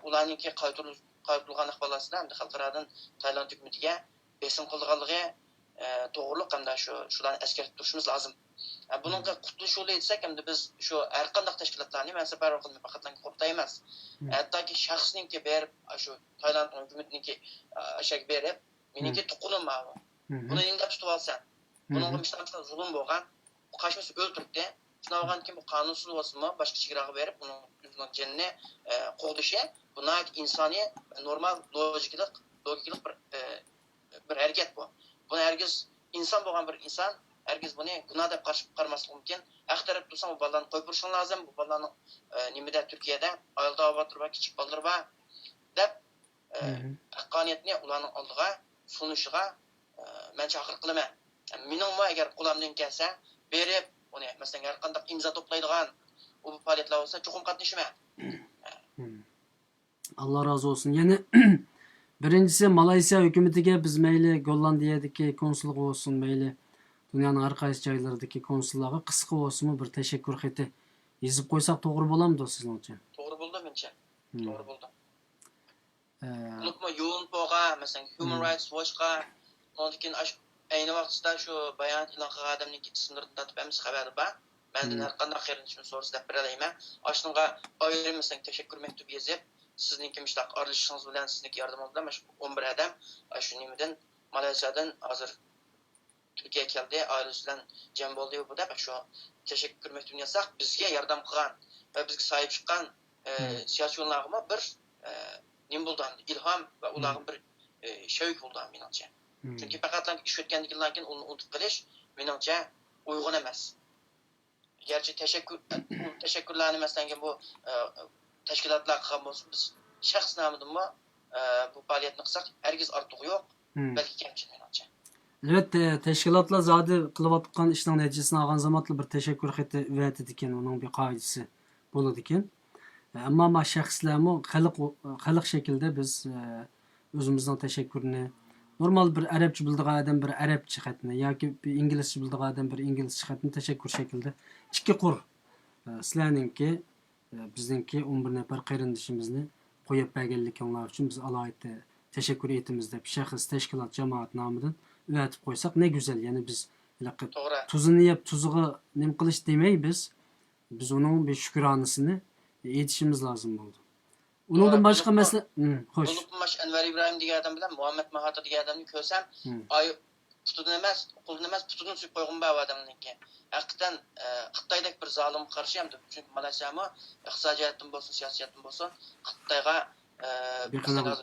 ularningki qaytarilgan ahvolasida hamda xalqaradan Tayland hukumatiga besim qilganligi to'g'riliq hamda shularni eskartib turishimiz lozim. Buningga qutulish yo'li etsak hamda biz shu har qanday tashkilotlarni mansablar orqali faqat qurultay emas, hattoki shaxsningki berib shu Tayland hukumatiniki ashak berib, meniki tuqulim bor. Buni endi tutib olsan, buning mishtamcha zulm bo'lgan, qashmisi o'ltiribdi. Shunday bo'lgan kim bu qonunsuz bo'lsinmi, boshqa chegaraga berib, uning jonini qo'g'dishi, bu insoniy, normal logikalik bir harakat bu. Buni herkes inson bo'lgan bir inson herkes buni gunoh deb qaramaslik mumkin. Haq taraf tursa bu bolalarni qo'yib turishing lozim. Bu bolalarni nimada Turkiyada ayolda obadir va kichik bolalar bor deb haqqoniyatni ularning oldiga sunishiga men chaqiriq qilaman. Meningmi agar qo'limdan kelsa berib uni masalan har qanday imzo to'playdigan u faoliyatlar bo'lsa cho'qim qatnashaman. Allah razı olsun. Yani birincisi Malayziya hükümetiga biz mayli Gollandiyadagi konsulluq olsun, mayli dunyoning har qaysi joylaridagi konsullarga qisqa olsunmi bir tashakkur xati yozib qo'ysak to'g'ri bo'lamdi sizningcha? To'g'ri bo'ldi mencha. To'g'ri bo'ldi. Unutma UNPO'ga, masalan Human Rights Watch'ga, undan keyin ayni vaqtda shu bayonot e'lon qilgan odamning ismlarini tatib hamma xabari bor. Mendan har qanday xayrlashishni so'rasa deb beralayman. Ashunga ayrim masalan tashakkur maktubi yozib sizniki mishdaq aralashishingiz bilan sizniki yordamingizdan mana shu 11 odam shu nimadan Malayziyadan hozir Turkiyaga keldi, oilasi bilan jam bo'ldi bu deb shu tashakkur maktubini yozsak bizga yordam qilgan va bizga sahib chiqqan siyosatchilarga bir nima bo'ldi, ilhom va ularga bir shavk bo'ldi menimcha. Chunki faqat ish o'tgandan keyin uni unutib qilish menimcha uyg'un emas. gerçi teşekkürlerini mesela bu teşkilatlar kılgan olsun biz şahs namıdın mı bu faaliyetini kısak herkes artık yok belki kemçil menimce. Evet, teşkilatlar zadi kılıvatkan işten neticesini algan zamanla bir teşekkür heti veyt ediken onun bir kaidesi bunu diken. Ama şahslarımı halık şekilde biz özümüzden teşekkürünü normal bir Arapça bildiği adam bir Arapça hatını yoki bir İngilizce bildiği adam bir İngilizce hatını teşekkür şekilde iki kur sizlerninki bizdenki 11 nefer qayrindishimizni qo'yib berganlik onlar uchun biz alohida teşekkür etimiz deb şahs teşkilat jamoat nomidan o'tib qo'ysak ne güzel yani biz Doğru. tuzini yeb tuzuga nim qilish demay biz onun bir şükranısını etişimiz lazım oldu. Ondan başka mesela hoş. Bulupmaş Enver İbrahim diye adam bilen Muhammed Mahathir diye adamını körsem ay tutun emez, kulun emez, tutun süp koygun bu adamınki. Hakikaten Xitay'daki bir zalim karşıyamdı. Çünkü Malasya'mı iqtisadiyatten olsun, siyasiyatten olsun Xitay'a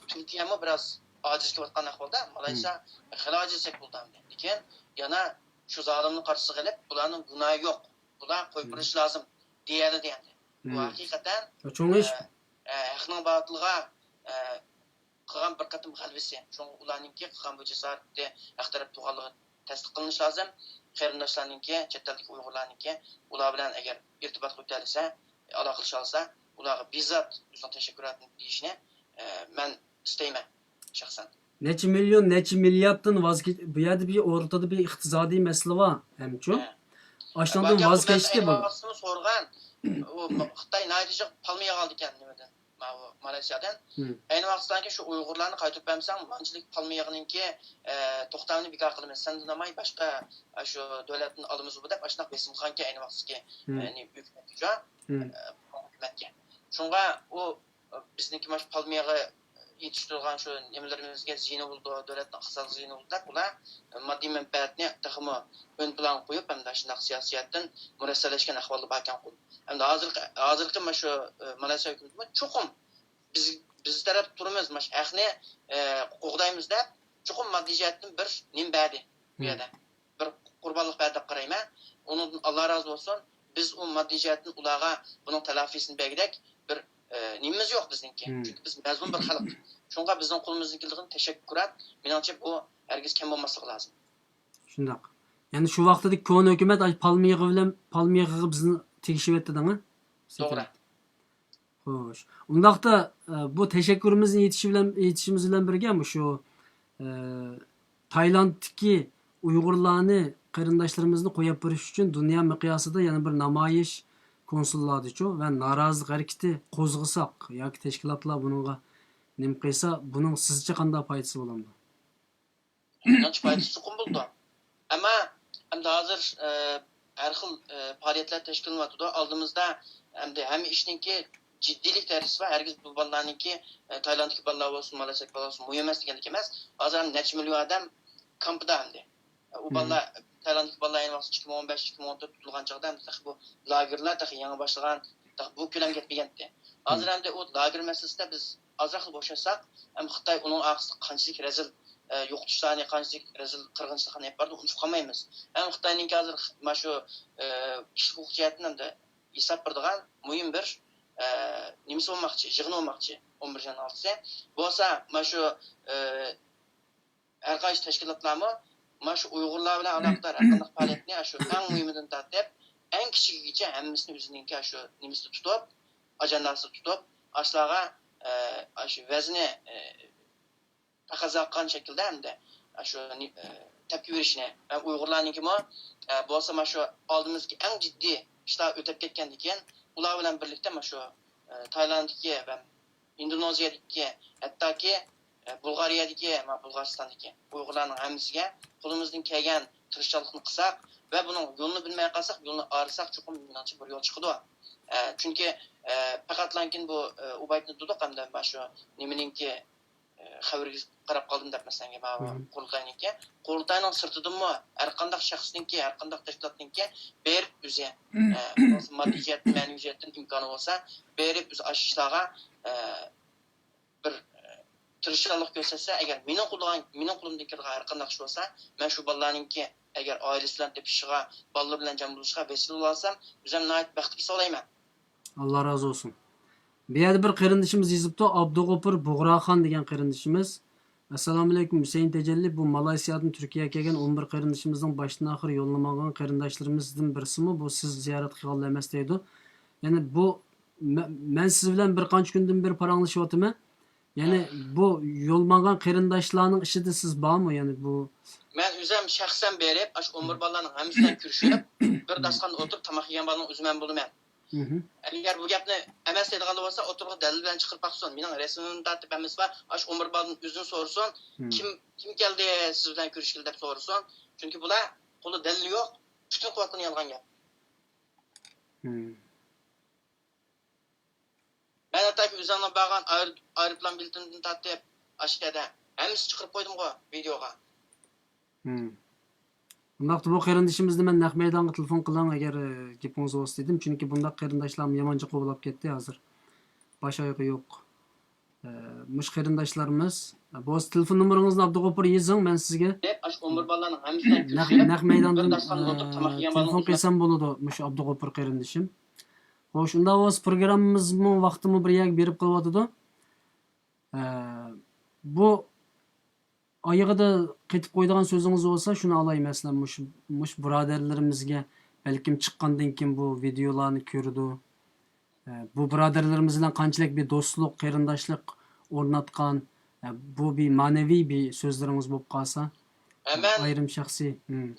Türkiye'mi biraz aciz gibi atkan ahvalda Malaysia xila acizsek buldu hem de. Diken yana şu zalimin karşısı gelip bulanın günahı yok. Buna koyup lazım diyeni diyendi. Bu hakikaten Çoğun iş X'nin batılığa qılgan bir qatım qalbisi. Şoň ularninki qılgan bu cesaretde aqtarap tuğanlygy tasdiq qılыныş lazım. Qarindaşlarninki, chet ellik Uygurlarninki ular bilen eger irtibat ko'tarilsa, aloqa alsa, ularga bizzat bizning teşekkür etishini men isteyman şahsan. neçe milyon, neçe milyarddan vazgeç bu yerde bir ortada bir iqtisadi mesele var hemçu. Aşağıdan vazgeçti bu. Aslında sorgan o Xitay naytijik palmiye kaldı kendimden. Malasya'dan. Aynı vaxtdan şu Uygurlarını qaytırıp bermesem, mançilik palmiye yağınınki toxtamını bir qılmaz. Sen demay başka şu devletin alımızı bu dep aşnaq Besimxanki aynı vaxtki yani hükümetçi hükümetke. Şunga o bizdeki maş palmiyeği yetiştirgan şu nemelerimizge ziyini buldu, devletin iqtisadi ziyini buldu. Ular maddi menfaatni taxımı ön plan koyup hem de aşnaq siyasiyatdan mürəssələşken ahvalda bakan qoyup. Hem de hazırki şu Malaysia hükümeti çokum biz taraf turumuz maş ahni qoğdaymızda çokum maddi jihatdan bir nim berdi bu yerda. Bir qurbanlık berdi qarayma. Onun Allah razı olsun biz o maddi jihatdan ularga bunun telafisini bergidek bir nimimiz yok bizninki. Çünkü biz mazlum bir xalq. Şonga bizning qo'limizdan kelgan teşekkürat menimcha bu herkes kam bo'lmasligi lazım. Shundaq. Yani şu vaqtdagi ko'n hukumat ay palmiyaga bizni tegishib etdi demi? Doğru. Xo'sh. Undaqda bu teşekkürümüzün yetişimiz bilen birge şu Taylanddaki Uygurlarni qarindaşlarımızını qo'yib berish uchun dünya miqyosida yana bir namoyish konsulladi ve norozilik hareketi qo'zg'asak yoki teşkilatlar bununla nim qilsa buning sizcha qanday foydasi bo'ladi? Menimcha foydasi chuqur bo'ldi. Ama hem de hazır her xil faaliyetler teşkil qilyapti. Aldığımızda hem işninki ciddilik derecesi var. Herkes bu ballarninki Tayland'daki ballar olsun, Malasya'daki ballar olsun. Mühim emas. Hazır neçe milyon adam kampıda hem de. O ballar Tayland'daki ballar en vaqt 2015-2014 tutulgan çağda hem de bu lagerlar yangi başlagan bu kölam ketmegende. Hazır hem de o lager meselesinde biz azraq boşasak hem Xitay onun aqsı qanchalik rezil yo'qotishlarni qanchalik rezil qirg'inchiliklarni olib bordi unutib qolmaymiz. Ham Xitoyning hozir mana shu kishilik huquq jihatdan ham hisob beradigan muhim bir nimasi bo'lmoqchi, yig'ini bo'lmoqchi 11-6 bo'lsa mana shu har qaysi tashkilotlarmi mana shu Uyg'urlar bilan aloqador har qanday faoliyatni shu eng muhimidan tortib eng kichigigacha hammasini o'zininki shu nimasida tutib, ajandasida tutib, ashlarga shu vazni taqozo qilgan shaklda hamda shu tepki berishini Uyg'urlarniki bo'lsa mana shu oldimizga eng jiddiy ishlar o'tib ketgandan keyin ular bilan birlikda mana shu Taylanddagi va Indoneziyadagi hattoki Bulgariyadagi, Bulg'aristondagi Uyg'urlarning hammasiga qo'limizdan kelgan tirishchilikni qilsak va buning yo'lini bilmay qolsak, yo'lni arisak chuqur menimcha bir yo'l chiqadi. Chunki faqatlankin bu ubaytni duduq hamda mana shu nimaninki xabarga qarab qoldim deb masalan qurultayniki qurultayning sirtidanmi har qanday shaxsniki har qanday tashkilotniki berib o'zi moddiy jihatdan ma'naviy jihatdan imkoni bo'lsa berib o'z ishlarga bir tirishchilik ko'rsatsa agar mening qo'limdan kelgan har qanday ish bo'lsa men shu bolalarniki agar oilasi bilan tepishiga, bolalar bilan jam bo'lishiga vesile bo'lasam, o'zim nihoyat baxtga solayman. Allah razı olsun. Bir yerde bir kırındışımız yazıptı. Abdugopur Buğrahan degan kırındışımız. Assalamu alaikum Hüseyin Tecelli. Bu Malaysiya'dan Türkiye'ye kelgan 11 kırındışımızdan baştan ahir yollamagan kırındaşlarımızdan birisi mi? Bu siz ziyaret kılgalı emas deydi. Yani bu ben siz bilen bir qancha kundan beri paranglashyotiman. Yani bu yo'lmagan qarindoshlarning ishida siz bormi? Yani bu Men o'zim shaxsan berib, ash 11 bolalarning hammasidan ko'rishib, bir dastonda o'tirib tomoq yegan bolaning o'zi men bo'laman. Agar bu gapni emas deydigan bo'lsa, o'tirib dalil bilan chiqarib baqsin. Mening rasmimni tartib emas va ash 11 bolaning o'zini so'rasin, kim keldi siz bilan ko'rishga deb so'rasin. Chunki bular qo'lida dalil yo'q, butun quvvatini yolg'on gap. Ben hatta o'zimni borgan aeroplan biletini tartib, ashkada hammasi chiqarib qo'ydim-ku videoga. Bundaqda bu qarindishimizni men naq maydonga telefon qilaman agar gapingiz bo'lsa dedim. Chunki bundaq qarindoshlarni yamancha qo'llab ketdi hozir. Baş oyog'i yo'q. Mush qarindoshlarimiz. Bu telefon nomeringizni Abdug'ofur yozing, men sizga Ash 11 bolalarning hammasidan ko'rishib, naq maydondan bir dastonda o'tirib tomoq yegan telefon bolaning qilsam bo'ladi mush Abdug'ofur qarindishim. Xo'sh, unda o'z programmamizmi vaqtimi bir yak berib qo'yadi. Bu oyig'ida qaytib qo'yadigan so'zingiz bo'lsa, shuni olay masalan mush birodarlarimizga balkim chiqqandan keyin bu videolarni ko'rdi. Bu birodarlarimiz bilan qanchalik bir do'stlik, qarindoshlik o'rnatgan, bu bir ma'naviy bir so'zlaringiz bo'lib qolsa, men ayrim shaxsiy.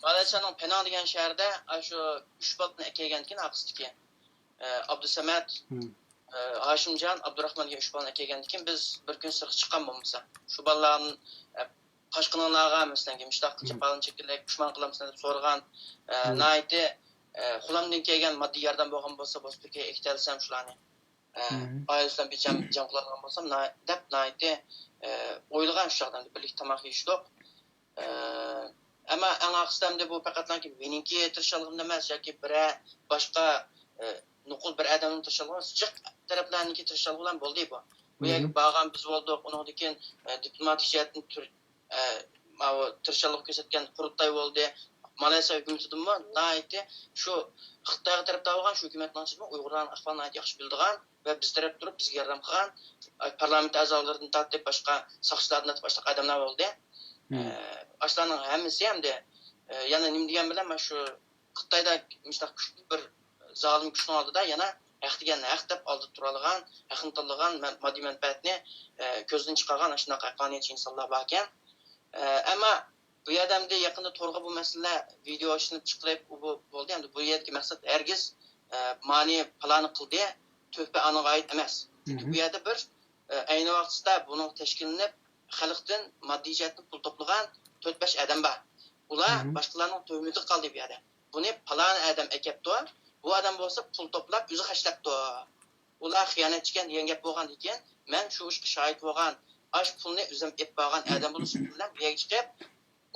Malaysiyaning Penang degan shaharda shu 3 bolani akagan keyin aqsdiki. Abdusamat, Hashimjon, Abdurahmonga 3 bolani akagan keyin biz bir kun sirq chiqqan bo'lmasa, shu bolalarning Qashqinlarga masalan mushtaq qilib balon chekilib dushman qilamiz deb so'ragan nayti xulamdan kelgan moddiy yordam bo'lgan bo'lsa Bosturga ektalsam shularni oilasidan bir jam qiladigan bo'lsam deb nayti o'ylagan shu odamni birlik tomoq yeyishdik. Ammo eng aqstamda bu faqatlanki meningki tirishligimda emas yoki bir boshqa nuqul bir odamning tirishlig'i jiq taraflarniki tirishlig'i bilan bo'ldi bu. Bu yerga borgan biz bo'ldik, undan keyin diplomatik jihatdan tirishchilik ko'rsatgan qurultoy bo'ldi. Malaysiya hukumatidimi nayti shu Xitoy tarafdan olgan shu hukumatning Uyg'urlarning ahvolini yaxshi bildigan va biz taraf turib bizga yordam qilgan parlament a'zolaridan tortib boshqa soqchilardan boshqa odamlar bo'ldi. Ashlarning hammasi hamda yana nima degan bilan mana shu Xitoyda mustaq kuchli bir zolim kuchning oldida yana haq degan haq deb oldi turadigan, haqni tanlagan moddiy manfaatni ko'zdan chiqargan shunaqa qonunchi insonlar bor ekan. Ama bu yerdamda yaqinda to'g'ri bu masala video ishlanib chiqilib bo'ldi. Endi bu yerdagi maqsad hergiz ma'ni plani qildi, to'pa aniga oid emas. Chunki bu yerda bir ayni vaqtda buni tashkillanib xalqdan moddiy jihatdan pul to'plagan 4-5 odam bor. Ular boshqalarning to'ymidi qoldi bu yerda. Buni plan odam ekapti. Bu odam bo'lsa pul to'plab o'zi xashlabdi. Ular xiyonatchigan degan gap bo'lgan ekan, men shu ishga shohid bo'lgan ash pulni o'zim ep bo'lgan odam bo'lishi bilan bu yerga chiqib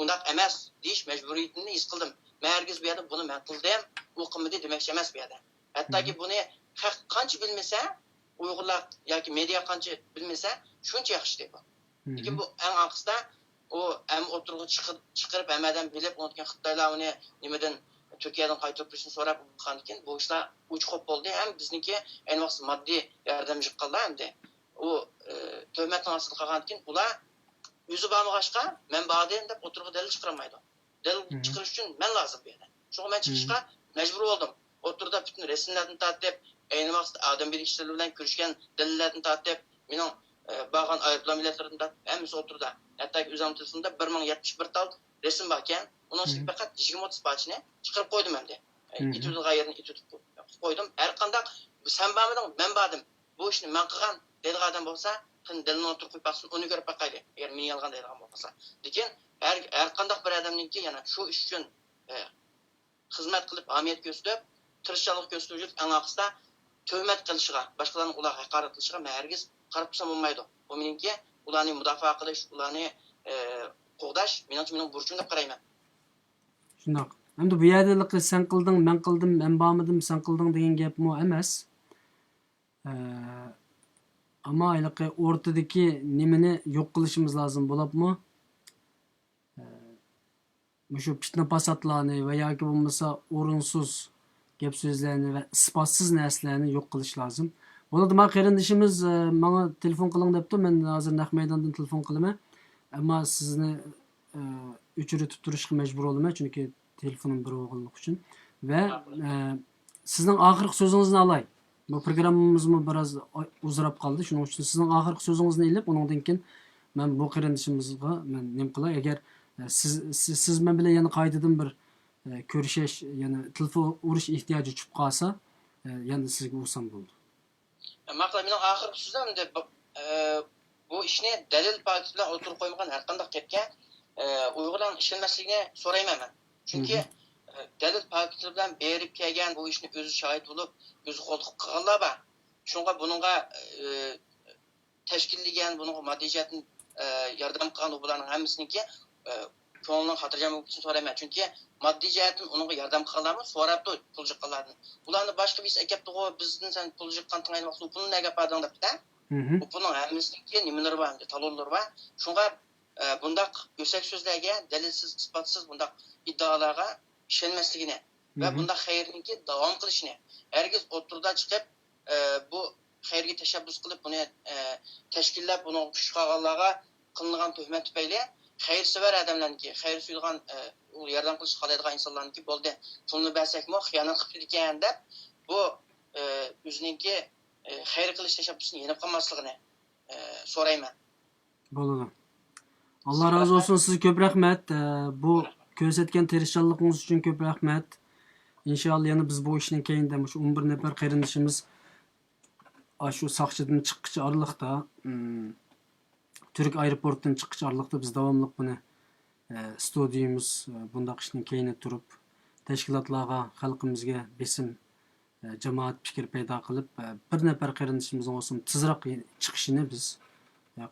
undaq emas deyish majburiyatini his qildim. Men hergiz bu yerda buni men qildim, u qilmadi demoqchi emas bu yerda. Hattoki buni haq qancha bilmasa, Uyg'urlar yoki media qancha bilmasa, shuncha yaxshi deb. Lekin bu eng aqsda u ham o'tirg'i chiqirib hammadan bilib, unutgan Xitoylar uni nimadan Turkiyadan qaytarib turishni so'rab qolgan ekan. Bu ishlar uch xo'p bo'ldi. Ham bizniki ayni vaqtda moddiy yordam chiqqanlar hamda u töhmetdan asıl qolgan keyin ular o'zi bormag'achqa men bordim deb o'tirg'i dalil chiqarmaydi. Dalil chiqarish uchun men lozim bu yerda. Shunga men chiqishga majbur bo'ldim. O'tirda butun rasmlarni tortib, ayni vaqtda odam birikishlar bilan ko'rishgan dalillarni tortib, mening borgan aeroplan biletlarini tortib, hammasi o'tirda. Hatto o'zim telefonda 1071 tal rasm bor ekan, uning ustiga faqat 20-30 parchani chiqarib qo'ydim endi. Itudilgan yerini itutib qo'ydim. Har qanday sen bormading, men bordim. Bu ishni men qilgan deydigan odam bo'lsa, dalilni o'tirib qo'yib baqsin, uni ko'rib baqaydi. Agar men yolg'on deydigan bo'lsa. Lekin har qanday bir odamningki yana shu ish uchun xizmat qilib, ahamiyat ko'rsatib, tirishchilik ko'rsatib, eng aqsda tuhmat qilishiga, boshqalarning ular haqorat qilishiga men hargiz qarab tursam bo'lmaydi. Bu meningki ularni mudofaa qilish, ularni qo'g'dash mening burchim deb qarayman. Shundoq. Endi bu yerda sen qilding, men qildim, men bormadim, sen qilding degan gapmi emas. Ama aylıqı ortadaki nimini yok qilishimiz lazım bo'libmi? şu fitne pasatlarını ve yoki bo'lmasa o'rinsiz gap so'zlarni va isbotsiz narsalarni yo'q qilish lozim. Bo'ladi, men qarindishimiz menga telefon qiling debdi. Men hozir naq maydondan telefon qilaman. Ammo sizni o'chirib turishga majbur bo'laman, chunki telefonim bir o'g'illik uchun. Va sizning oxirgi so'zingizni olay. Bu programmamizmi biroz uzrab qoldi. Shuning uchun sizning oxirgi so'zingizni ilib, undan keyin men bu qarindishimizga men nim qilay. Agar siz men bilan yana qaytadan bir ko'rishish, yana telefon urish ehtiyoji chiqib qolsa, yana sizga ursam bo'ldi. Maqla mening oxirgi so'zim deb bu ishni dalil paketi bilan o'tirib qo'ymagan har qanday gapga Uyg'urlar ishlanmasligini so'rayman men. Chunki dalil paketi bilan berib kelgan bu ishni o'zi shohid bo'lib, o'zi qo'lqib qilganlar bor. Shunga buningga tashkillagan, buningga moddiy jihatdan yordam qilgan ularning hammasiniki ko'ngilning xotirjam bo'lib uchun so'rayman. Chunki moddiy jihatdan uningga yordam qilganlarmi so'rabdi pul jiqqanlardan. Ularni boshqa biz aytibdi-ku, bizdan sen pul jiqqan tinglaydi vaqt pulni nega pardon debdi. Bu pulning hammasiniki nimalar bor, talonlar bor. Shunga bundaq o'sak so'zlarga, dalilsiz, isbotsiz bundaq iddaolarga ishonmasligini va bundaq xayrniki davom qilishini, hargiz o'tirda chiqib bu xayrga tashabbus qilib buni tashkillab buni kuch qilganlarga qilingan tuhmat tufayli xayrsevar odamlarniki, xayr suyulgan yordam qilish xohlaydigan insonlarniki bo'ldi. Pulni bersakmi xiyonat qilib ekan deb bu o'ziningki xayr qilish tashabbusini yenib qolmasligini so'rayman. Bo'ladi. Allah razı olsun, size köp rahmet. Bu ko'rsatgan tirishchanligingiz uchun köp rahmet. İnşallah yana biz bu ishning keyinda shu 11 nafar qarindishimiz shu Soqchidan chiqqich oraliqda Türk aeroportdan chiqqich oraliqda biz davomli buni studiyamiz bundaq ishning keyinida turib tashkilotlarga, xalqimizga besim jamoat fikr paydo qilib bir nafar qarindishimizning o'sim tezroq chiqishini biz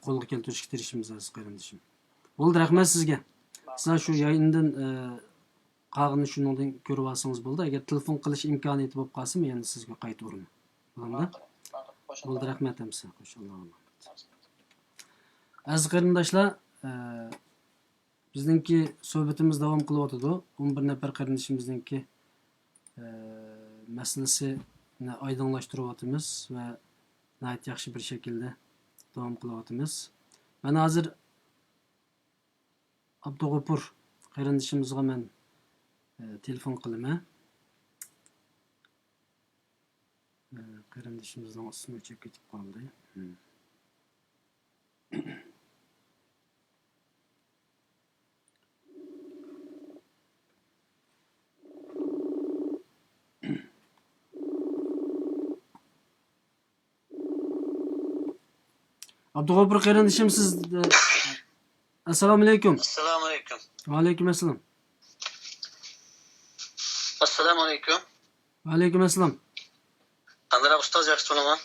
qo'lga keltirishga tirishimiz aziz qarindishim. Bo'ldi, rahmat sizga. Siz shu yayindan qag'ini shundan ko'rib olsangiz bo'ldi. Agar telefon qilish imkoniyati bo'lib qolsa, men yana sizga qaytib uraman. Bo'ldi? Bo'ldi, rahmat hamsa. Qo'shilib. Aziz qarindoshlar, bizningki suhbatimiz davom qilyotdi. 11 nafar qarindishimizningki masalasini oydinlashtiryapmiz va nihoyat yaxshi bir shaklda davom qilyapmiz. Men hozir Abdug'ofur qarindishimizga men telefon qilaman. Qarindishimizning ismi o'chib ketib qoldi. Abdug'ofur qarindishim, siz assalomu alaykum. Assalomu alaykum. Va alaykum assalom. Assalomu alaykum. Va alaykum assalom. Qanday ustoz, yaxshi bo'laman?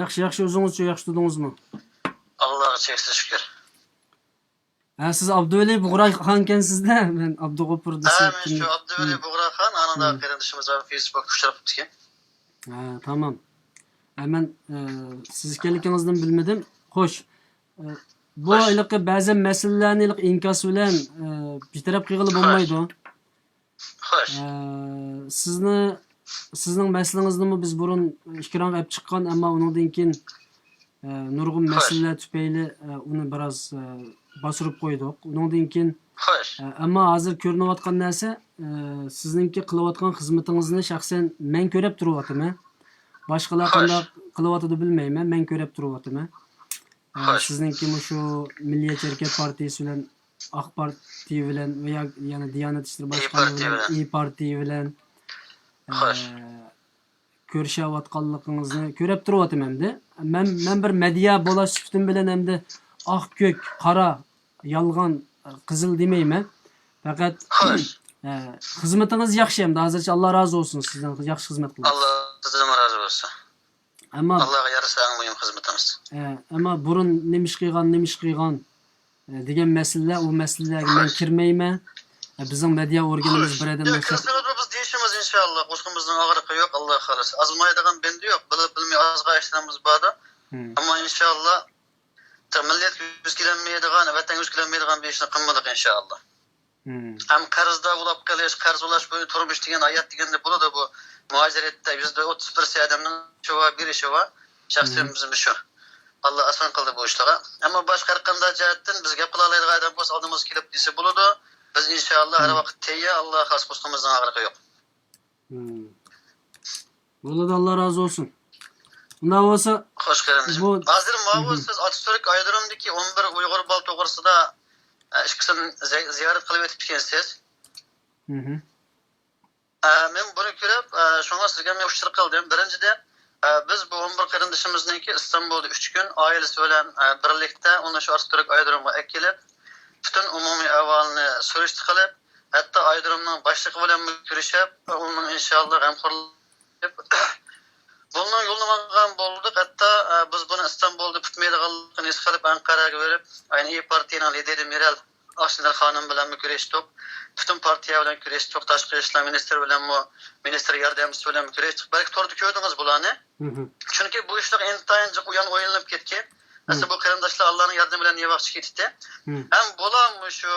Yaxshi, o'zingizcha yaxshi tudingizmi? Allohga cheksiz shukr. Siz Abduvali Bug'roxonkansizda, men Abdug'ofur desam. Men shu Abduvali Bug'roxon, anada qarindishimiz va Facebookda uchrab ketgan. Tamam. Men siz ekanligingizni bilmadim. Xo'sh, bu ayliqqa ba'zan masalalarni inkos bilan betaraf qilib bo'lmaydi. Xo'sh. Sizning masalangizni biz burun ekronga olib chiqqan, ammo undan keyin nurg'un masalalar tufayli uni biroz bosirib qo'ydik. Undan keyin Xo'sh. ammo hozir ko'rinayotgan narsa sizningki qilayotgan xizmatingizni shaxsan men ko'rib turyapman. Boshqalar qanday qilyotdi bilmayman, men ko'rib turyapman. Sizningki shu Milliyetçi Hareket Partiyasi bilan Ak Parti bilan va yana Diyanet İşleri Başkanlığı bilan İYİ Parti bilan ko'rishayotganligingizni ko'rib turyapman-da. Men bir media bo'lash sifatim bilan hamda oq, ko'k, qora, yolg'on, qizil demayman. Faqat xizmatingiz yaxshi hamda hozircha Alloh razı olsun, sizdan yaxshi xizmat qilyapsiz. Alloh sizdan razı olsun. Ammo Allohga yarasa eng muhim xizmatimiz. Ammo burun nemish qilgan degan masalalar, u masalalarga men kirmayman. Bizning media organimiz bir odamdan biz deyishimiz inshaalloh qo'shqimizning og'riqi yo'q, Alloh xohlasa. Azmaydigan bende yo'q, bilib bilmay ozga ishlarimiz borda. Ammo inshaalloh millat yuz kelmaydigan, vatan yuz kelmaydigan bir ishni qilmadik inshaalloh. Hem karzda ulap kalış, karz ulaş böyle turmuş degen hayat degende burada bu muhaciretde %30% adamın çoğu bir işi var. Şahsen bizim şu. Allah asan kıldı bu işlere. Ama başka arkanda cihetten biz gap kılalaydık adam boz aldığımız kilip disi buludu. Biz inşallah her vakit teyye Allah has kustumuzdan ağırlığı yok. Burada da Allah razı olsun. Bunda olsa Hoş geldiniz. bu Hazır mı siz Atatürk Aydırım'daki 11 Uygur bal toğrısı da işkisini ziyaret kılıp etip ekensiz. Men bunu görüp şoňa sizge meşhur kıldım. Birinci de biz bu 11 kardeşimizniki İstanbul'da 3 gün ailesi bilen birlikte onu şu Atatürk Aydırım'a ekilip bütün umumi ahvalini sürüştü kılıp hatta Aydırım'dan başlık bilen görüşüp onun inşallah gamkorlup bunun yolundan bulduk. Hatta biz bunu İstanbul'da tutmaydıqalygyny iskalyp Ankara'ya verip aynı İYİ Partiýanyň lideri Meral Akşener hanım bilen görüşdik. Bütün partiýa bilen görüşdik. Taşky işler ministri bilen bu minister ýardamçysy bilen görüşdik. Belki tordy köýdüňiz bulany. Çünkü bu işler entaýynca uyan oýanyp ketken. Aslında bu kırındaşlar Allah'ın yardımı bilen ýewagçy ketdi. Hem bulan şu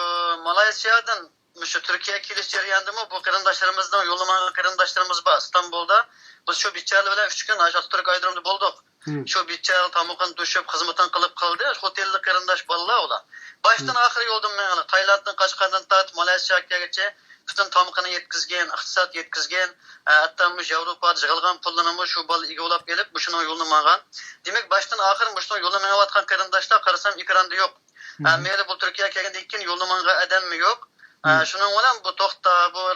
Malaysyadan şu Türkiye kiliş jaryandymy bu kırındaşlarımızdan yoluma kırındaşlarımız var İstanbul'da. Biz şu biçarlı bilen 3 gün Atatürk Aydırım'da bulduk. Şu biçarlı tamukan düşüp hizmetten kılıp kaldı. Otelli kırındaş balla ola. Baştan ahir yoldum men. Tayland'dan Kaşgar'dan tat Malaysyaga geçe bütün tamukany yetkizgen, iqtisat yetkizgen, hatta bu Avropada jygalgan pullanymy şu bal igi ulap gelip bu şunu yoluna magan. Demek baştan ahir bu şunu yoluna meni atkan kırındaşlar karasam ekranda yok. Meni bu Türkiýe kelgende ikin yoluna adam mı yok? Şunun bilen bu tokta bu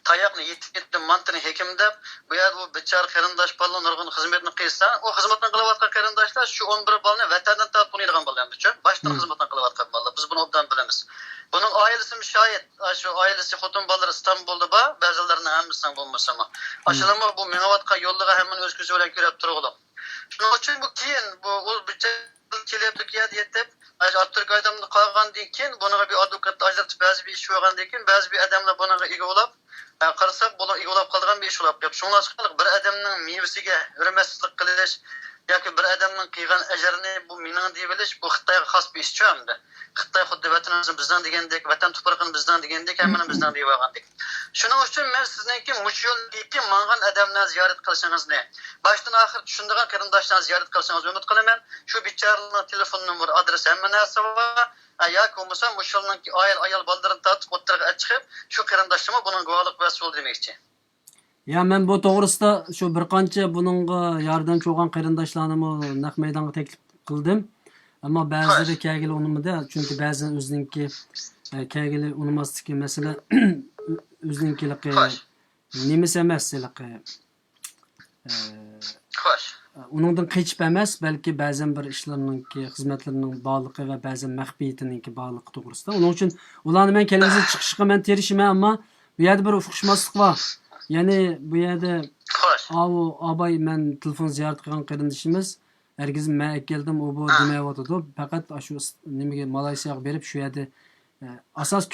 tayakny yetip mantyny hekim dep bu ýer bu biçar kırındaş ballan nurgun hizmetini kıysa o hizmetini kılıp atkan kırındaşlar şu 11 balını vatandan taap bulýan ballar biçe baştan hizmetini kılıp atkan ballar biz bunu obdan bilemiz. Bunun ailesi şayet şu ailesi hotun balları İstanbul'da ba bazılarının hemisinden bulmasa mı? Aşılama bu Menavatka yolluğa hemen öz gözü bilen görüp durulum. Şunun için bu keyin bu ul biçar kelebdik ya diyetip Atatürk Aydırım'da kalgan dikin buna bir adukat ajratıp bazı bir iş olgan dikin bazı bir adamla buna igi olap qarsak bula igi olap kalgan bir iş olap yap. Şoňa çykalyk bir adamның mewisiga hürmetsizlik kılış yoki bir adamның kıygan ejerini bu meniň diýip biliş bu Xitayga has bir iş çömdi. Xitay xuddi vatanymyzy bizden degendek, vatan tupragyn bizden degendek, hemmini bizden diýip algandyk. Şonuň üçin men sizniki muş ýol diýip mangan adamlaryny ziyaret kılşyňyzy, başdan ahir düşündiğin kırındaşlarını ziyaret kılşyňyzy umut kılaman. Şu biçarlyň telefon numary, adres hemme näse bar. Ýa-ki bolmasa muş ýolunki ayal baldaryny tatyp oturga çykyp şu kırındaşlyma bunyň gowalyk we sol demekçi. Ya men bu toğrusda şu bir kança bununğa yardımcı olan kırındaşlarımı nak meydana teklif kıldım. Ama bazıları kegili onumda çünkü bazen özünki kegili onumastiki mesela özünkilik nemis emaslik onundan keçip emas belki bazen bir işlerinki hizmetlerinin bağlılığı ve bazen mahbiyetininki bağlılığı toğrusda. Onun için ulanı men kelimizin çıkışıqa men terişime ama bu yerde bir ufukşmaslık var. Yani bu yerde abay men telefon ziyaret kılgan kırındışımız herkesin men geldim o bu demeye oturdu. Fakat şu nimege Malaysyaga berip şu yerde asas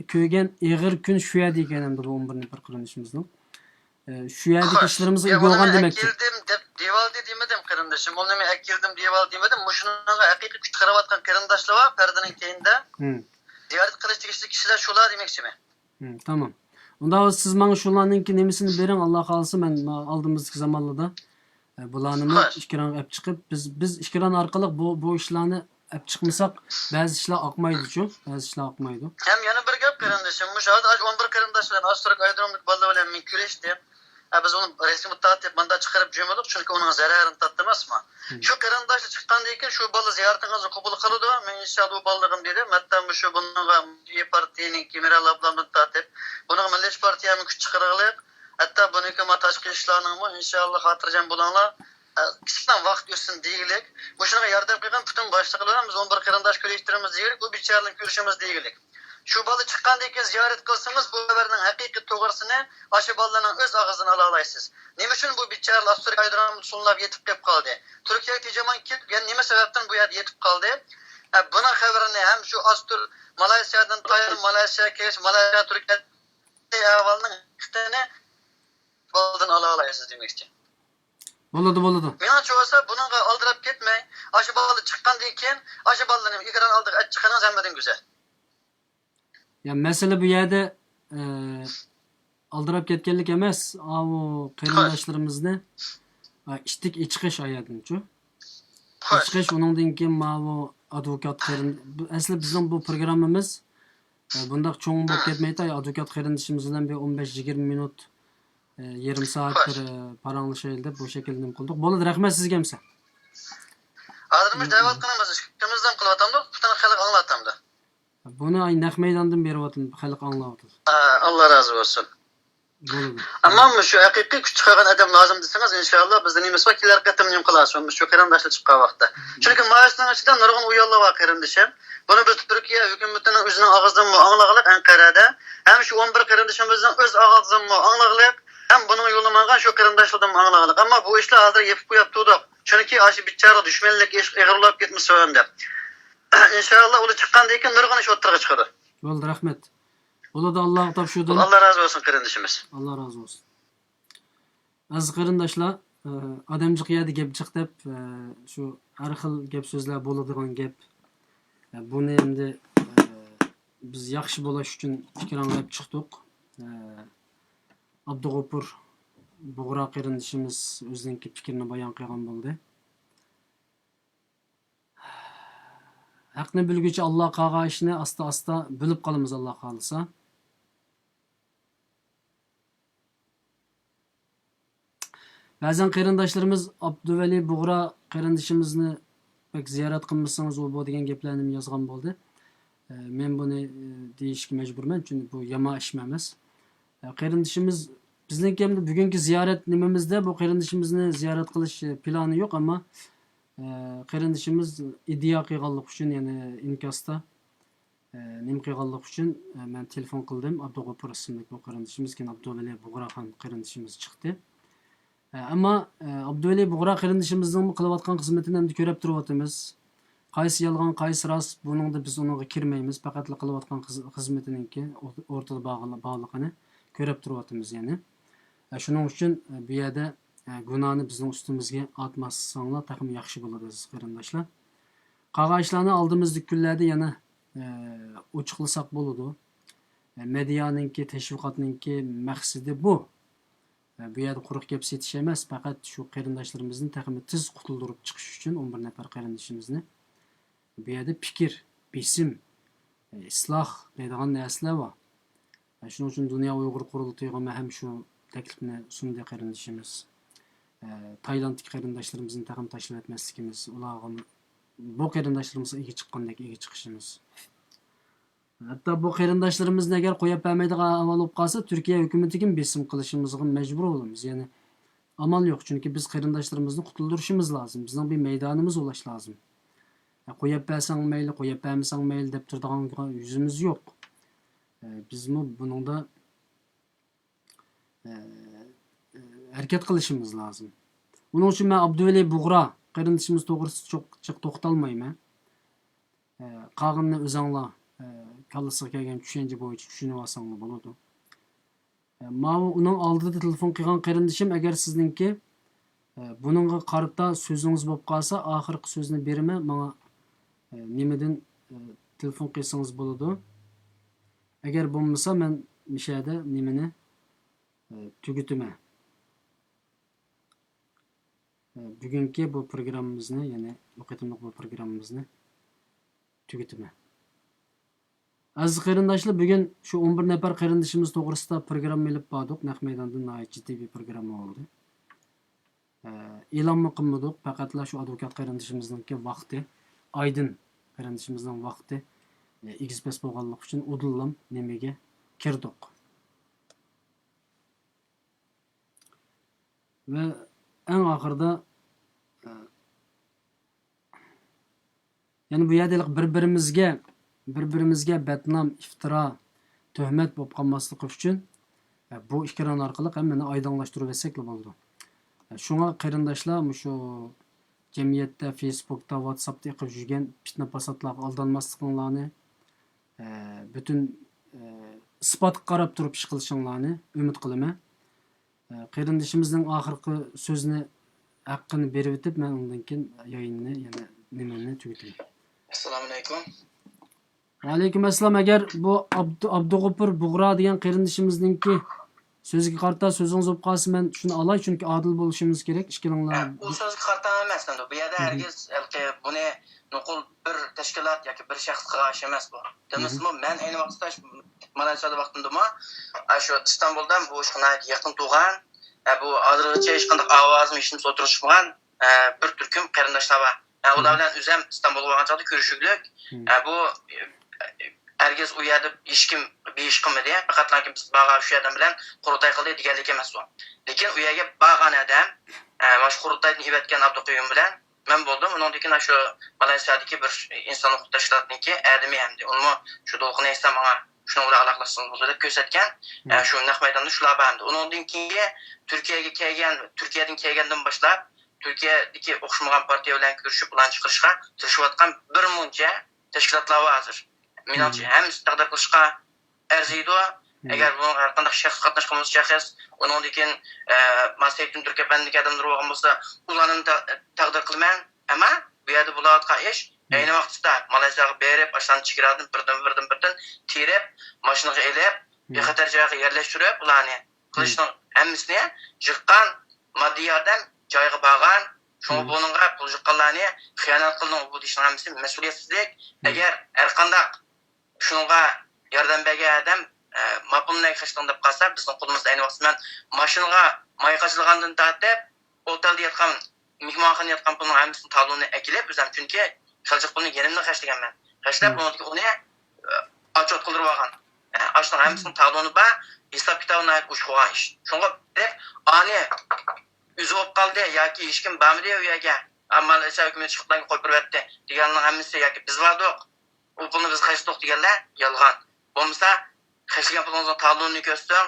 köygen eğir gün şu yerde ekenemdi bu 11 bir kırındışımızın. Şu yerdeki işlerimizi görgan demektir. Ekildim dep diýval diýmedim kırındaşım. Ol neme ekildim diýval diýmedim. Muşunaga hakyky küç karap atkan kırındaşlar var perdenin keýinde. Ziyaret kılıç tegişli kişiler şolar demekçimi? Tamam. Onda siz bana şulanınki nemisini berin Allah kalsın ben aldığımız zamanlarda bulanımı işkiran hep çıkıp biz işkiran arkalık bu işlerini hep çıkmasak bazı işler akmaydı çok bazı işler akmaydı. Hem yana bir gap kırındaşım. Muşahada 11 kırındaşlar Atatürk Aydırımlık balda bilen min küreşdi. Biz onu resmi taat banda çıkarıp cömedik çünkü onun zararını tatlamas mı? Şu kırındaşla çıktan deyken şu balı ziyaretinizi kabul kılıdı. Men inşallah o ballığım dedim. Hatta şu bununla İYİ Partiýanyň Meral ablamdan taat et. Bunun Millet Partiýanyň küç çıkarıglyk. Hatta bunu hükümet taşky işleriniň inşallah hatırjam bolanlar kısmen vakt görsün diýilik. Bu şuna yardım kılgan bütün başlyklaryň biz 11 kırındaş köleşdirimiz diýilik. Bu biçarlyň görüşimiz diýilik. Şu balı çıkan diýken ziyaret kılsanız bu haberden hakiki toğrusunu aşı ballarının öz ağzına alalaysiz. Nime üçün bu biçarlı Atatürk Aydırım'ın sunulap yetip kep kaldı? Türkiye tecaman ki nime sebepten bu yer yetip kaldı? Bunun haberini hem şu Atatürk Malaysyadan Tayland Malaysya keş Malaysia Türkiye ahvalının kitene baldan alalaysiz demek için. Boladı. Mena çoğasa bunun aldırıp ketmeyin. Aşı balı çıkan diýken aşı ballarının ikran aldık et çıkanın zemmeden güzel. Ya mesele bu yerde aldırıp ketkenlik emas. O qarindoshlarimizni ishtik ichiqish ayadinchu. Xo'sh. Ichiqish uningdan keyin bu advokat asli bizning bu programmamiz bundaq cho'ng bo'lib ketmaydi. Advokat qarindishimiz bilan bir 15-20 minut yarim soat bir paranglashaylik deb bu shaklda nim qildik. Bo'ladi, rahmat sizga hamsa. Hozirmiz da'vat qilamiz. Kimizdan qilyapmiz? Butun xalq anglatamdi. Buni ay naq maydondan beryaptim, xalq anglayapti. Allah razı olsun. Bo'ladi. Ama şu haqiqiy kuch chiqargan adam lazım deseniz inşallah bizden nimiz var kelar qatam nim qilasiz. Şu qarindoshlar chiqqan vaqtda. Chunki ma'ashning ichida nurg'un uyallar var qarindishim. Bunu biz Türkiye hükümetining o'zining og'zidan anglag'lik Ankarada hem şu 11 qarindishimizning o'z og'zidan anglag'lik hem bunun yo'lamagan şu qarindoshlardan anglag'lik. Ama bu ishlar hozir yepib qo'yapti. Chunki aşı bichara dushmanlik ish ig'irlab ketmasa o'nda. İnşallah ulu chiqqandan keyin nurg'un ish o'tirg'i chiqadi. Bo'ldi, rahmat. Bo'ladi, Alloh topshirdi. Allah razı olsun qarindishimiz. Allah razı olsun. Aziz qarindoshlar, odamchiq yerda gap chiq deb shu har xil gap so'zlar bo'ladigan gap. Buni endi biz yaxshi bo'lish uchun fikr anglab chiqdik. Abdug'ofur Bug'ra qarindishimiz o'zining fikrini bayon qilgan bo'ldi. Haqni bilguchi Alloh qilgan ishni asta-asta bilib qolamiz, Alloh xolisa. Ba'zan qarindoshlarimiz Abduvali Bug'ra qarindishimizni pek ziyorat qilmasangiz u bu degan gaplarni yozgan bo'ldi. Men buni deyishga majburman, chunki bu yomon ish emas. Qarindishimiz bizning hamda bugungi ziyorat nimamizda bu qarindishimizni ziyorat qilish plani yo'q, ammo qarindishimiz idea qilganlik uchun, ya'ni inkosda nim qilganlik uchun men telefon qildim. Abdug'ofur ismli bu qarindishimiz, keyin Abduvali Bug'ra qarindishimiz chiqdi. Ammo Abduvali Bug'ra qarindishimizning qilayotgan xizmatini endi ko'rib turyapmiz. Qaysi yolg'on, qaysi rost, buningda biz unga kirmaymiz. Faqat qilayotgan xizmatiningki o'rtada bog'liqini ko'rib turyapmiz, ya'ni. Shuning uchun bu yerda gunohni bizning ustimizga atmasanglar taxim yaxshi bo'ladi, aziz qarindoshlar. Qolgan ishlarni oldimizda kunlarda yana ochiqlasak bo'ladi. Medianinki, tashviqotninki maqsadi bu. Bu yerda quruq gap setish emas, faqat shu qarindoshlarimizni taxim tiz qutuldirib chiqish uchun 11 nafar qarindishimizni bu yerda fikr, bisim, isloh deydigan narsalar bor. Shuning uchun Dunyo Uyg'ur qurultoyiga ham shu taklifni sunday qarindishimiz. Taylandlik qarindoshlarimizni taxim tashlab etmasligimiz, ularga bu qarindoshlarimiz ega chiqqandek ega chiqishimiz. Hatta bu qarindoshlarimizni agar qo'yib bermaydigan ahvol bo'lib qolsa, Turkiya hukumatiga bisim qilishimizga majbur bo'lamiz. Ya'ni amal yo'q, chunki biz qarindoshlarimizni qutuldirishimiz lozim. Bizning bir maydonimiz bo'lish lozim. Qo'yib bersang mayli, qo'yib bermasang mayli deb turadigan yuzimiz yo'q. Bizmi buningda harakat qilishimiz lozim. Buning uchun men Abduvali Bug'ra qarindishimiz to'g'risida çok to'xtalmayman. Qolganini o'zinglar kallasiga kelgan tushuncha bo'yicha tushunib olsanglar bo'ladi. Men uning oldida telefon qilgan qarindishim, agar sizningki buningga qarata so'zingiz bo'lib qolsa, oxirgi so'zni beraman, menga nimadan telefon qilsangiz bo'ladi. Agar bo'lmasa men mishada nimani tugutaman. Bugungi bu programmamizni, ya'ni o'qitimliq bu programmamizni tugutaman. Aziz qarindoshlar, bugun shu 11 nafar qarindishimiz to'g'risida programma olib bordik. Naq maydonda jiddiy bir programma bo'ldi. E'lon qilmadik, faqatla shu advokat qarindishimizning vaqti, Aydin qarindishimizning vaqti XPS bo'lganligi uchun udillam nimaga kirdik. Va eng oxirida ya'ni bu yerda bir-birimizga badnom, iftira, tuhmat bo'lib qolmasligi uchun bu ekran orqali hammani oydinlashtirib etsak bo'ladi. Shunga qarindoshlar, shu jamiyatda, Facebookda, WhatsAppda yiqib yurgan fitna fasodlarga aldanmasliklarini, bütün isbot qarab turib ish qilishinglarni umid qilaman. Qarindishimizning oxirgi so'zini haqqini berib o'tib, men undan keyin yayinni yana nimani tugataman. Assalomu alaykum. Aleyküm esselam. Eğer bu Abdugopur Buğra degan qarindishimizningki so'ziga qarata so'zingiz bo'lib qolsa men shuni olay chunki adil bo'lishimiz kerak. Ishkilinglar. U so'zga qarata emas endi. Bu yerda hargiz buni nuqul bir tashkilot yoki bir shaxsga qarshi emas bu. Demasmi, men ayni vaqtda Malayziyada vaqtimda shu Istanbuldan bu ishga yaqin turgan, bu hozirgacha hech qanday ovozim eshitib o'tirishmagan bir turkum qarindoshlar bor. Ular bilan o'zim Istanbulga borgan chog'da ko'rishuglik. Bu herkes u yerda hech kim besh qilmadi. Faqat biz bag'a shu odam bilan qurultay qildik deganlik emas bu. Lekin u yerga bag'an odam mana shu qurultayni evatgan Abduqoyim bilan men bo'ldim. Undan keyin shu Malayziyadagi bir inson huquq tashkilotininki adami hamdi. Uni shu Dolqin esa menga shuni bilan aloqalashsin bo'ldi deb ko'rsatgan. Shu naq maydonda shular bordi. Undan keyin Turkiyadan kelgandan boshlab Turkiyadagi o'xshamagan partiya bilan ko'rishib ularni chiqarishga tirishayotgan bir muncha tashkilotlar bor hozir. Menimcha hammasi taqdir qilishga arziydi. Agar bunga har qanday shaxs qatnashgan bo'lsa shaxs, undan keyin Mas'uliyatun Turkiyabandik odamlar bo'lgan bo'lsa, ularni taqdir qilman. Ammo bu yerda bo'layotgan ish ayni vaqtda Malayziyaga berib, ashlan chegaradan birdan terib, mashinaga elib, bexatar joyga yerlashtirib, ularni qilishning hammasini jiqqan moddiy yordam joyga borgan, shunga buningga pul jiqqanlarni xiyonat qilgan bu ishning hammasi mas'uliyatsizlik. Agar har qanday shunga yordam bergan odam mapulnay qilishdan deb qolsa, bizning qo'limizda ayni vaqtda men mashinaga may qachilgandan tortib, otelda yotgan, mehmonxonada yotgan pulning hammasini talonni akilib, o'zim chunki xaljiq pulni yerimdan qashlanman. Qashlab uni ochot qildirib olgan. Ashning hammasini talonni bor, hisob kitobini qo'shgan ish. Shunga deb ani uzib qoldi yoki hech kim bormadi u yerga. Ammo esa hukumat chiqdan qo'yib berdi. Deganning hammasi yoki biz bordik. U pulni biz qashliq deganlar yolg'on. Bo'lmasa qashligan pulingizning talonni ko'rsang,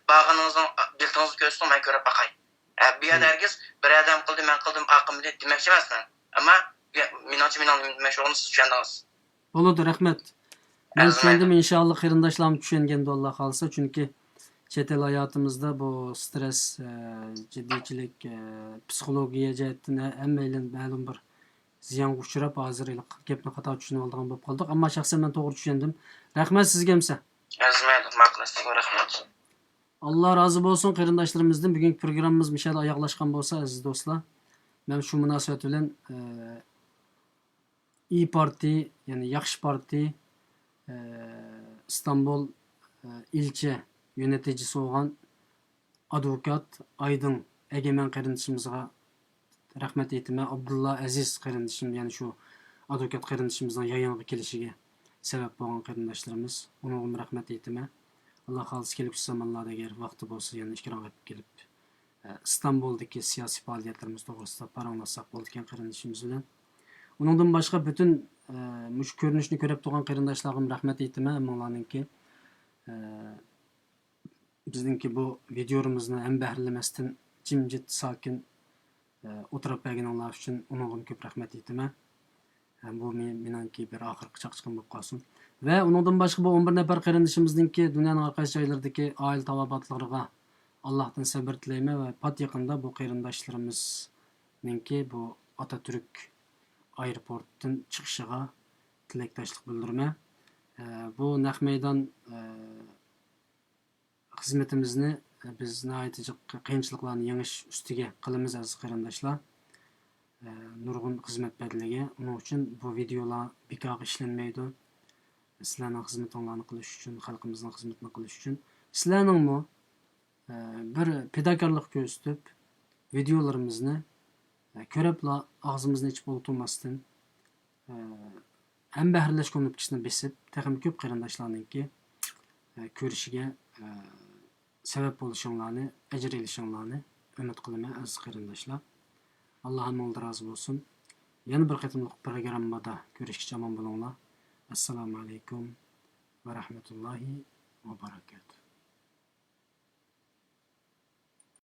bag'iningizning biltingizni ko'rsang, men ko'rib baqay. Bu yerda herkes bir adam qildi, men qildim, aqimli demoqchi emasman. Ammo menimcha demoqchi o'rnisiz tushundingiz. Bo'ladi, rahmat. Men tushundim, inshaalloh qarindoshlarim tushunganda Alloh xolsa, chunki chet el hayotimizda bu stress, jiddiychilik, psixologiya jihatdan hammaylar ma'lum bir ziyonga uchrab, hozir gapni xato tushunib olgan bo'lib qoldik. Ammo shaxsan men to'g'ri tushundim. Rahmat sizga hamsa. Rahmat. Allah razı olsun qarindoshlarimizdan. Bugungi programmamiz inshaalloh oyoqlashgan bo'lsa, aziz do'stlar, men shu munosabat bilan iyi Parti, ya'ni yaxshi parti İstanbul ilçe yöneticisi olan advokat Aydın Egemen qarindishimizga rahmat aytaman. Abdullah Aziz qarindishim, ya'ni shu advokat qarindishimizning yayınga kelishiga sabab bo'lgan qarindoshlarimiz. Unga rahmat aytaman. Allah xolisi kelgusi zamonlarda agar vaqti bo'lsa yana ishtirok etib kelib İstanbul'daki siyasi faaliyetlerimiz to'g'risida paranlasak bo'lgan qarindishimiz bilan. Undan boshqa butun mush ko'rinishni ko'rib turgan qarindoshlarim rahmat aytaman. Hammalarninki bizningki bu videomizni ham bahrilamasdan jimjit sokin o'tirib berganlar uchun unga ko'p rahmat aytaman. Bu menimki bir oxirgi chaqchaqim bo'lib qolsin. Ve ondan başka bu 11 nefar qarindishimizningki dunyoning har qaysi joylaridagi oila tavobatlariga Allohdan sabr tilayman ve pat yaqinda bu qarindoshlarimizninki bu Atatürk aeroportdan chiqishiga tilakdoshlik bildiraman. Bu naq maydon xizmatimizni biz nihoyatda qiyinchiliklarni yengish ustiga qilamiz aziz qarindoshlar. Nurg'un xizmat badliga. Uning uchun bu videolar bekor ishlanmaydi. Sizlarning xizmatinglarni qilish uchun, xalqimizning xizmatini qilish uchun sizlarningmi bir pedagogarlik ko'rsatib videolarimizni ko'ribla og'zimizni ichib o'tirmasdan ham bahrilash ko'nikishni besib, texnik ko'p qarindoshlarningki ko'rishiga sabab bo'lishinglarni, ajr elishinglarni umid qilaman aziz qarindoshlar. Alloh hammalardan rozi bo'lsin. Yana bir qatimliq programmada ko'rishgacha omon bo'linglar. Assalomu alaykum va rahmatullohi va barakatuh.